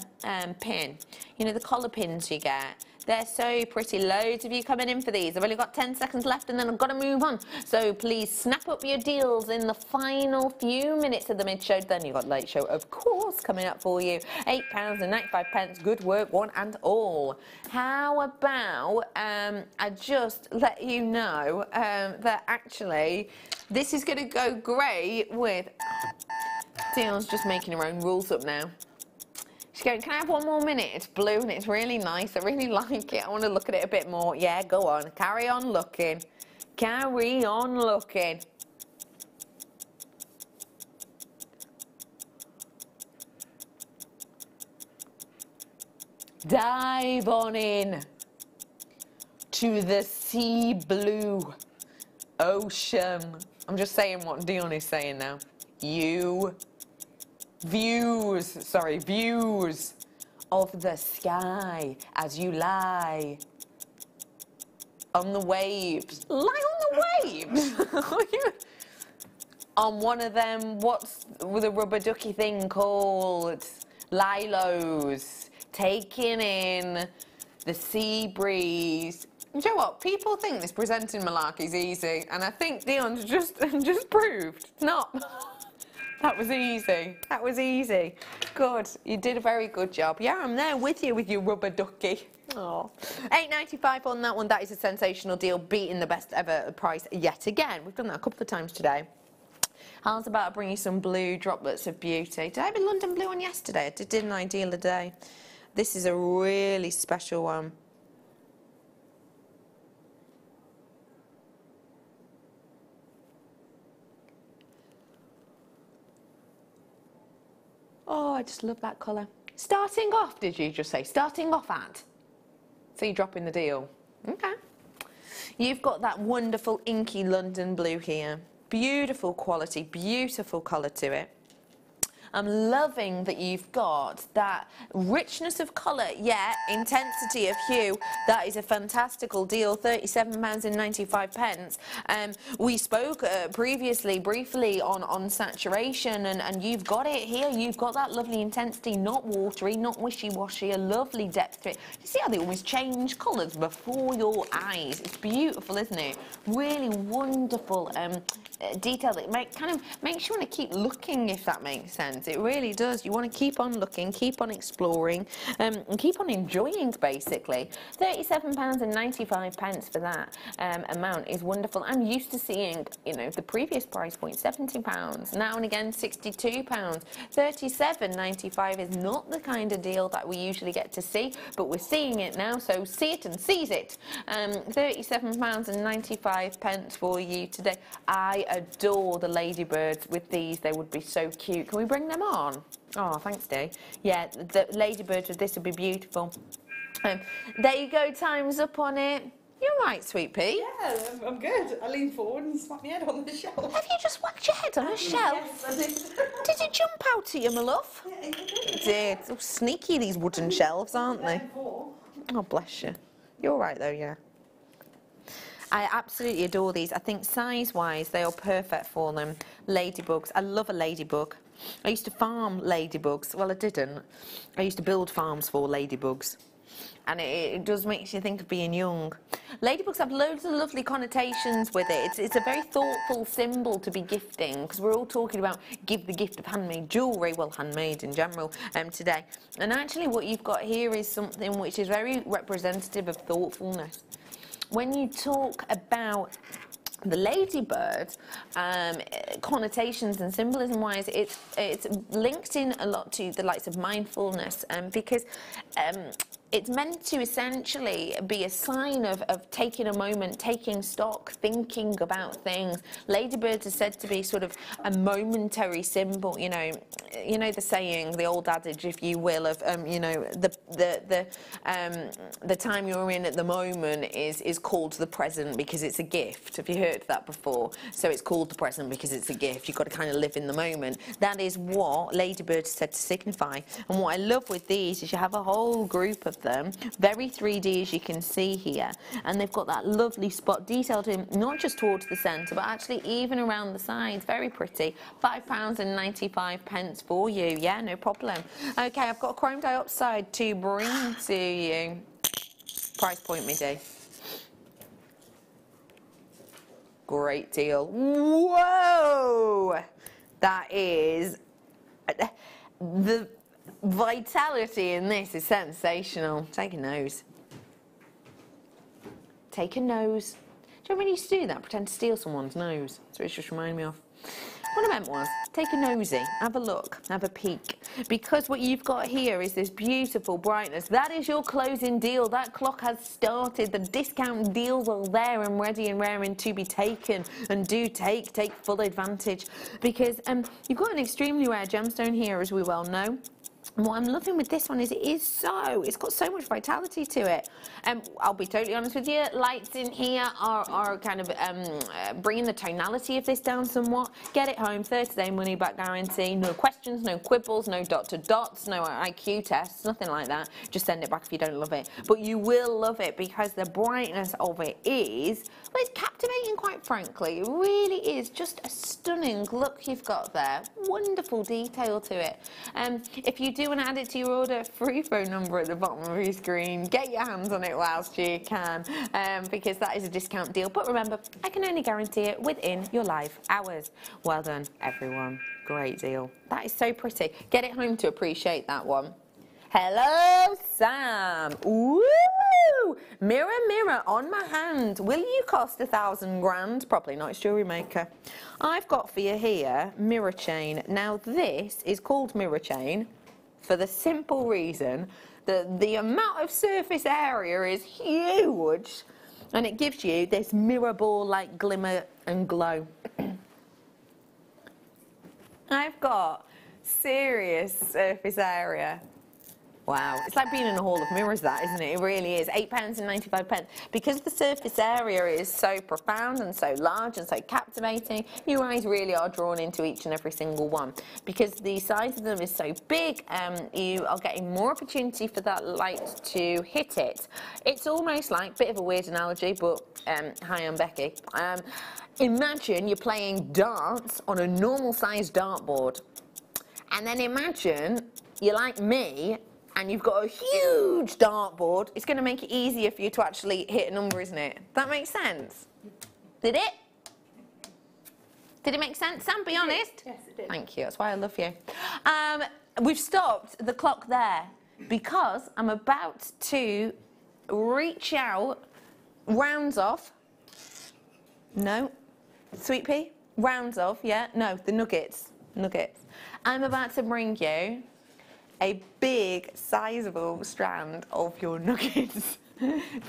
pin. You know, the collar pins you get. They're so pretty. Loads of you coming in for these. I've only got 10 seconds left and then I've got to move on. So please snap up your deals in the final few minutes of the mid-show. Then you've got late show, of course, coming up for you. £8.95. Good work, one and all. How about I just let you know that actually this is going to go great with... Dion's just making her own rules up now. She's going, can I have one more minute? It's blue and it's really nice. I really like it. I want to look at it a bit more. Yeah, go on. Carry on looking. Carry on looking. Dive on in to the sea blue ocean. I'm just saying what Dion is saying now. Views of the sky as you lie on the waves. Lie on the waves? On one of them, what's with a rubber ducky thing called? Lilos. Taking in the sea breeze. You know what? People think this presenting malarkey is easy, and I think Dion's just proved it's not. That was easy. That was easy. Good. You did a very good job. Yeah, I'm there with you with your rubber ducky. Oh, £8.95 on that one. That is a sensational deal, beating the best ever price yet again. We've done that a couple of times today. How's about bringing some blue droplets of beauty? Did I have a London blue one yesterday? I did an ideal a day. This is a really special one. Oh, I just love that colour. Starting off, did you just say? Starting off at? So you're dropping the deal. Okay. You've got that wonderful inky London blue here. Beautiful quality, beautiful colour to it. I'm loving that you've got that richness of colour, yet intensity of hue. That is a fantastical deal, £37.95. We spoke previously, briefly, on saturation, and you've got it here. You've got that lovely intensity, not watery, not wishy-washy, a lovely depth to it. You see how they almost change colours before your eyes? It's beautiful, isn't it? Really wonderful detail that kind of makes you want to keep looking, if that makes sense. sense. It really does. You want to keep on looking, keep on exploring, and keep on enjoying, basically. £37.95 for that amount is wonderful. I'm used to seeing, you know, the previous price point, £70, now and again £62. £37.95 is not the kind of deal that we usually get to see, but we're seeing it now, so see it and seize it. £37.95 for you today. I adore the ladybirds with these. They would be so cute. Can we bring them on? Oh, thanks, Dee. Yeah, the ladybirds with this would be beautiful. There you go, time's up on it. You're right, Sweet Pea. Yeah, I'm good. I leaned forward and smacked my head on the shelf. Have you just whacked your head on a shelf? Yes, I did. Did it jump out at you, my love? Yeah, it did. It did. So sneaky, these wooden shelves, aren't they? Oh, bless you. You're right, though, yeah. I absolutely adore these. I think size-wise, they are perfect for them. Ladybugs. I love a ladybug. I used to farm ladybugs. Well, I didn't. I used to build farms for ladybugs. And it does make you think of being young. Ladybugs have loads of lovely connotations with it. It's a very thoughtful symbol to be gifting, because we're all talking about give the gift of handmade jewellery, well, handmade in general, today. And actually what you've got here is something which is very representative of thoughtfulness. When you talk about the ladybird, connotations and symbolism wise, it's linked in a lot to the likes of mindfulness, because it's meant to essentially be a sign of taking a moment, taking stock, thinking about things. Ladybirds are said to be sort of a momentary symbol, you know the saying, the old adage, if you will, of you know, the time you're in at the moment is called the present because it's a gift. Have you heard that before? So it's called the present because it's a gift. You've got to kind of live in the moment. That is what ladybirds are said to signify. And what I love with these is you have a whole group of them, very 3D as you can see here, and they've got that lovely spot detailed in, not just towards the centre, but actually even around the sides. Very pretty. £5.95 for you. Yeah, no problem. Okay, I've got chrome dioxide to bring to you. Price point, me D. Great deal. Whoa! That is... the vitality in this is sensational. Take a nose. Take a nose. Do you know when you used to do that? Pretend to steal someone's nose. That's what it just reminded me of. What I meant was, take a nosy, have a look, have a peek. Because what you've got here is this beautiful brightness. That is your closing deal. That clock has started. The discount deals are there and ready and raring to be taken. And do take full advantage. Because you've got an extremely rare gemstone here, as we well know. And what I'm loving with this one is it's got so much vitality to it. I'll be totally honest with you, lights in here are kind of bringing the tonality of this down somewhat. Get it home, 30-day money back guarantee, no questions, no quibbles, no dot-to-dots, no IQ tests, nothing like that. Just send it back if you don't love it. But you will love it because the brightness of it is, well, it's captivating, quite frankly. It really is just a stunning look you've got there. Wonderful detail to it. If you do want to add it to your order, free phone number at the bottom of your screen. Get your hands on it whilst you can, because that is a discount deal. But remember, I can only guarantee it within your live hours. Well done, everyone. Great deal. That is so pretty. Get it home to appreciate that one. Hello, Sam. Ooh! Mirror, mirror on my hand. Will you cost 1,000 grand? Probably not. It's Jewellery Maker. I've got for you here mirror chain. Now this is called mirror chain for the simple reason that the amount of surface area is huge, and it gives you this mirror ball like glimmer and glow. I've got serious surface area. Wow, it's like being in a hall of mirrors, that, isn't it? It really is. £8.95. Because the surface area is so profound and so large and so captivating, your eyes really are drawn into each and every single one. Because the size of them is so big, you are getting more opportunity for that light to hit it. It's almost like, bit of a weird analogy, but hi, I'm Becky. Imagine you're playing darts on a normal-sized dartboard. And then imagine you're like me, and you've got a huge dartboard. It's going to make it easier for you to actually hit a number, isn't it? That makes sense? Did it? Did it make sense, Sam? Be honest. Yes, it did. Thank you. That's why I love you. We've stopped the clock there because I'm about to reach out, rounds off. No. Sweet pea? Rounds off, yeah? No, the nuggets. Nuggets. I'm about to bring you a big, sizable strand of your nuggets.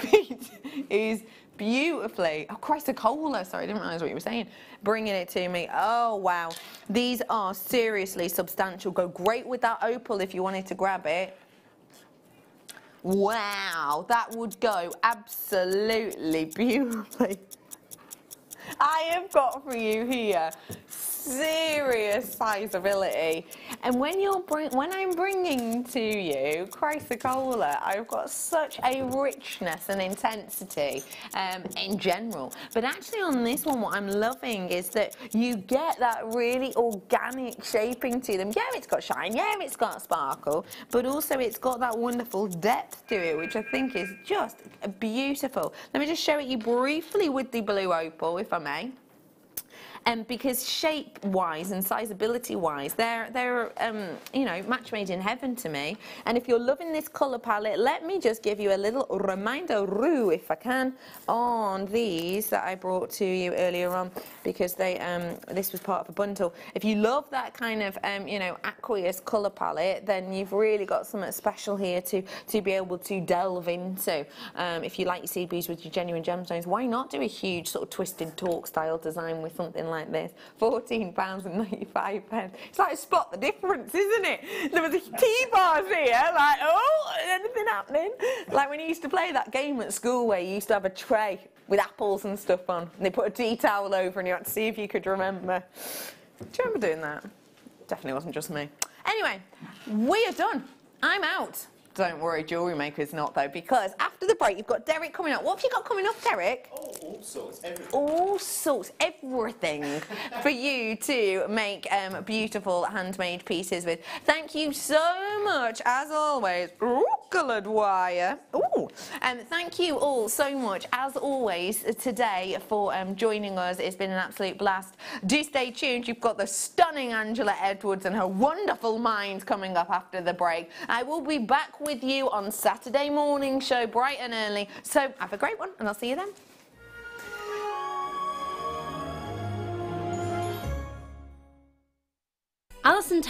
Pete is beautifully, oh Christ, a cola, sorry, I didn't realise what you were saying, bringing it to me. Oh wow, these are seriously substantial. Go great with that opal if you wanted to grab it. Wow, that would go absolutely beautifully. I have got for you here serious sizability, and when I'm bringing to you Chrysocolla, I've got such a richness and intensity in general, but actually on this one what I'm loving is that you get that really organic shaping to them. Yeah, it's got shine, yeah, it's got sparkle, but also it's got that wonderful depth to it, which I think is just beautiful. Let me just show it you briefly with the blue opal, if I may. Because shape-wise and sizability-wise, they're you know, match made in heaven to me. And if you're loving this colour palette, let me just give you a little reminder, if I can, on these that I brought to you earlier on, because they this was part of a bundle. If you love that kind of you know, aqueous colour palette, then you've really got something special here to be able to delve into. If you like your seed beads with your genuine gemstones, why not do a huge sort of twisted torque style design with something like this? £14.95. It's like spot the difference, isn't it? There was a T-bars here, like, oh, anything happening? Like when you used to play that game at school where you used to have a tray with apples and stuff on, and they put a tea towel over and you had to see if you could remember. Do you remember doing that? Definitely wasn't just me. Anyway, we are done. I'm out. Don't worry, Jewellery Maker's not though, because after the break you've got Derek coming up. What have you got coming up, Derek? Oh, all sorts, everything. All sorts, everything for you to make beautiful handmade pieces with. Thank you so much, as always. Ooh, coloured wire. Ooh, thank you all so much, as always, today for joining us. It's been an absolute blast. Do stay tuned. You've got the stunning Angela Edwards and her wonderful mind coming up after the break. I will be back with you on Saturday morning show, bright and early. So have a great one, and I'll see you then. Alison